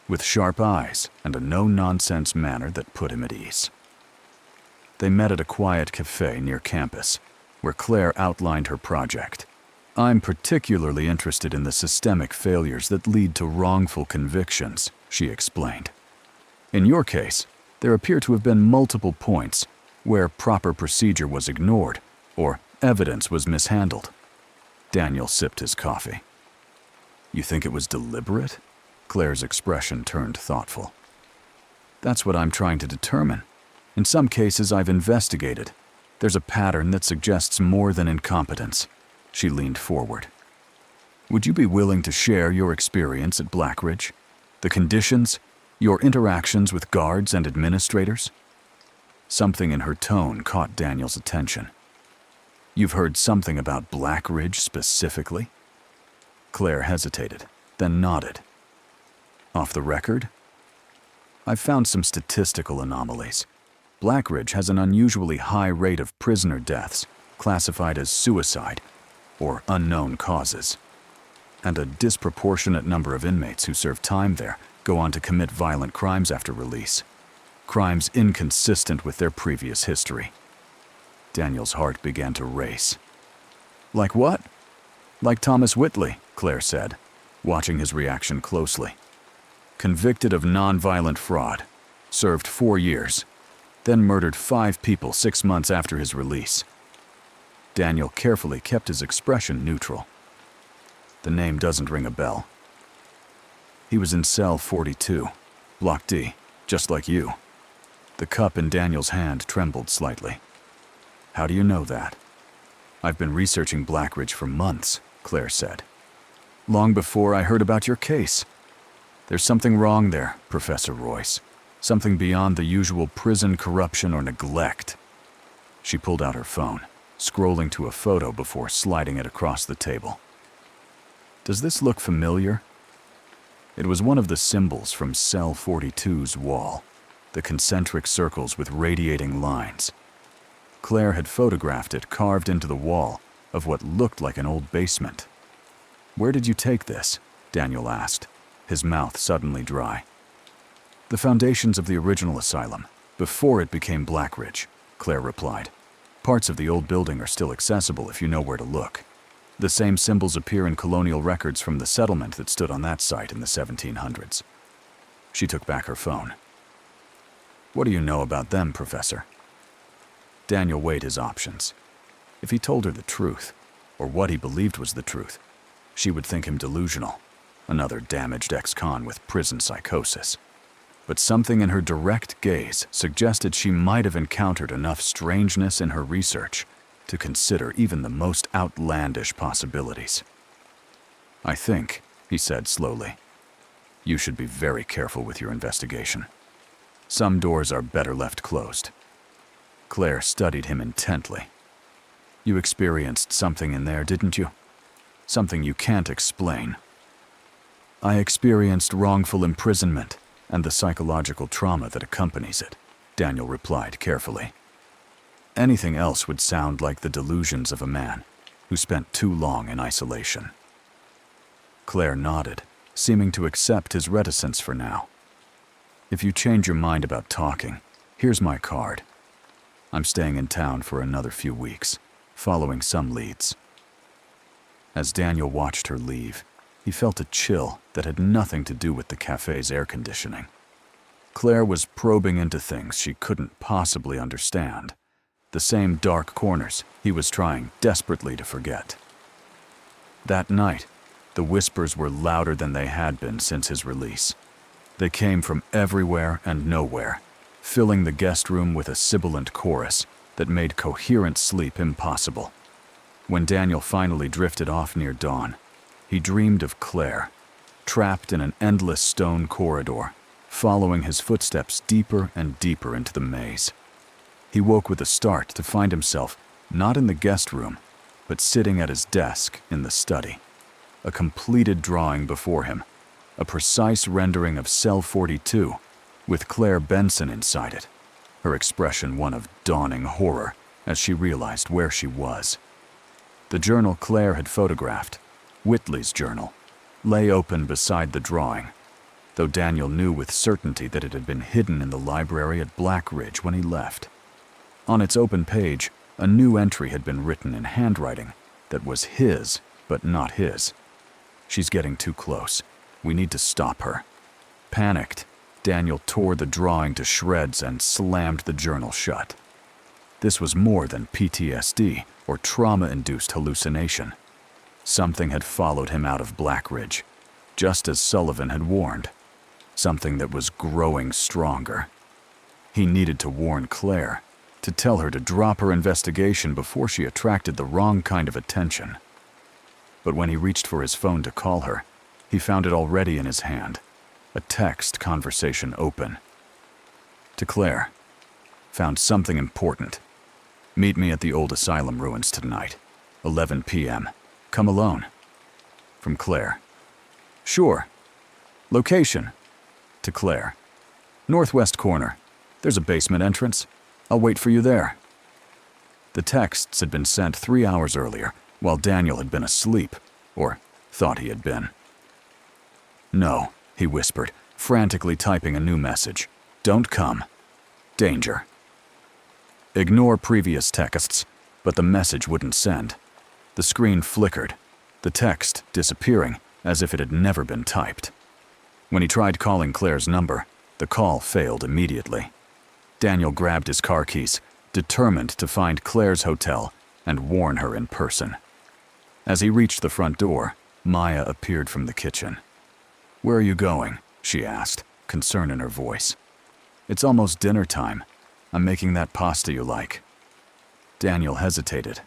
with sharp eyes and a no-nonsense manner that put him at ease. They met at a quiet cafe near campus, where Claire outlined her project. "I'm particularly interested in the systemic failures that lead to wrongful convictions," she explained. "In your case, there appear to have been multiple points where proper procedure was ignored or evidence was mishandled." Daniel sipped his coffee. "You think it was deliberate?" Claire's expression turned thoughtful. "That's what I'm trying to determine. In some cases I've investigated. There's a pattern that suggests more than incompetence." She leaned forward. "Would you be willing to share your experience at Blackridge? The conditions, your interactions with guards and administrators?" Something in her tone caught Daniel's attention. "You've heard something about Blackridge specifically?" Claire hesitated, then nodded. "Off the record?" "I've found some statistical anomalies. Blackridge has an unusually high rate of prisoner deaths, classified as suicide or unknown causes, and a disproportionate number of inmates who serve time there go on to commit violent crimes after release, crimes inconsistent with their previous history." Daniel's heart began to race. "Like what?" "Like Thomas Whitley," Claire said, watching his reaction closely. "Convicted of non-violent fraud, served 4 years, then murdered 5 people 6 months after his release." Daniel carefully kept his expression neutral. "The name doesn't ring a bell." "He was in cell 42, Block D, just like you." The cup in Daniel's hand trembled slightly. "How do you know that?" "I've been researching Blackridge for months," Claire said. "Long before I heard about your case. There's something wrong there, Professor Royce. Something beyond the usual prison corruption or neglect." She pulled out her phone, scrolling to a photo before sliding it across the table. Does this look familiar? It was one of the symbols from Cell 42's wall, the concentric circles with radiating lines. Claire had photographed it carved into the wall of what looked like an old basement. "Where did you take this?" Daniel asked, his mouth suddenly dry. "The foundations of the original asylum, before it became Blackridge," Claire replied. "Parts of the old building are still accessible if you know where to look. The same symbols appear in colonial records from the settlement that stood on that site in the 1700s. She took back her phone. "What do you know about them, Professor?" Daniel weighed his options. If he told her the truth, or what he believed was the truth, she would think him delusional, another damaged ex-con with prison psychosis. But something in her direct gaze suggested she might have encountered enough strangeness in her research to consider even the most outlandish possibilities. "I think," he said slowly, "you should be very careful with your investigation. Some doors are better left closed." Claire studied him intently. "You experienced something in there, didn't you? Something you can't explain." "I experienced wrongful imprisonment and the psychological trauma that accompanies it," Daniel replied carefully. Anything else would sound like the delusions of a man who spent too long in isolation. Claire nodded, seeming to accept his reticence for now. "If you change your mind about talking, here's my card. I'm staying in town for another few weeks, following some leads." As Daniel watched her leave, he felt a chill that had nothing to do with the cafe's air conditioning. Claire was probing into things she couldn't possibly understand, the same dark corners he was trying desperately to forget. That night, the whispers were louder than they had been since his release. They came from everywhere and nowhere, filling the guest room with a sibilant chorus that made coherent sleep impossible. When Daniel finally drifted off near dawn, he dreamed of Claire, trapped in an endless stone corridor, following his footsteps deeper and deeper into the maze. He woke with a start to find himself not in the guest room, but sitting at his desk in the study. A completed drawing before him, a precise rendering of Cell 42, with Claire Benson inside it, her expression one of dawning horror as she realized where she was. The journal Claire had photographed, Whitley's journal, lay open beside the drawing, though Daniel knew with certainty that it had been hidden in the library at Blackridge when he left. On its open page, a new entry had been written in handwriting that was his, but not his. "She's getting too close. We need to stop her." Panicked, Daniel tore the drawing to shreds and slammed the journal shut. This was more than PTSD or trauma-induced hallucination. Something had followed him out of Blackridge, just as Sullivan had warned. Something that was growing stronger. He needed to warn Claire, to tell her to drop her investigation before she attracted the wrong kind of attention. But when he reached for his phone to call her, he found it already in his hand, a text conversation open. To Claire, "Found something important. Meet me at the old asylum ruins tonight, 11 p.m. Come alone." From Claire, "Sure. Location?" To Claire, "Northwest corner. There's a basement entrance. I'll wait for you there." The texts had been sent 3 hours earlier, while Daniel had been asleep, or thought he had been. "No," he whispered, frantically typing a new message. "Don't come. Danger." Ignore previous texts, but the message wouldn't send. The screen flickered, the text disappearing as if it had never been typed. When he tried calling Claire's number, the call failed immediately. Daniel grabbed his car keys, determined to find Claire's hotel and warn her in person. As he reached the front door, Maya appeared from the kitchen. "Where are you going?" she asked, concern in her voice. "It's almost dinner time. I'm making that pasta you like." Daniel hesitated.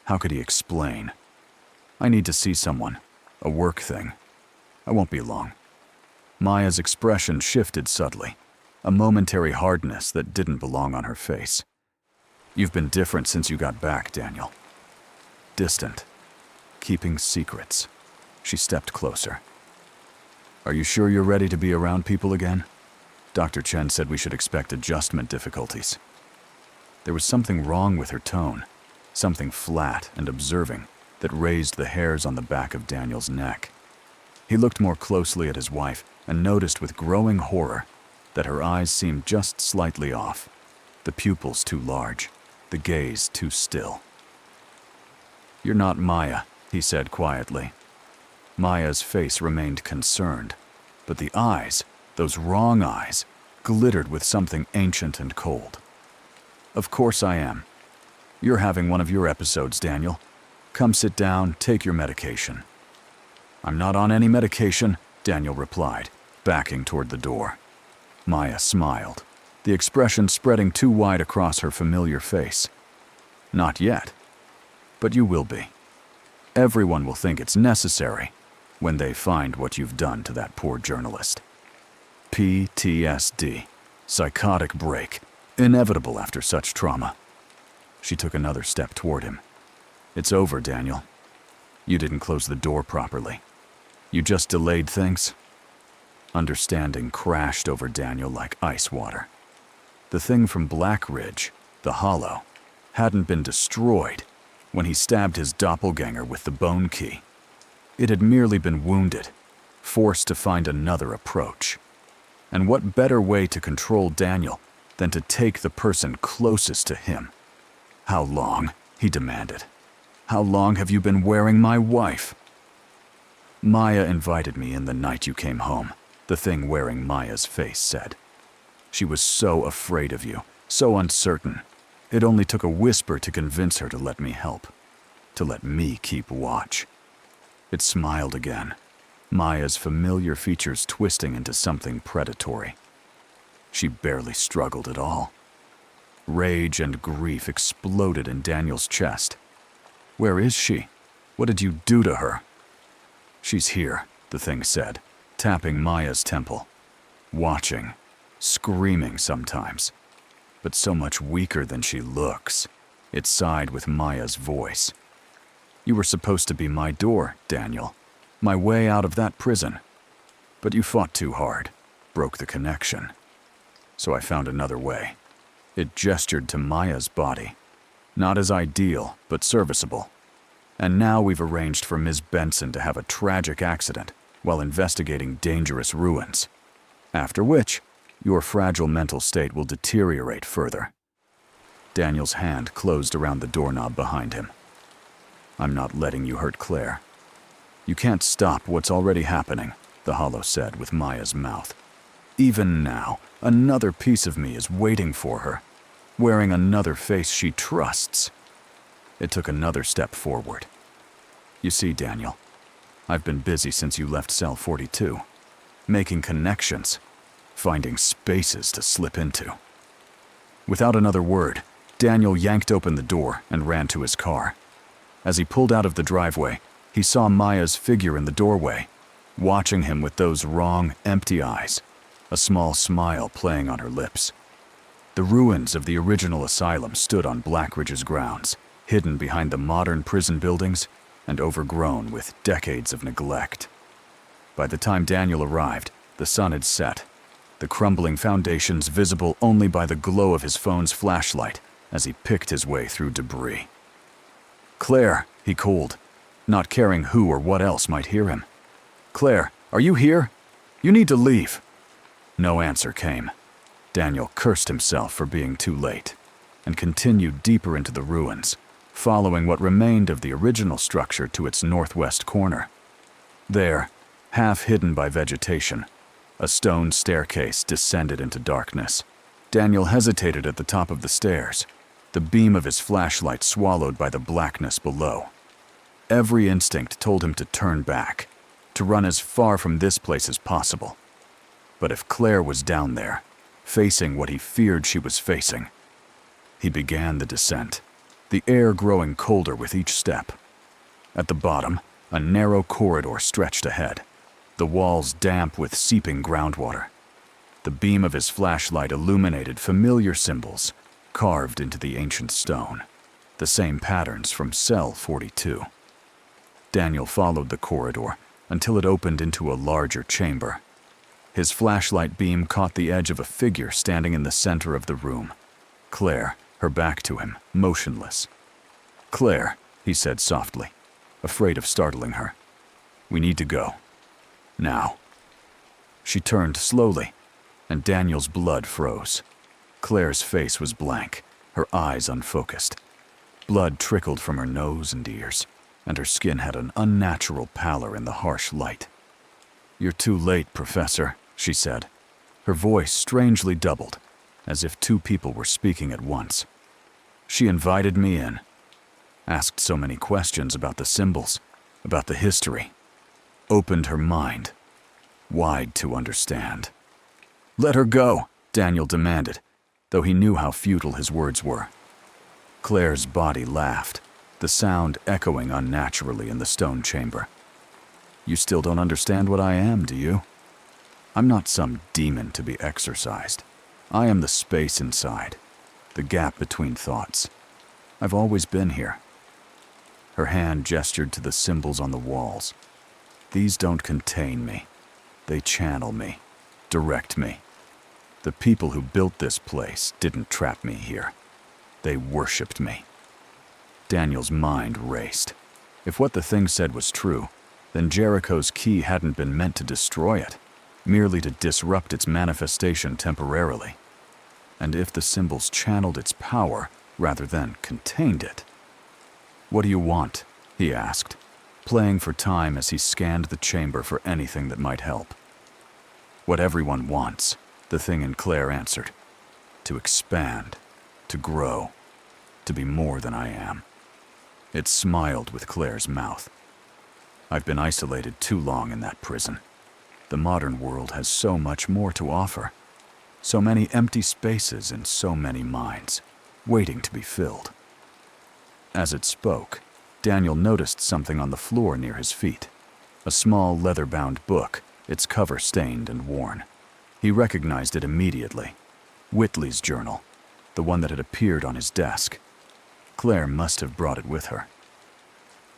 How could he explain? "I need to see someone. A work thing. I won't be long." Maya's expression shifted subtly, a momentary hardness that didn't belong on her face. "You've been different since you got back, Daniel. distant, keeping secrets. She stepped closer. "Are you sure you're ready to be around people again?" Dr. Chen said we should expect adjustment difficulties. There was something wrong with her tone, something flat and observing that raised the hairs on the back of Daniel's neck. He looked more closely at his wife and noticed with growing horror that her eyes seemed just slightly off, the pupils too large, the gaze too still. "You're not Maya," he said quietly. Maya's face remained concerned, but the eyes, those wrong eyes, glittered with something ancient and cold. "Of course I am. You're having one of your episodes, Daniel. Come sit down, take your medication." "I'm not on any medication," Daniel replied, backing toward the door. Maya smiled, the expression spreading too wide across her familiar face. "Not yet. But you will be. Everyone will think it's necessary when they find what you've done to that poor journalist. PTSD, psychotic break, inevitable after such trauma." She took another step toward him. "It's over, Daniel. You didn't close the door properly. You just delayed things." Understanding crashed over Daniel like ice water. The thing from Black Ridge, the hollow, hadn't been destroyed when he stabbed his doppelganger with the bone key. It had merely been wounded, forced to find another approach. And what better way to control Daniel than to take the person closest to him? "How long?" he demanded. "How long have you been wearing my wife?" "Maya invited me in the night you came home," the thing wearing Maya's face said. "She was so afraid of you, so uncertain. It only took a whisper to convince her to let me help, to let me keep watch." It smiled again, Maya's familiar features twisting into something predatory. She barely struggled at all. Rage and grief exploded in Daniel's chest. "Where is she? What did you do to her?" "She's here," the thing said, tapping Maya's temple. "Watching, screaming sometimes, but so much weaker than she looks." It sighed with Maya's voice. "You were supposed to be my door, Daniel, my way out of that prison. But you fought too hard, broke the connection. So I found another way." It gestured to Maya's body. "Not as ideal, but serviceable. And now we've arranged for Ms. Benson to have a tragic accident while investigating dangerous ruins. After which, your fragile mental state will deteriorate further." Daniel's hand closed around the doorknob behind him. "I'm not letting you hurt Claire." "You can't stop what's already happening," the hollow said with Maya's mouth. "Even now, another piece of me is waiting for her, wearing another face she trusts." It took another step forward. "You see, Daniel, I've been busy since you left cell 42, making connections, finding spaces to slip into." Without another word, Daniel yanked open the door and ran to his car. As he pulled out of the driveway, he saw Maya's figure in the doorway, watching him with those wrong, empty eyes, a small smile playing on her lips. The ruins of the original asylum stood on Blackridge's grounds, hidden behind the modern prison buildings and overgrown with decades of neglect. By the time Daniel arrived, the sun had set, the crumbling foundations visible only by the glow of his phone's flashlight as he picked his way through debris. "Claire," he called, not caring who or what else might hear him. "Claire, are you here? You need to leave." No answer came. Daniel cursed himself for being too late and continued deeper into the ruins, following what remained of the original structure to its northwest corner. There, half hidden by vegetation, a stone staircase descended into darkness. Daniel hesitated at the top of the stairs, the beam of his flashlight swallowed by the blackness below. Every instinct told him to turn back, to run as far from this place as possible. But if Claire was down there, facing what he feared she was facing, he began the descent, the air growing colder with each step. At the bottom, a narrow corridor stretched ahead, the walls damp with seeping groundwater. The beam of his flashlight illuminated familiar symbols carved into the ancient stone. The the same patterns from cell 42. Daniel followed the corridor until it opened into a larger chamber. His flashlight beam caught the edge of a figure standing in the center of the room. Claire, her back to him, motionless. "Claire," he said softly, afraid of startling her. "We need to go. Now." She turned slowly, and Daniel's blood froze. Claire's face was blank, her eyes unfocused. Blood trickled from her nose and ears, and her skin had an unnatural pallor in the harsh light. "You're too late, Professor," she said. Her voice strangely doubled, as if two people were speaking at once. She invited me in, asked so many questions about the symbols, about the history, opened her mind, wide to understand. "Let her go," Daniel demanded, though he knew how futile his words were. Claire's body laughed, the sound echoing unnaturally in the stone chamber. "You still don't understand what I am, do you? I'm not some demon to be exorcised. I am the space inside, the gap between thoughts. I've always been here." Her hand gestured to the symbols on the walls. "These don't contain me. They channel me, direct me. The people who built this place didn't trap me here. They worshipped me." Daniel's mind raced. If what the thing said was true, then Jericho's key hadn't been meant to destroy it, merely to disrupt its manifestation temporarily. And if the symbols channeled its power rather than contained it? "What do you want?" he asked, playing for time as he scanned the chamber for anything that might help. "What everyone wants," the thing in Claire answered. "To expand, to grow, to be more than I am." It smiled with Claire's mouth. "I've been isolated too long in that prison. The modern world has so much more to offer. So many empty spaces in so many minds, waiting to be filled." As it spoke, Daniel noticed something on the floor near his feet. A small leather-bound book, its cover stained and worn. He recognized it immediately. Whitley's journal, the one that had appeared on his desk. Claire must have brought it with her.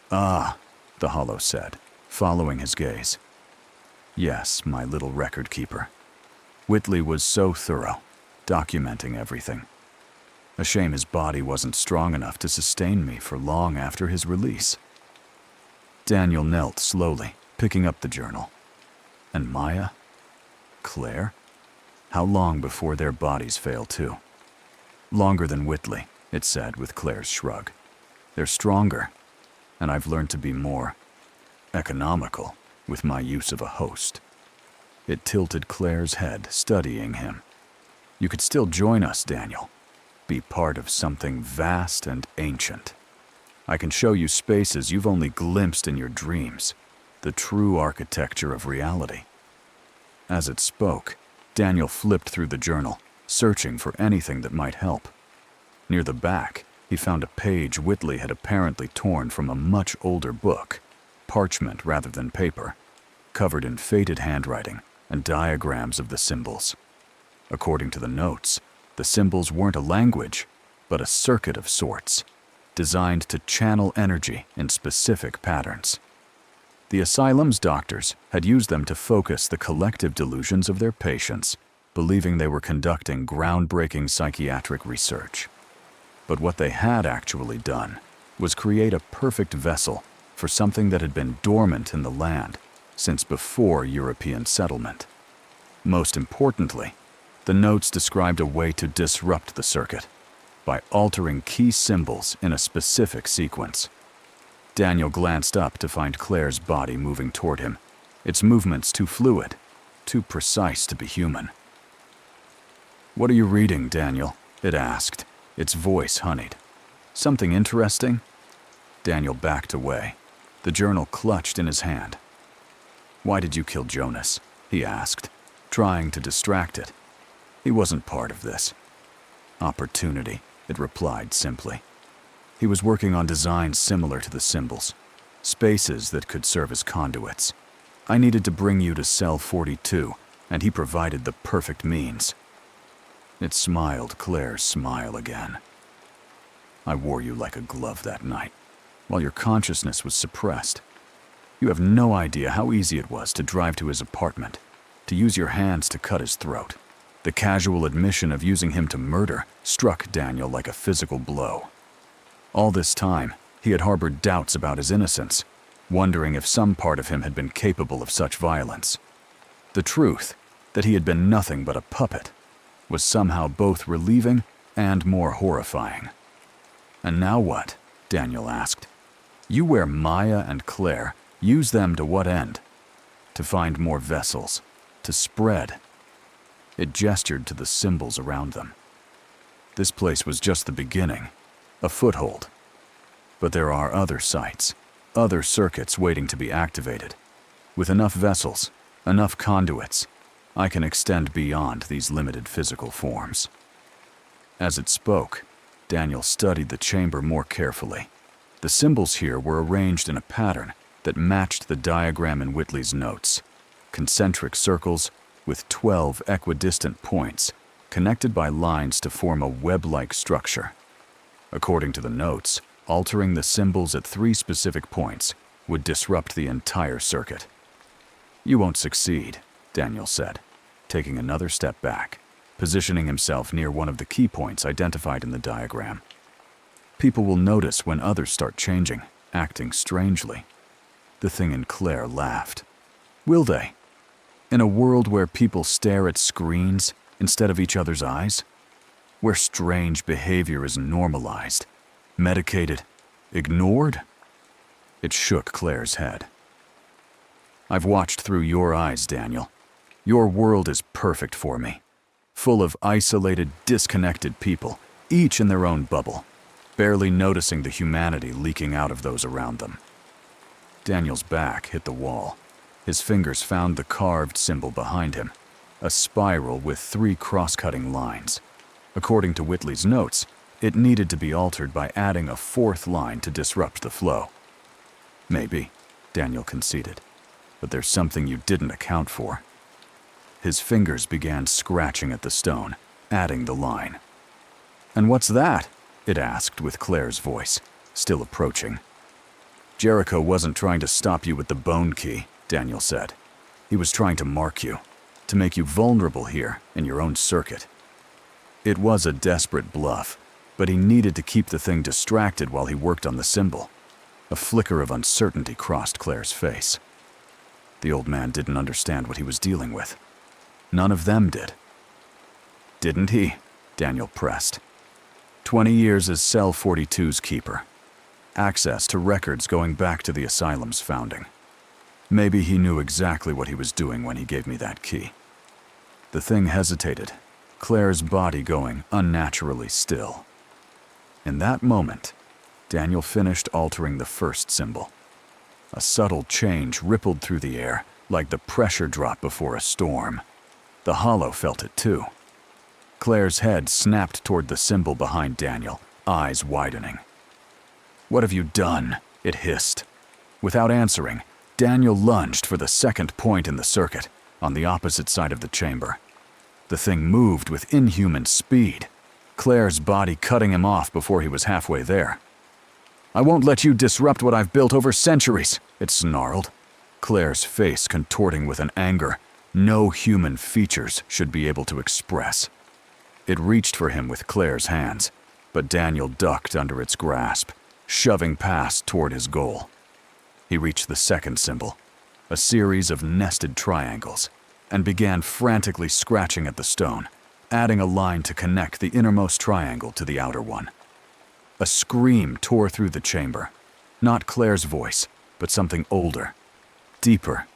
"Ah," the hollow said, following his gaze. "Yes, my little record keeper. Whitley was so thorough, documenting everything. A shame his body wasn't strong enough to sustain me for long after his release." Daniel knelt slowly, picking up the journal. And Maya? Claire? How long before their bodies fail too? "Longer than Whitley," it said with Claire's shrug. "They're stronger, and I've learned to be more economical with my use of a host." It tilted Claire's head, studying him. "You could still join us, Daniel. Be part of something vast and ancient. I can show you spaces you've only glimpsed in your dreams, the true architecture of reality." As it spoke, Daniel flipped through the journal, searching for anything that might help. Near the back, he found a page Whitley had apparently torn from a much older book, parchment rather than paper, covered in faded handwriting and diagrams of the symbols. According to the notes, the symbols weren't a language, but a circuit of sorts, designed to channel energy in specific patterns. The asylum's doctors had used them to focus the collective delusions of their patients, believing they were conducting groundbreaking psychiatric research. But what they had actually done was create a perfect vessel for something that had been dormant in the land since before European settlement. Most importantly, the notes described a way to disrupt the circuit by altering key symbols in a specific sequence. Daniel glanced up to find Claire's body moving toward him, its movements too fluid, too precise to be human. "What are you reading, Daniel?" it asked, its voice honeyed. "Something interesting?" Daniel backed away, the journal clutched in his hand. "Why did you kill Jonas?" he asked, trying to distract it. He wasn't part of this. "Opportunity," it replied simply. He was working on designs similar to the symbols, spaces that could serve as conduits. "I needed to bring you to cell 42, and he provided the perfect means." It smiled Claire's smile again. I wore you like a glove that night, while your consciousness was suppressed. You have no idea how easy it was to drive to his apartment, to use your hands to cut his throat. The casual admission of using him to murder struck Daniel like a physical blow. All this time, he had harbored doubts about his innocence, wondering if some part of him had been capable of such violence. The truth, that he had been nothing but a puppet, was somehow both relieving and more horrifying. "And now what?" Daniel asked. "You wear Maya and Claire. Use them to what end? To find more vessels. To spread." It gestured to the symbols around them. This place was just the beginning, a foothold. But there are other sites, other circuits waiting to be activated. With enough vessels, enough conduits, I can extend beyond these limited physical forms. As it spoke, Daniel studied the chamber more carefully. The symbols here were arranged in a pattern that matched the diagram in Whitley's notes. Concentric circles with 12 equidistant points connected by lines to form a web-like structure. According to the notes, altering the symbols at 3 specific points would disrupt the entire circuit. "You won't succeed," Daniel said, taking another step back, positioning himself near one of the key points identified in the diagram. "People will notice when others start changing, acting strangely." The thing in Claire laughed. "Will they? In a world where people stare at screens instead of each other's eyes? Where strange behavior is normalized, medicated, ignored?" It shook Claire's head. "I've watched through your eyes, Daniel. Your world is perfect for me, full of isolated, disconnected people, each in their own bubble, barely noticing the humanity leaking out of those around them." Daniel's back hit the wall. His fingers found the carved symbol behind him, a spiral with 3 cross-cutting lines. According to Whitley's notes, it needed to be altered by adding a 4th line to disrupt the flow. "Maybe," Daniel conceded, "but there's something you didn't account for." His fingers began scratching at the stone, adding the line. "And what's that?" it asked with Claire's voice, still approaching. "Jericho wasn't trying to stop you with the bone key," Daniel said. "He was trying to mark you, to make you vulnerable here in your own circuit." It was a desperate bluff, but he needed to keep the thing distracted while he worked on the symbol. A flicker of uncertainty crossed Claire's face. The old man didn't understand what he was dealing with. None of them did. "Didn't he?" Daniel pressed. 20 years as Cell 42's keeper. Access to records going back to the asylum's founding. Maybe he knew exactly what he was doing when he gave me that key." The thing hesitated, Claire's body going unnaturally still. In that moment, Daniel finished altering the first symbol. A subtle change rippled through the air, like the pressure drop before a storm. The hollow felt it too. Claire's head snapped toward the symbol behind Daniel, eyes widening. "What have you done?" it hissed. Without answering, Daniel lunged for the 2nd point in the circuit, on the opposite side of the chamber. The thing moved with inhuman speed, Claire's body cutting him off before he was halfway there. "I won't let you disrupt what I've built over centuries," it snarled, Claire's face contorting with an anger no human features should be able to express. It reached for him with Claire's hands, but Daniel ducked under its grasp, shoving past toward his goal. He reached the 2nd symbol, a series of nested triangles, and began frantically scratching at the stone, adding a line to connect the innermost triangle to the outer one. A scream tore through the chamber, not Claire's voice, but something older, deeper,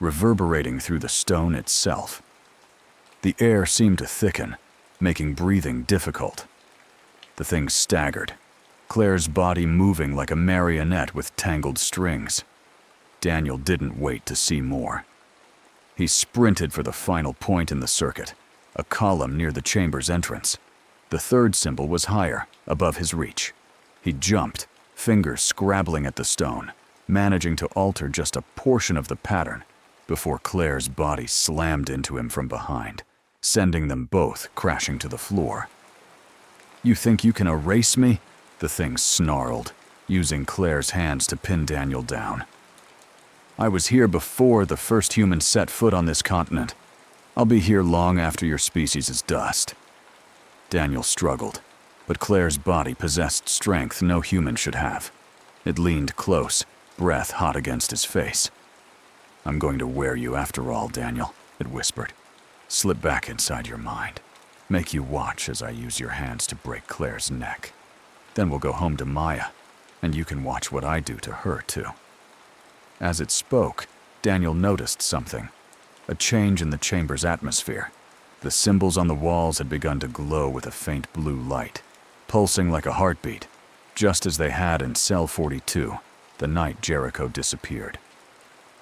reverberating through the stone itself. The air seemed to thicken, making breathing difficult. The thing staggered, Claire's body moving like a marionette with tangled strings. Daniel didn't wait to see more. He sprinted for the final point in the circuit, a column near the chamber's entrance. The 3rd symbol was higher, above his reach. He jumped, fingers scrabbling at the stone, managing to alter just a portion of the pattern before Claire's body slammed into him from behind, sending them both crashing to the floor. "You think you can erase me?" The thing snarled, using Claire's hands to pin Daniel down. I was here before the first human set foot on this continent. I'll be here long after your species is dust. Daniel struggled, but Claire's body possessed strength no human should have. It leaned close, breath hot against his face. I'm going to wear you after all, Daniel, it whispered. Slip back inside your mind. Make you watch as I use your hands to break Claire's neck. Then we'll go home to Maya, and you can watch what I do to her, too. As it spoke, Daniel noticed something. A change in the chamber's atmosphere. The symbols on the walls had begun to glow with a faint blue light, pulsing like a heartbeat, just as they had in Cell 42, the night Jericho disappeared.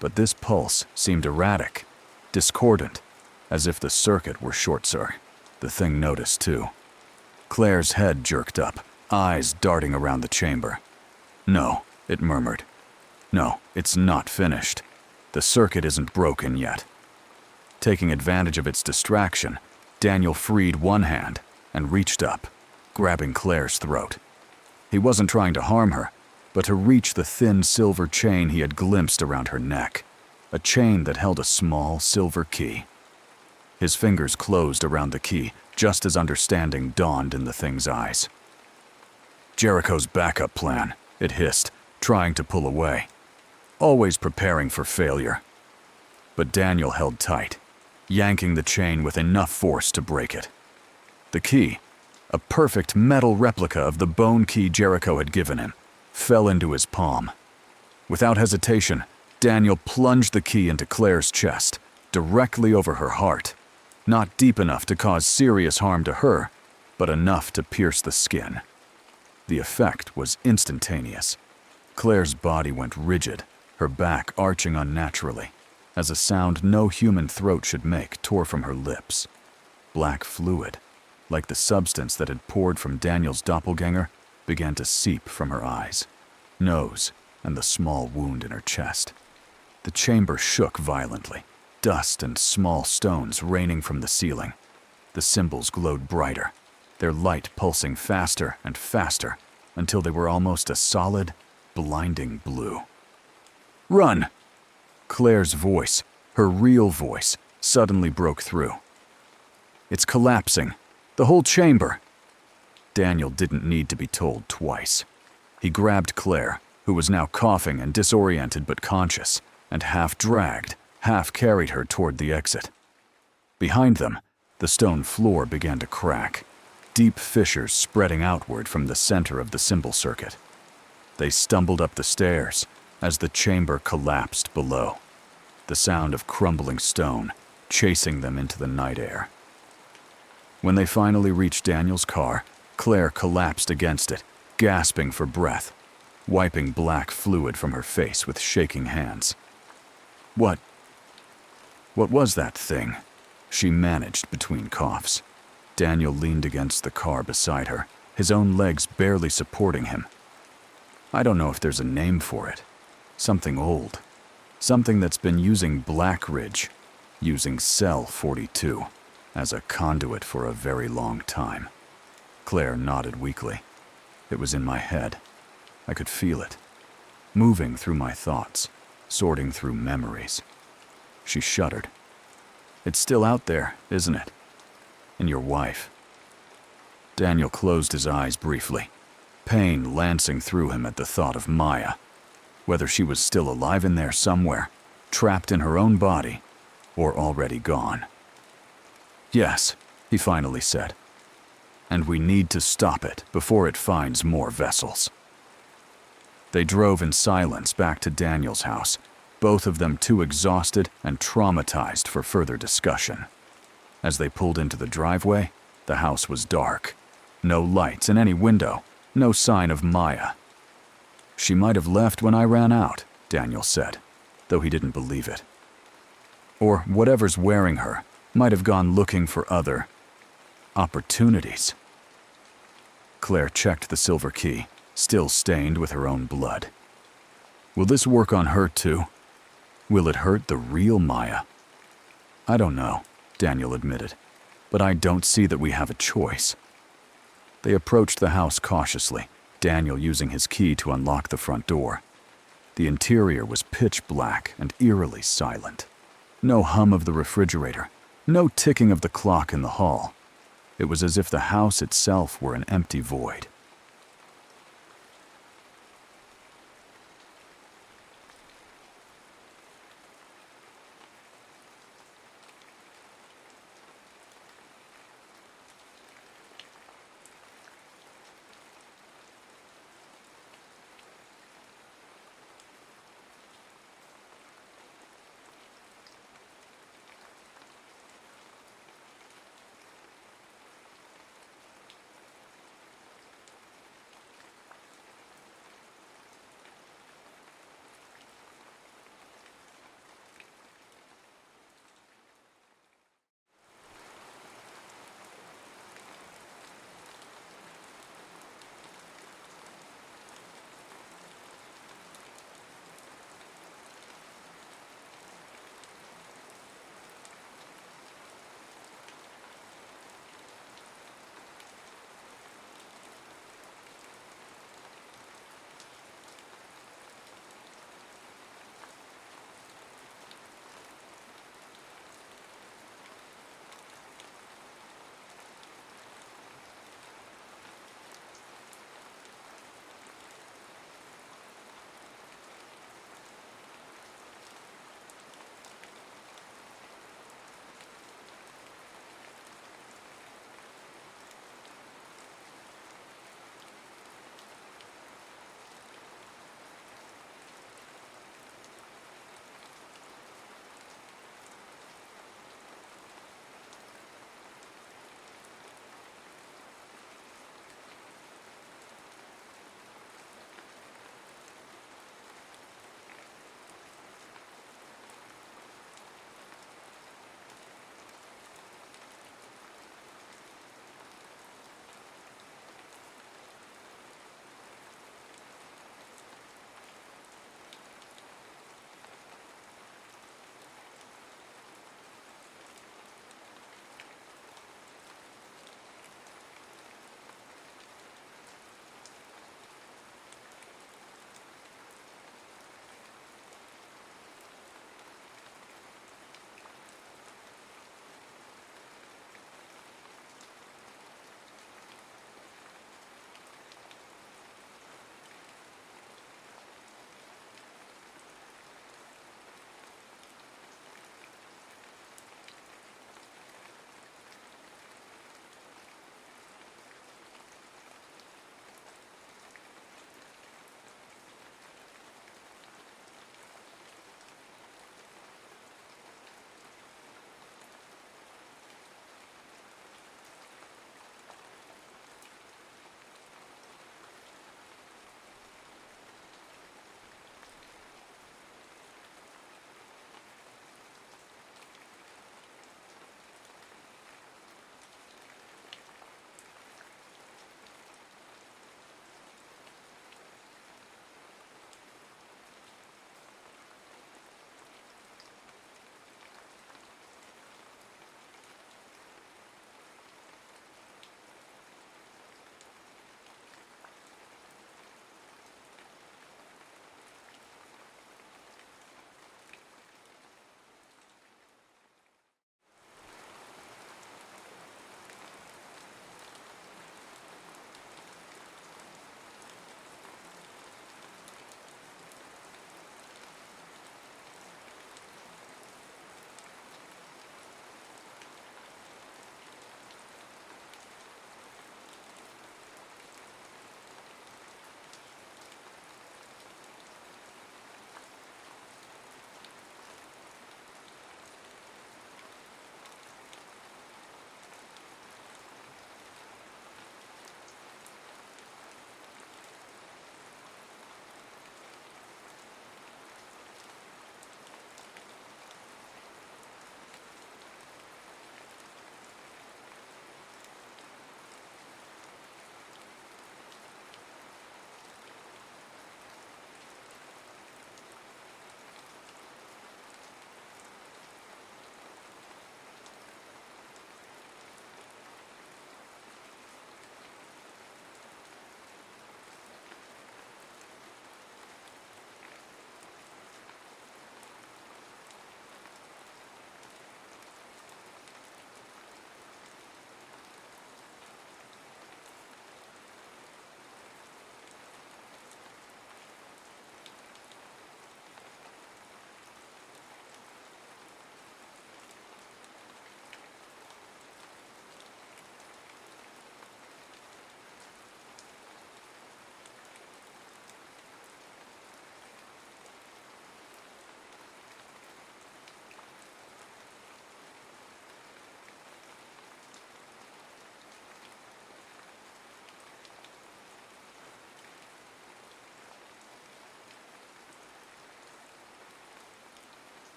But this pulse seemed erratic, discordant, as if the circuit were short-circuit. The thing noticed, too. Claire's head jerked up, eyes darting around the chamber. No, it murmured. No, it's not finished. The circuit isn't broken yet. Taking advantage of its distraction, Daniel freed one hand and reached up, grabbing Claire's throat. He wasn't trying to harm her, but to reach the thin silver chain he had glimpsed around her neck, a chain that held a small silver key. His fingers closed around the key, just as understanding dawned in the thing's eyes. Jericho's backup plan, it hissed, trying to pull away. Always preparing for failure. But Daniel held tight, yanking the chain with enough force to break it. The key, a perfect metal replica of the bone key Jericho had given him, fell into his palm. Without hesitation, Daniel plunged the key into Claire's chest, directly over her heart. Not deep enough to cause serious harm to her, but enough to pierce the skin. The effect was instantaneous. Claire's body went rigid, her back arching unnaturally, as a sound no human throat should make tore from her lips. Black fluid, like the substance that had poured from Daniel's doppelganger, began to seep from her eyes, nose, and the small wound in her chest. The chamber shook violently, dust and small stones raining from the ceiling. The symbols glowed brighter, their light pulsing faster and faster until they were almost a solid, blinding blue. Run! Claire's voice, her real voice, suddenly broke through. It's collapsing. The whole chamber. Daniel didn't need to be told twice. He grabbed Claire, who was now coughing and disoriented but conscious, and half dragged, half carried her toward the exit. Behind them, the stone floor began to crack, deep fissures spreading outward from the center of the symbol circuit. They stumbled up the stairs as the chamber collapsed below, the sound of crumbling stone chasing them into the night air. When they finally reached Daniel's car, Claire collapsed against it, gasping for breath, wiping black fluid from her face with shaking hands. What was that thing? She managed between coughs. Daniel leaned against the car beside her, his own legs barely supporting him. I don't know if there's a name for it. Something old. Something that's been using Blackridge, using Cell 42, as a conduit for a very long time. Claire nodded weakly. It was in my head. I could feel it, moving through my thoughts, sorting through memories. She shuddered. It's still out there, isn't it? And your wife. Daniel closed his eyes briefly, pain lancing through him at the thought of Maya, whether she was still alive in there somewhere, trapped in her own body, or already gone. Yes, he finally said. And we need to stop it before it finds more vessels. They drove in silence back to Daniel's house, both of them too exhausted and traumatized for further discussion. As they pulled into the driveway, the house was dark. No lights in any window, no sign of Maya. She might have left when I ran out, Daniel said, though he didn't believe it. Or whatever's wearing her might have gone looking for other opportunities. Claire checked the silver key, still stained with her own blood. Will this work on her too? Will it hurt the real Maya? I don't know, Daniel admitted, but I don't see that we have a choice. They approached the house cautiously, Daniel using his key to unlock the front door. The interior was pitch black and eerily silent. No hum of the refrigerator, no ticking of the clock in the hall. It was as if the house itself were an empty void.